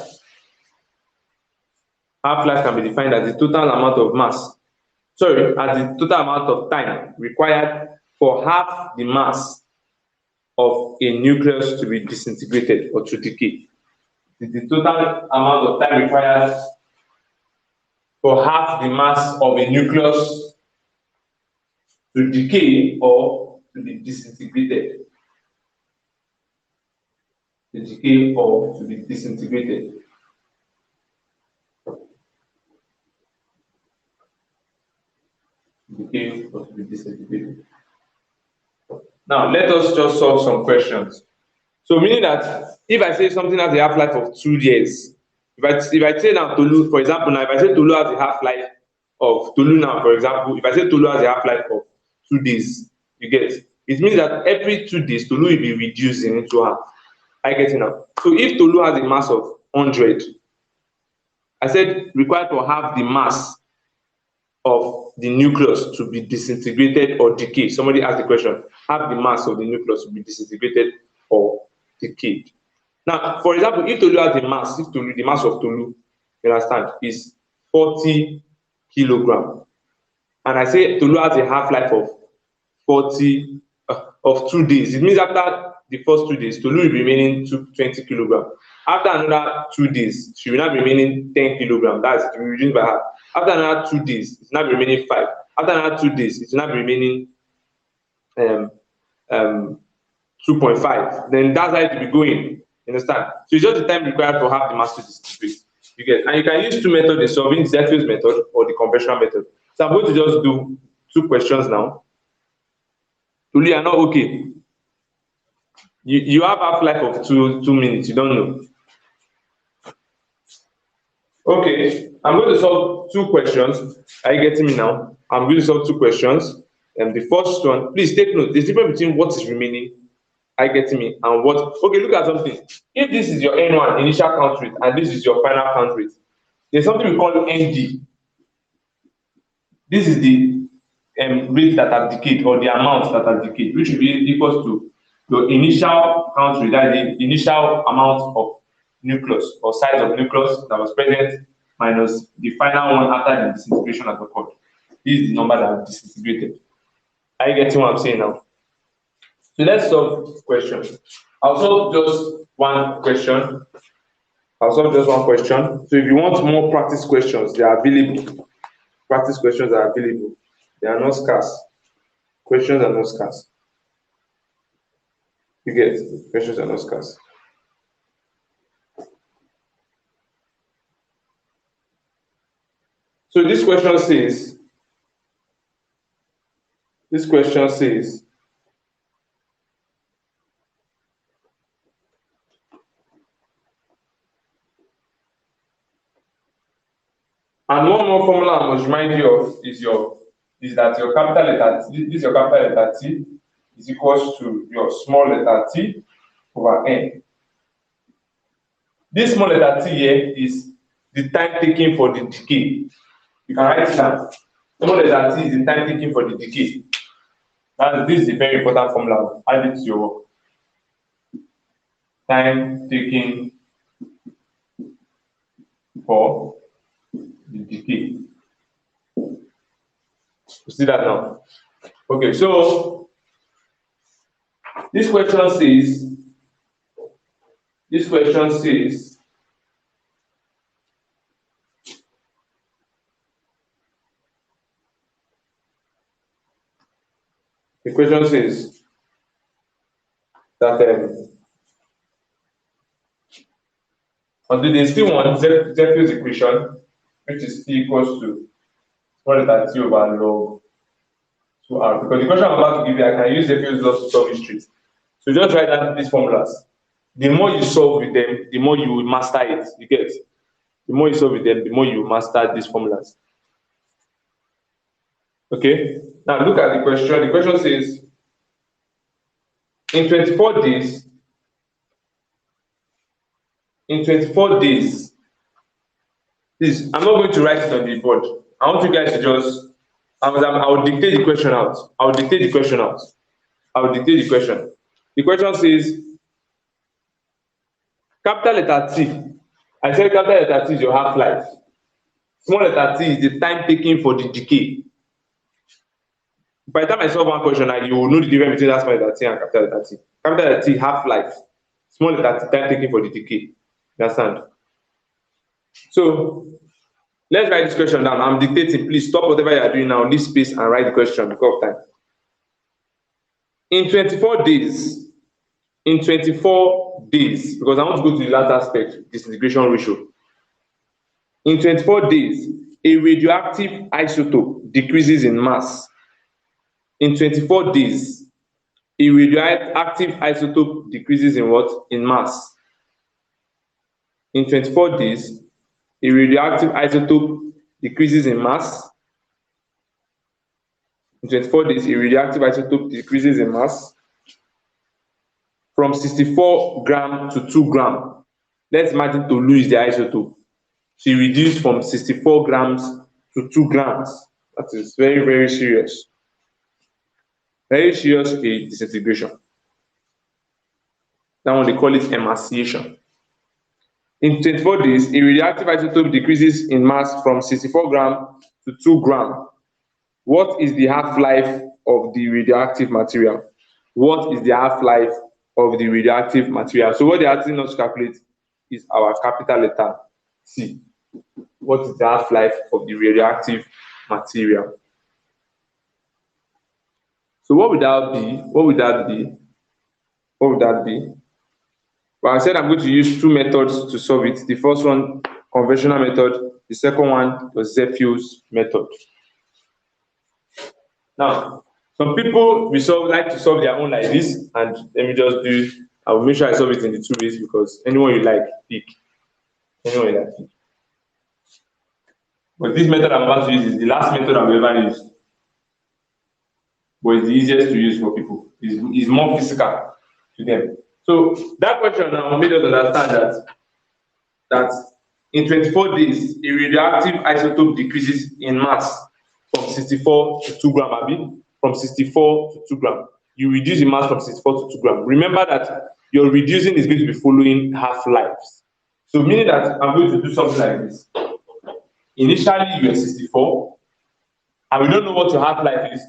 Half-life can be defined as the total amount of mass, as the total amount of time required for half the mass of a nucleus to be disintegrated or to decay. The total amount of time required for half the mass of a nucleus to decay or to be disintegrated. To decay or to be disintegrated. Decay or to be disintegrated. Now, let us just solve some questions. So, meaning that if I say something has a half-life of 2 years, if I say now Tolu, for example, now if I say Tolu has a half-life of Tolu now, for example, if I say Tolu has a half-life of 2 days, you get it means that every 2 days Tolu will be reducing into half. I get it now. So if Tolu has a mass of 100, I said required to have the mass of the nucleus to be disintegrated or decayed. Somebody asked the question, have the mass of the nucleus to be disintegrated or decayed. Now, for example, if Tolu has a mass, the mass of Tolu, you understand, is 40 kilogram, and I say Tolu has a half-life of 2 days, it means after the first 2 days, Tolu will be remaining 20 kilogram. After another 2 days, she will not be remaining 10 kilogram. That's it will be reduced by half. After another 2 days, it's not remaining 5. After another 2 days, it's not remaining 2.5. Then that's how it will be going. You understand? So it's just the time required to have the mass to disintegrate. You get, and you can use two methods in solving: Zetfield's method or the conventional method. So I'm going to just do two questions now. Tolu, you are not okay. You have half-life of 2 minutes. You don't know. Okay, I'm going to solve two questions. Are you getting me now? I'm going to solve two questions. And the first one, please take note. There's a difference between what is remaining, are you getting me, and what. Okay, look at something. If this is your N1 initial count rate and this is your final count rate, there's something we call ND. This is the rates that have decayed, or the amounts that have decayed, which will be equals to your initial count rate, that is the initial amount of nucleus or size of nucleus that was present, minus the final one after the disintegration has occurred. This is the number that have disintegrated. Are you getting what I'm saying now? So let's solve questions. I'll solve just one question. So if you want more practice questions, they are available. Practice questions are available. They are not scarce. Questions are not scarce. You get, questions are not scarce. So this question says, and one more formula I must remind you of is that your capital letter T, this your capital letter T is equals to your small letter t over n. This small letter t here is the time taken for the decay. You can write it down. Small letter t is the time taken for the decay. And this is a very important formula. Add it to your work. Time taken for the decay. You see that now? Okay, so this question says, that although they still want Zetfield's equation, which is T equals to small letter t over log 2r. Because the question I'm about to give you, I can use Zetfield's law to solve it. So just write down these formulas. The more you solve with them, the more you will master it. You get? The more you solve with them, the more you will master these formulas. Okay? Now look at the question. The question says, in 24 days, please, I'm not going to write it on the board. I want you guys to just, I will dictate the question out. The question says, capital letter T. I said capital letter T is your half-life. Small letter t is the time taken for the decay. By the time I solve one question, you will know the difference between that small letter t and capital letter t. Capital letter t, half-life. Small letter t, time taken for the decay. You understand? So let's write this question down. I'm dictating. Please stop whatever you are doing now, leave space and write the question because of time. In 24 days, because I want to go to the last aspect, disintegration ratio. In 24 days, a radioactive isotope decreases in mass. In 24 days, a radioactive isotope decreases in what? In mass. In 24 days, a radioactive isotope decreases in mass. In 24 days, a radioactive isotope decreases in mass from 64 gram to 2 gram. Let's imagine to lose the isotope. She reduced from 64 grams to 2 grams. That is very, very serious. Very serious disintegration. That one they call it emaciation. In 24 days, a radioactive isotope decreases in mass from 64 gram to 2 gram. What is the half-life of the radioactive material? What is the half-life of the radioactive material? So what they are asking us to calculate is our capital letter C. What is the half-life of the radioactive material? So what would that be? What would that be? But I said I'm going to use two methods to solve it. The first one, conventional method. The second one was Zephy's method. Now, some people like to solve their own like this, and let me just do. I will make sure I solve it in the two ways because anyone you like, pick. Anyone you like, pick. But this method I'm about to use is the last method I've ever used. But it's the easiest to use for people. It's more physical to them. So that question now made us understand that in 24 days, a radioactive isotope decreases in mass from 64 to 2 gram, Abi, from 64 to 2 gram. You reduce the mass from 64 to 2 gram. Remember that your reducing is going to be following half-lives. So meaning that I'm going to do something like this. Initially, you are 64, and we don't know what your half-life is,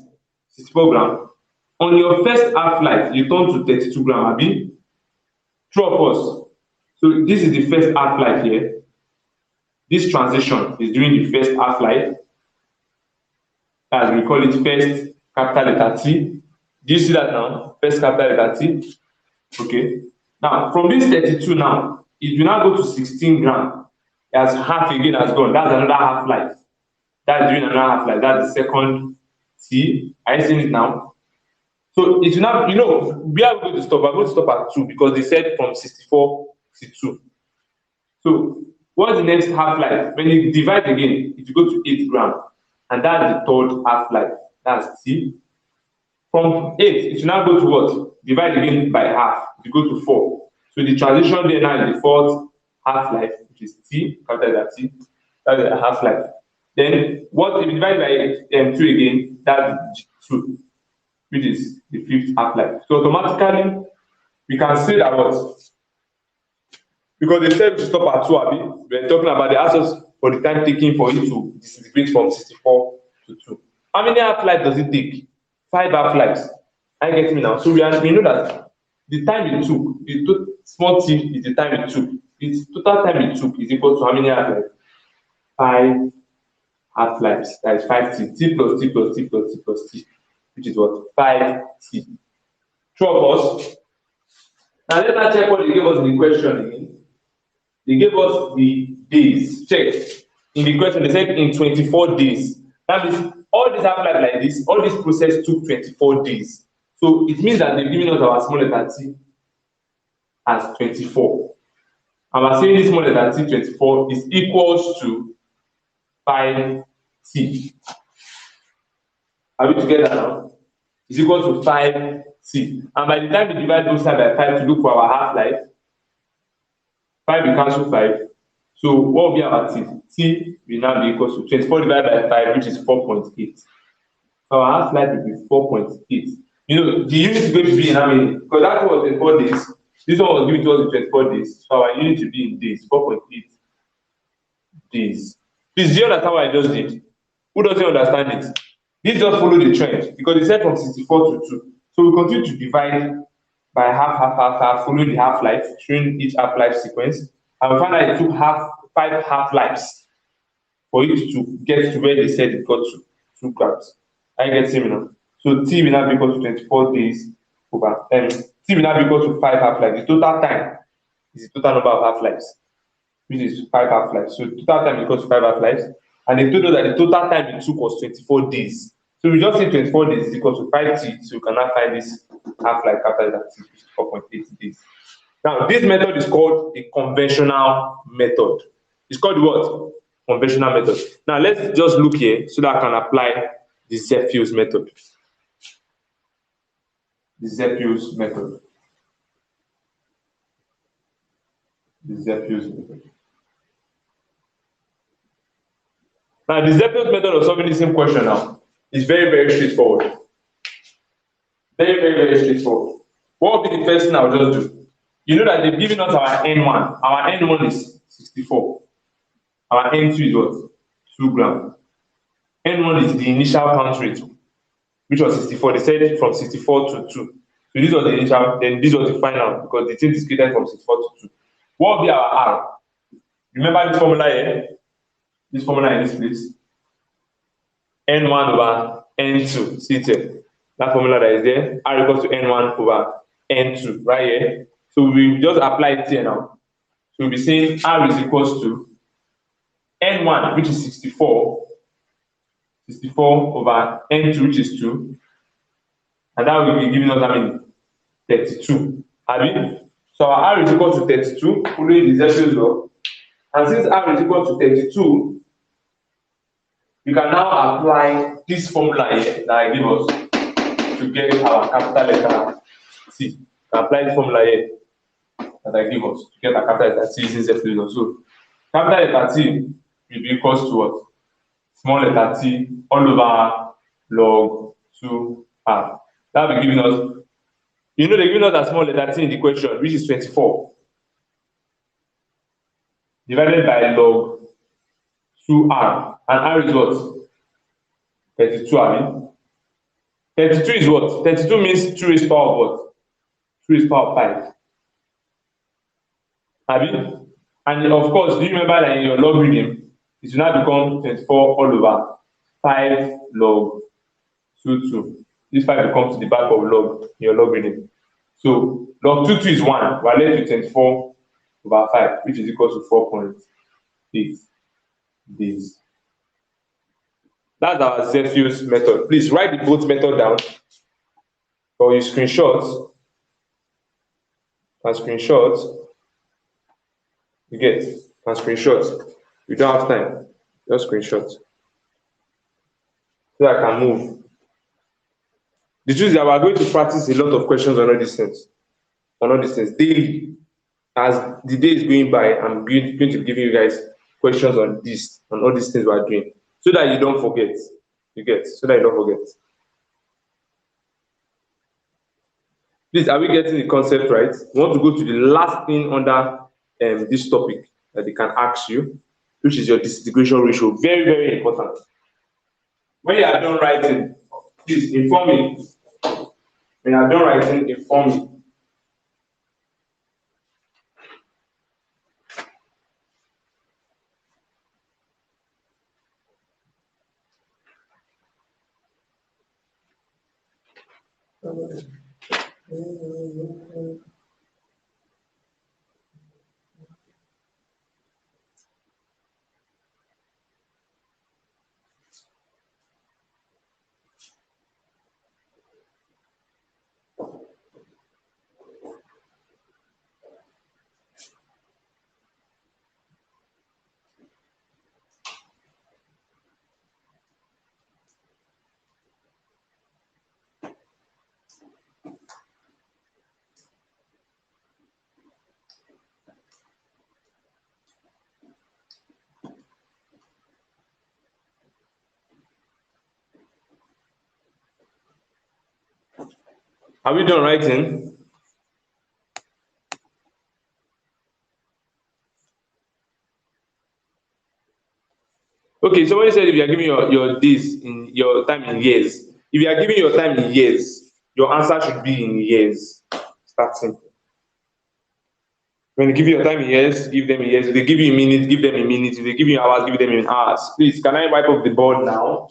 64 gram. On your first half-life, you turn to 32 gram, Abi. True or false? So this is the first half-life here. This transition is during the first half-life. As we call it first capital letter T. Do you see that now? First capital letter T. Okay. Now, from this 32 now, it will now go to 16 gram. As half again has gone. That's another half-life. That's during another half-life. That's the second T. Are you seeing it now? So it will now, we are going to stop. We're going to stop at 2 because they said from 64 to 2. So what's the next half-life? When you divide again, it will go to 8 gram. And that's the third half-life. That's T. From 8, it will now go to what? Divide again by half. It will go to 4. So the transition there now is the fourth half-life, which is T, capital letter T. That's the half-life. Then what if you divide by 2 again? That's 2, which is the fifth half-life. So automatically, we can say that what? Because they said to stop at 2, Abi, we're talking about the answers for the time taken for it to disintegrate from 64 to 2. How many half-lives does it take? 5 half-lives. Are you getting me now? So we know that the time it took, the small t is the time it took. The total time it took is equal to how many half-lives? 5 half-lives. That is 5t. T plus t plus t plus t plus t, which is what? 5t. True or false? Now let us check what they gave us in the question again. They gave us the days. Check. In the question, they said in 24 days. That means all this half-life like this, all this process took 24 days. So it means that they've given us our small letter t as 24. And we're saying this small letter t 24 is equals to 5t. Are we together now? It's equal to 5t. And by the time we divide both sides by 5 to look for our half-life, 5 will cancel 5. So what will be our t? T will now be equal to 24 divided by 5, which is 4.8. So our half-life will be 4.8. The unit is going to be in how many? Because that was 24 days. This one was given to us in 24 days. So our unit will be in days, 4.8 days. Please, do you understand what I just did? Who doesn't understand it? This just follow the trend because it said from 64 to 2. So we continue to divide by half, following the half-life, showing each half-life sequence. And we find that it took 5 half-lives for it to get to where they said it got to 2 grams. I get it now. So T will now be equal to 24 days over T will now be equal to 5 half-lives. The total time is the total number of half-lives, which is 5 half-lives. So total time equals to 5 half-lives. And they told us that the total time it took was 24 days. So we just say 24 days is equal to 5t. So you can now find this half-life after that, which is 4.8 days. Now, this method is called the conventional method. It's called what? Conventional method. Now, let's just look here so that I can apply the Zephy's method. The Zephy's method. The Zephy's method. Now, the Zephy's method of solving the same question now is very, very straightforward. Very, very, very straightforward. What will be the first thing I'll just do? You know that they've given us our N1. Our N1 is 64. Our N2 is what? 2 grams. N1 is the initial count rate, which was 64. They said from 64 to 2. So this was the initial, then this was the final because the thing is created from 64 to 2. What will be our R? Remember this formula here? This formula in this place? N1 over N2. See it here. That formula that is there, R equals to N1 over N2 right here. So we just apply it here now. So we'll be saying R is equals to N1, which is 64 over N2, which is 2. And that will be giving us, 32. Abi? So our R is equal to 32, following the Zesius law. And since R is equal to 32, you can now apply this formula here that I give us to get our capital letter T. You can apply this formula here that I give us to get our capital letter T using Zesius law. So capital letter T will be equals to what? Small letter T all over log 2R. That will be giving us, they're giving us a small letter T in the equation, which is 24, divided by log 2R. And R is what? 32, I mean. 32 is what? 32 means 2 raised power of what? 2 raised power of 5. Abi? And of course, do you remember that in your logarithm, it will now become 24 all over 5 log 2. This 5 will come to the back of log in your logarithm. So log 2 is 1. We are left with 24 over 5, which is equal to 4.8. This. That's our Zesius method. Please write the both method down, or you screenshot. And screenshot. You get. And screenshot. You don't have time. Just screenshot. So I can move. The truth is that we are going to practice a lot of questions on all these things. Daily. As the day is going by, I'm going to give you guys questions on all these things we are doing, so that you don't forget. You get, so that you don't forget. Please, are we getting the concept right? We want to go to the last thing under this topic that they can ask you, which is your disintegration ratio. Very, very important. When you are done writing, please inform me. When you are done writing, inform me. Are we done writing? Okay, somebody said if you are giving your days in your time in years, if you are giving your time in years, your answer should be in years. Start simple. When you give your time in years, give them in years. If they give you a minute, give them a minute. If they give you hours, give them in hours. Please, can I wipe up the board now?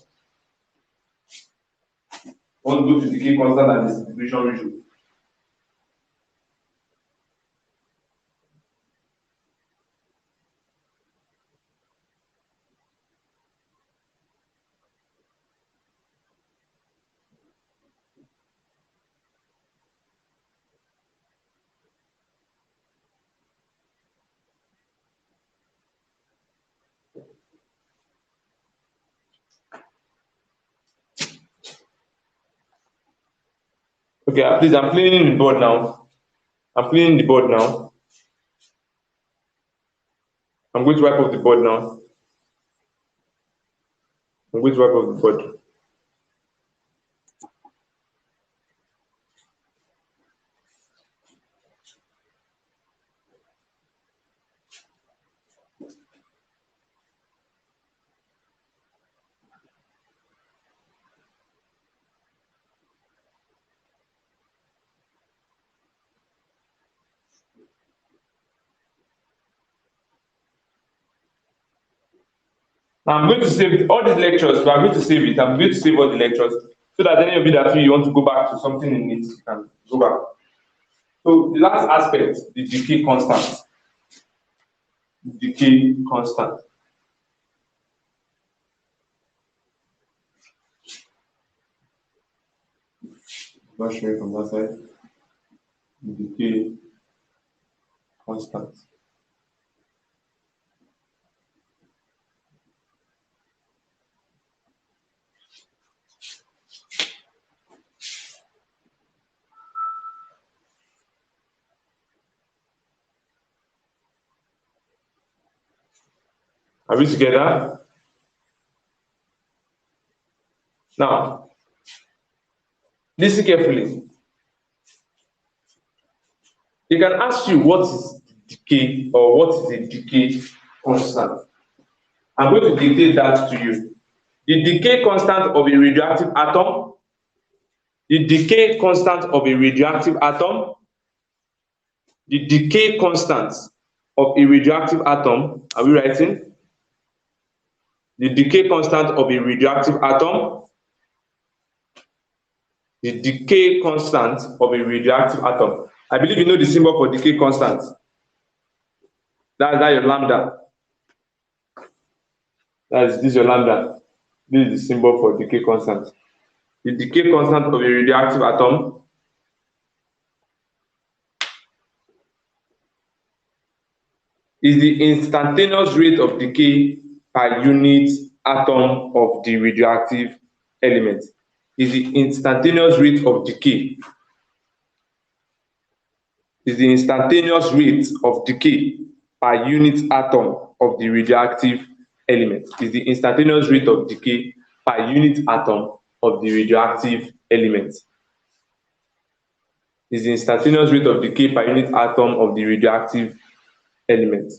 I want to go to decay constant and disintegration ratio. Okay, please, I'm cleaning the board now. I'm going to wipe up the board now. I'm going to wipe up the board. I'm going to save all these lectures. So I'm going to save it. I'm going to save all the lectures so that any of you that feel you want to go back to something in it, you can go back. So the last aspect, the decay constant. Decay constant. Not showing from that side. Decay constant. Are we together? Now, listen carefully. They can ask you what is decay or what is a decay constant. I'm going to dictate that to you. The decay constant of a radioactive atom, the decay constant of a radioactive atom, the decay constant of a radioactive atom, are we writing? The decay constant of a radioactive atom, the decay constant of a radioactive atom. I believe you know the symbol for decay constant. That's your lambda. This is your lambda. This is the symbol for decay constant. The decay constant of a radioactive atom is the instantaneous rate of decay per unit atom of the radioactive element. Is the instantaneous rate of decay. Is the instantaneous rate of decay per unit atom of the radioactive element. Is the instantaneous rate of decay per unit atom of the radioactive element. Is the instantaneous rate of decay per unit atom of the radioactive element.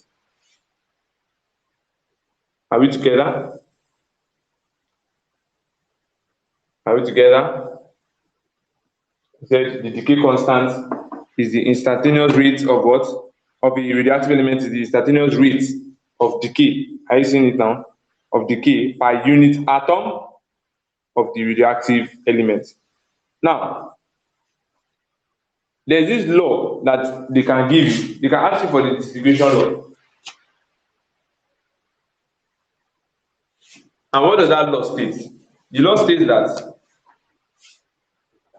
Are we together? Are we together? I said the decay constant is the instantaneous rate of what? Of a radioactive element is the instantaneous rate of decay. Are you seeing it now? Of decay per unit atom of the radioactive element. Now, there's this law that they can give you. They can ask you for the disintegration law. And what does that law state? The law states that,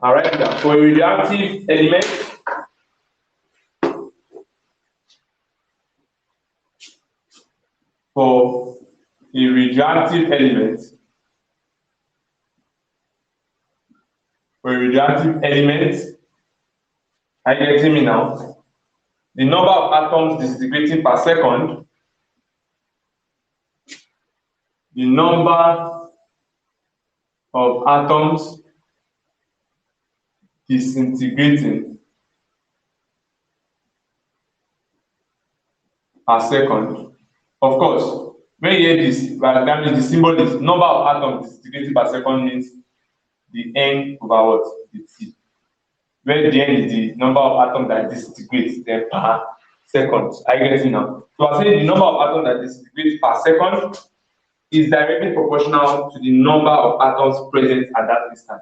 all right, for a radioactive element, for a radioactive element, are you getting me now? The number of atoms disintegrating per second, the number of atoms disintegrating per second. Of course, when you hear this, that means the symbol is number of atoms disintegrating per second means the n over what? The t. Where the n is the number of atoms that disintegrate then per second. Are you getting now? So I say the number of atoms that disintegrate per second is directly proportional to the number of atoms present at that instant.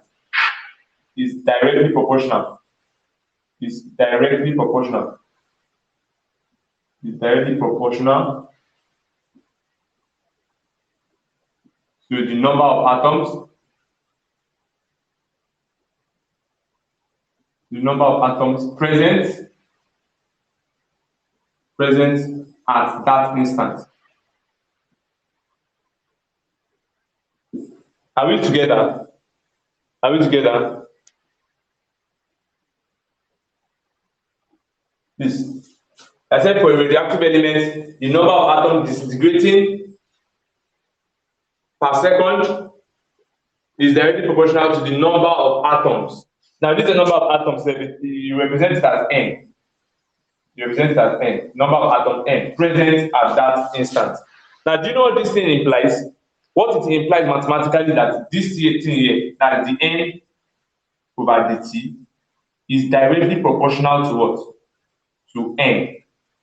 Is directly proportional. Is directly proportional. Is directly proportional to the number of atoms. The number of atoms present at that instant. Are we together? Are we together? This. I said for a radioactive element, the number of atoms disintegrating per second is directly proportional to the number of atoms. Now, this is the number of atoms, you represent it as n. You represent it as n, number of atoms n present at that instant. Now, do you know what this thing implies? What it implies mathematically that this thing here, that the n over the t, is directly proportional to what? To n.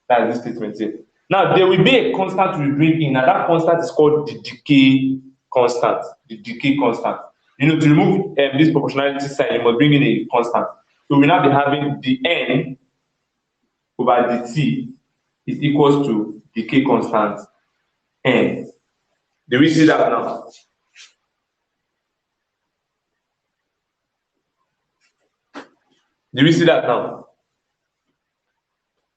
That is this statement here. Now, there will be a constant we bring in, and that constant is called the decay constant. The decay constant. You know, to remove this proportionality sign, you must bring in a constant. So we now be having the n over dt is equals to decay constant n. Do we see that now? Do we see that now?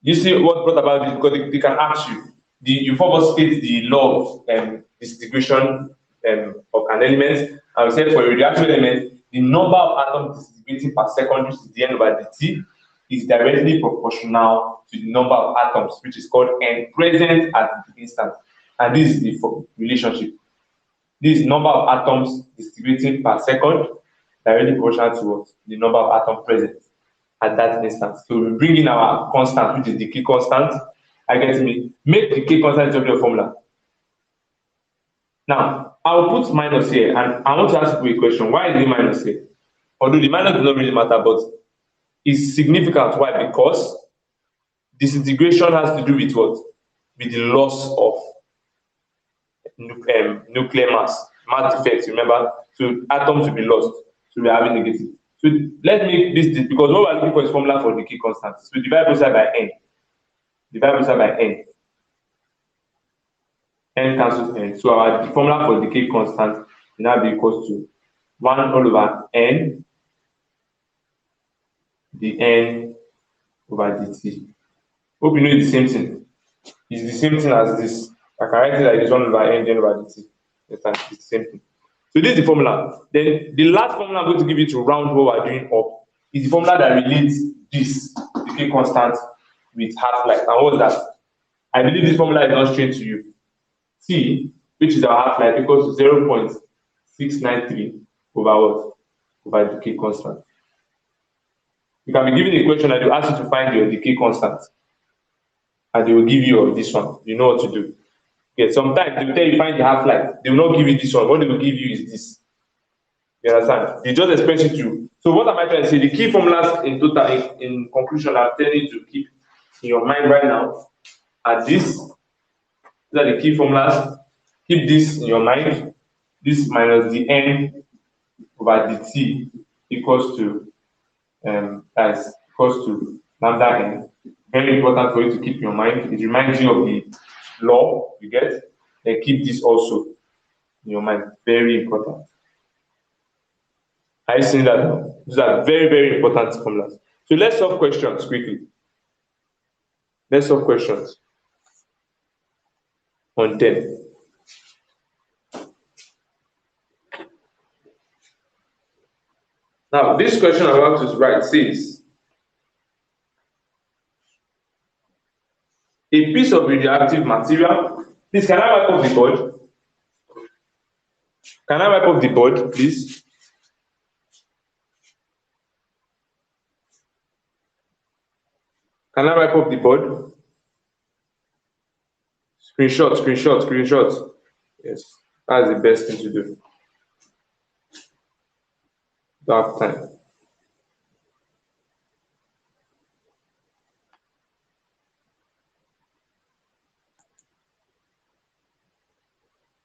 You see what brought about this? Because they can ask you. You first state the law of disintegration of an element, and we said for a radioactive element, the number of atoms disintegrating per second, which is the n over dt, is directly proportional to the number of atoms, which is called n, present at the instant. And this is the relationship. This number of atoms distributing per second directly proportional to what? The number of atoms present at that instance. So we bring in our constant, which is decay constant. I get me. Make decay constant into your formula. Now, I'll put minus here, and I want to ask you a question. Why is it minus here? Although the minus does not really matter, but it's significant. Why? Because disintegration has to do with what? With the loss of nuclear mass defects, remember? So atoms will be lost. So we're having negative. So let's make this because what we're looking for is formula for decay constant. So divide both sides by n. Divide both sides by n. N cancels n. So our formula for decay constant will now be equals to 1 all over n, the n over dt. Hope you know it's the same thing. It's the same thing as this. I can write it like this 1 over n, the n over dt. It's the same thing. So this is the formula. Then the last formula I'm going to give you to round what we're doing up is the formula that relates this decay constant with half-life. And what's that? I believe this formula is not straight to you. T, which is our half-life, equals to 0.693 over what? Over decay constant. You can be given a question and they will ask you to find your decay constant. And they will give you this one. You know what to do. Okay, sometimes they will tell you find the half-life. They will not give you this one. What they will give you is this. You understand? They just expect you to. So what am I trying to say? The key formulas in total, in conclusion, I'm telling you to keep in your mind right now are this. These are the key formulas. Keep this in your mind. This minus the n over dt equals to lambda n. Very important for you to keep in your mind. It reminds you of the law you get. Then keep this also in your mind. Very important. Are you seeing that now? These are very, very important formulas. So let's solve questions quickly. Let's solve questions on them. Now, this question I'm about to write says, a piece of radioactive material. Please, can I wipe off the board? Can I wipe off the board, please? Can I wipe off the board? Screenshot. Yes, that's the best thing to do. Don't have time.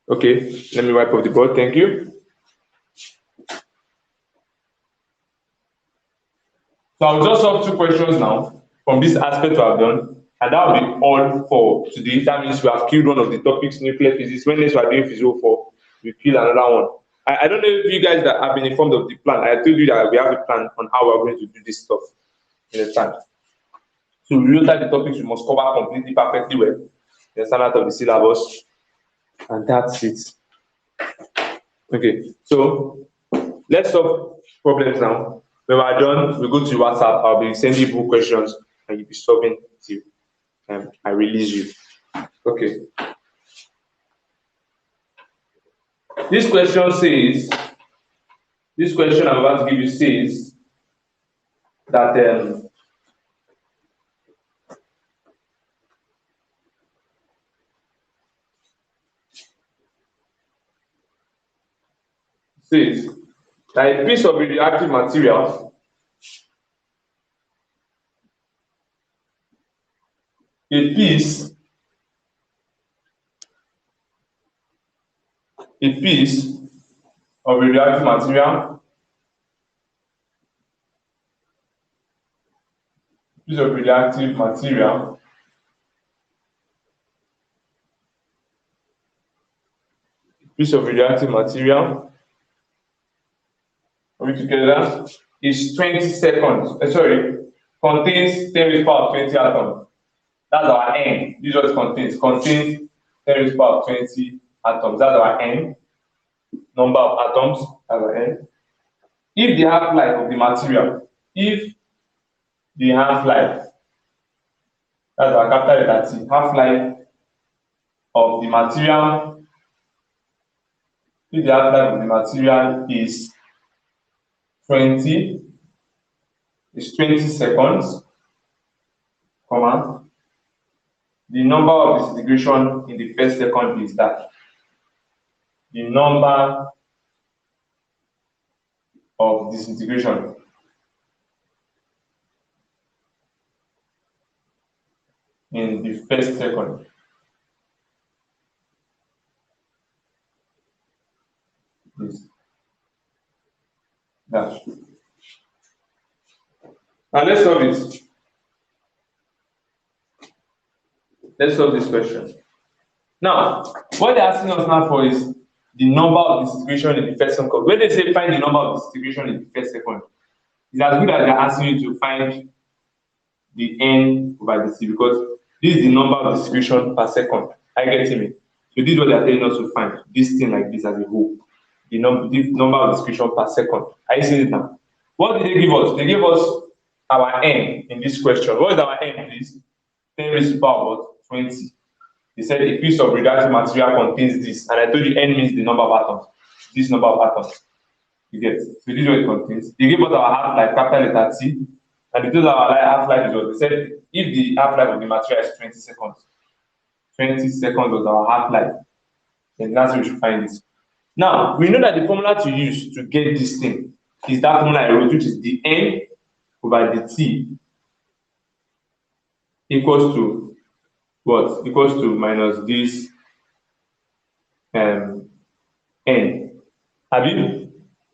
Okay, let me wipe off the board. Thank you. So I'll just solve 2 questions now from this aspect we have done, and that will be all for today. That means we have killed one of the topics, nuclear physics. When next we are doing Physio 4, we kill another one. I don't know if you guys that have been informed of the plan. I told you that we have a plan on how we're going to do this stuff in the time. So we look at the topics we must cover completely perfectly well. The standard of the syllabus, and that's it. Okay, so let's solve problems now. When we're done, we go to WhatsApp. I'll be sending you questions and you'll be solving till I release you. Okay. This question I'm about to give you says that a piece of radioactive material a piece of radioactive material piece of radioactive material are we together, is 20 seconds. Contains 10 raised power of 20 atoms. That's our N. This is what it contains. Contains 10 raised power of 20 atoms. That's our N. Number of atoms. That's our N. If the half-life of the material, that's our capital letter T, half-life of the material, if the half-life of the material is 20 seconds, comma, the number of disintegration in the first second is that. The number of disintegration in the first second is that. Now let's solve it. Let's solve this question. Now, what they're asking us now for is the number of disintegration in the first second. When they say find the number of disintegration in the first second, it's as good as they're asking you to find the N over the C, because this is the number of disintegration per second. I get me. So this is what they're telling us to find. This thing like this as a whole. The number of disintegration per second. Are you seeing it now? What did they give us? They gave us our N in this question. What is our N, please? 10 raised to the power of 20. They said a piece of radioactive material contains this, and I told you N means the number of atoms. This number of atoms. You get. So this is what it contains. They gave us our half-life, capital letter T, and they told our half-life is what they said. If the half-life of the material is 20 seconds, 20 seconds was our half-life, then that's where we should find this. Now we know that the formula to use to get this thing is that formula I wrote, which is the N over the T equals to what? Equals to minus this N. Have you?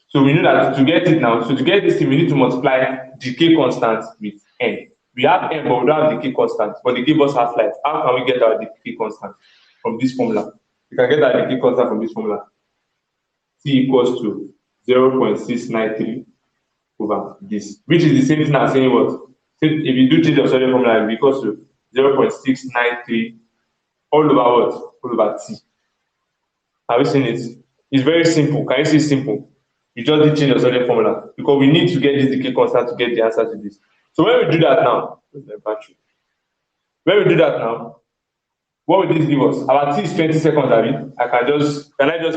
So we know that to get it now, so to get this thing, we need to multiply decay constant with N. We have N, but we don't have decay constant, but they give us half-life. How can we get our decay constant from this formula? We can get our decay constant from this formula. T equals to 0.693 over this, which is the same thing as saying what? If you do change your solid formula, it will be equals to 0.693 all over what? All over T. Have you seen it? It's very simple. Can you see it's simple? You just need to change your solid formula because we need to get this decay constant to get the answer to this. So when we do that now, what will this give us? Our T is 20 seconds, Abby. Can I just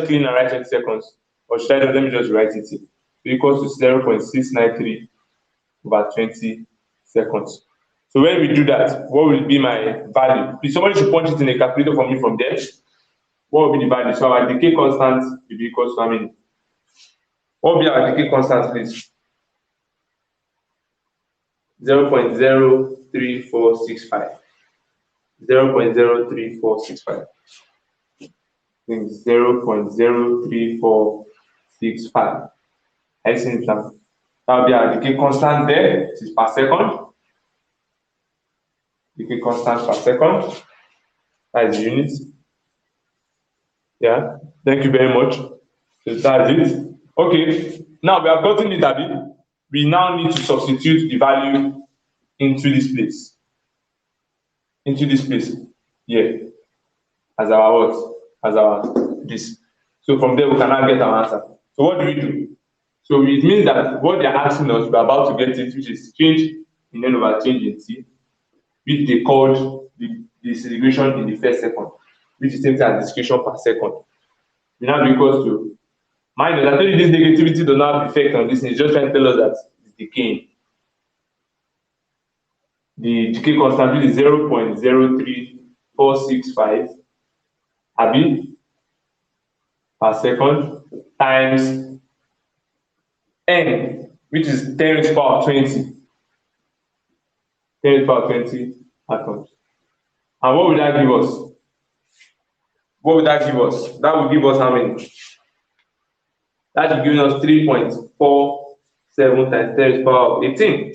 clean and write 20 seconds? Or should I let me just write it here? So equals to 0.693 over 20 seconds. So when we do that, what will be my value? Please, somebody should punch it in a calculator for me from there. What will be the value? So our decay constant will be equals to how many? What will be our decay constant, please? 0.03465. 0.03465. 0.03465. I see it now. That will be our decay constant there. This is per second. Decay constant per second. That is units. Yeah. Thank you very much. So that's it. Okay. Now we have gotten it, Abby. We now need to substitute the value into this place. Yeah. As our what? As our this. So from there we can now get our answer. So what do we do? So it means that what they are asking us, we're about to get it, which is change in N over change in T, which they called the disintegration in the first second, which is same thing as disintegration per second. We now equals to minus. I told you this negativity does not have effect on this, it's just trying to tell us that it's decaying. The decay constant is 0.03465 Abi per second times N, which is 10 raised to the power of 20. 10 raised to the power of 20 atoms. And what would that give us? What would that give us? That would give us how many? That would give us 3.47 times 10 raised to the power of 18.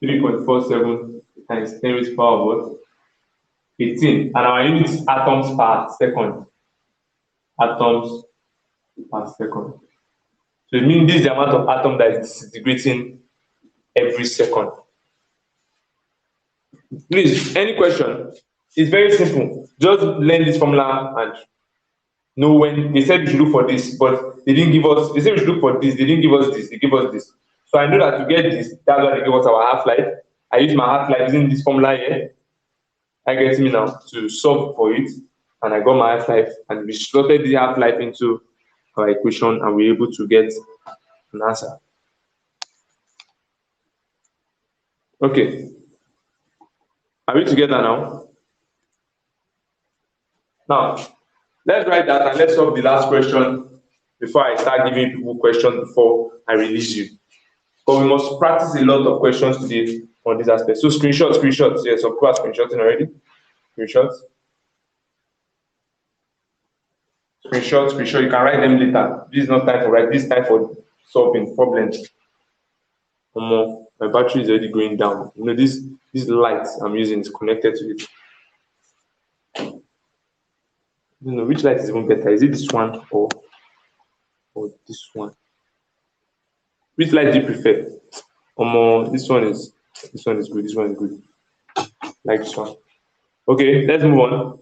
3.47 times 10 raised to the power of what? 18. And our unit is atoms per second. Atoms per second. So it means this is the amount of atom that is disintegrating every second. Please, any question? It's very simple. Just learn this formula and know when they said we should look for this, but they didn't give us. They said we should look for this. They didn't give us this. They gave us this. So I know that to get this, that's why they gave us our half-life. I use my half-life using this formula here. I get me now to solve for it, and I got my half-life, and we slotted the half-life into our equation, and we're able to get an answer. Okay. Are we together now? Now, let's write that and let's solve the last question before I start giving people questions before I release you. But we must practice a lot of questions today on this aspect. So screenshots. Yes, of course, screenshotting already. Screenshots. You can write them later. This is not time for write. This is time for solving problems. My battery is already going down. You know, this light I'm using is connected to it. You know, which light is even better? Is it this one or this one? Which light do you prefer? This one is good. This one is good. Like this one. Okay, let's move on.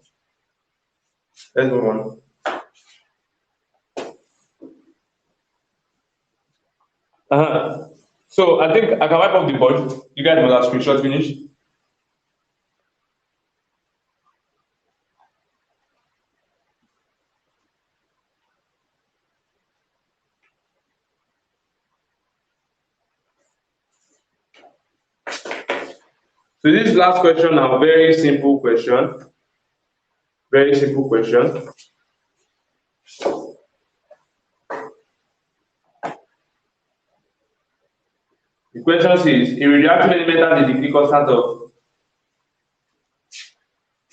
So I think I can wipe off the board. You guys must have screenshot finished. So this last question now, very simple question. Very simple question. The question says, a radioactive element has a Decay constant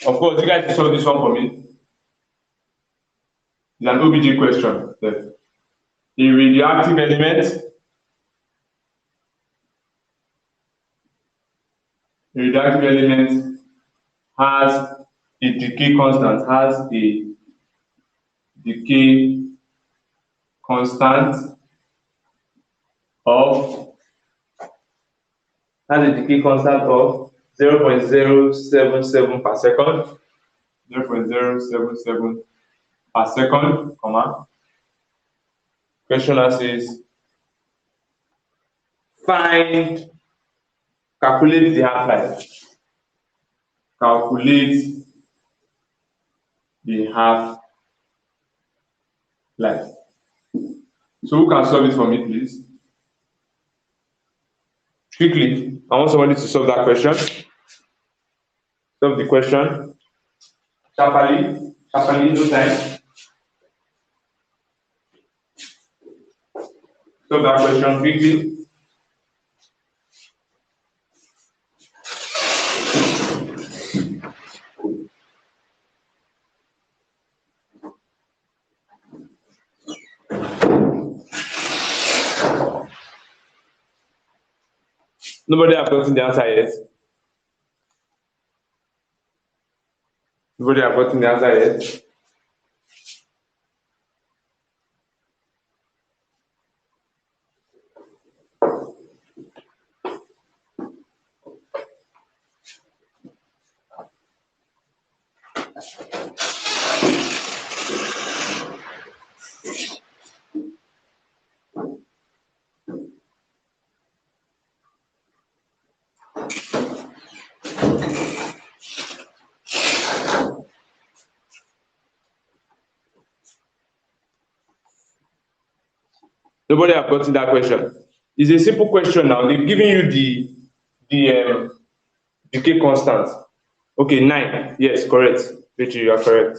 of course, you guys solve this one for me. It's an OBJ question. A radioactive element has a decay constant, of 0.077 per second. 0.077 per second, comma. Questioner says, calculate the half-life. Calculate the half-life. So who can solve it for me, please? Quickly, I want somebody to solve that question. Solve the question. Sharply, no time. Solve that question quickly. Nobody have gotten the answer yet. Nobody have gotten that question. It's a simple question now. They've given you the decay constant. Okay, 9. Yes, correct. Richie, you are correct.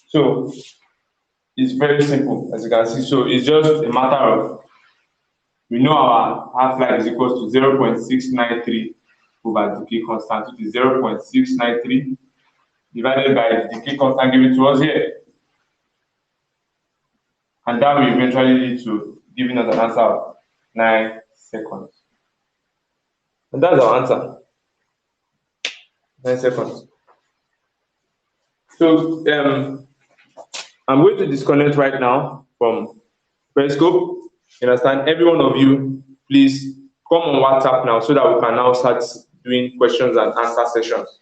So it's very simple, as you can see. So it's just a matter of, we know our half-life is equal to 0.693 over decay constant, which is 0.693 divided by the decay constant given to us here. And that will eventually lead to giving us an answer of 9 seconds. And that's our answer. 9 seconds. So I'm going to disconnect right now from Periscope. You understand? Every one of you, please come on WhatsApp now so that we can now start doing questions and answer sessions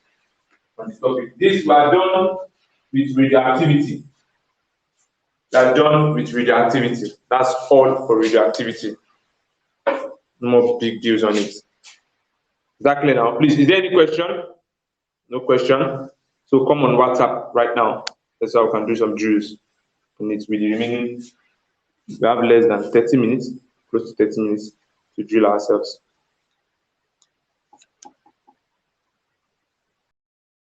on this topic. This we are done with radioactivity. We are done with radioactivity. That's all for radioactivity. No more big deals on it. Exactly now. Please, is there any question? No question. So come on WhatsApp right now. That's how we can do some drills. And it's with the remaining, we have less than 30 minutes, close to 30 minutes to drill ourselves.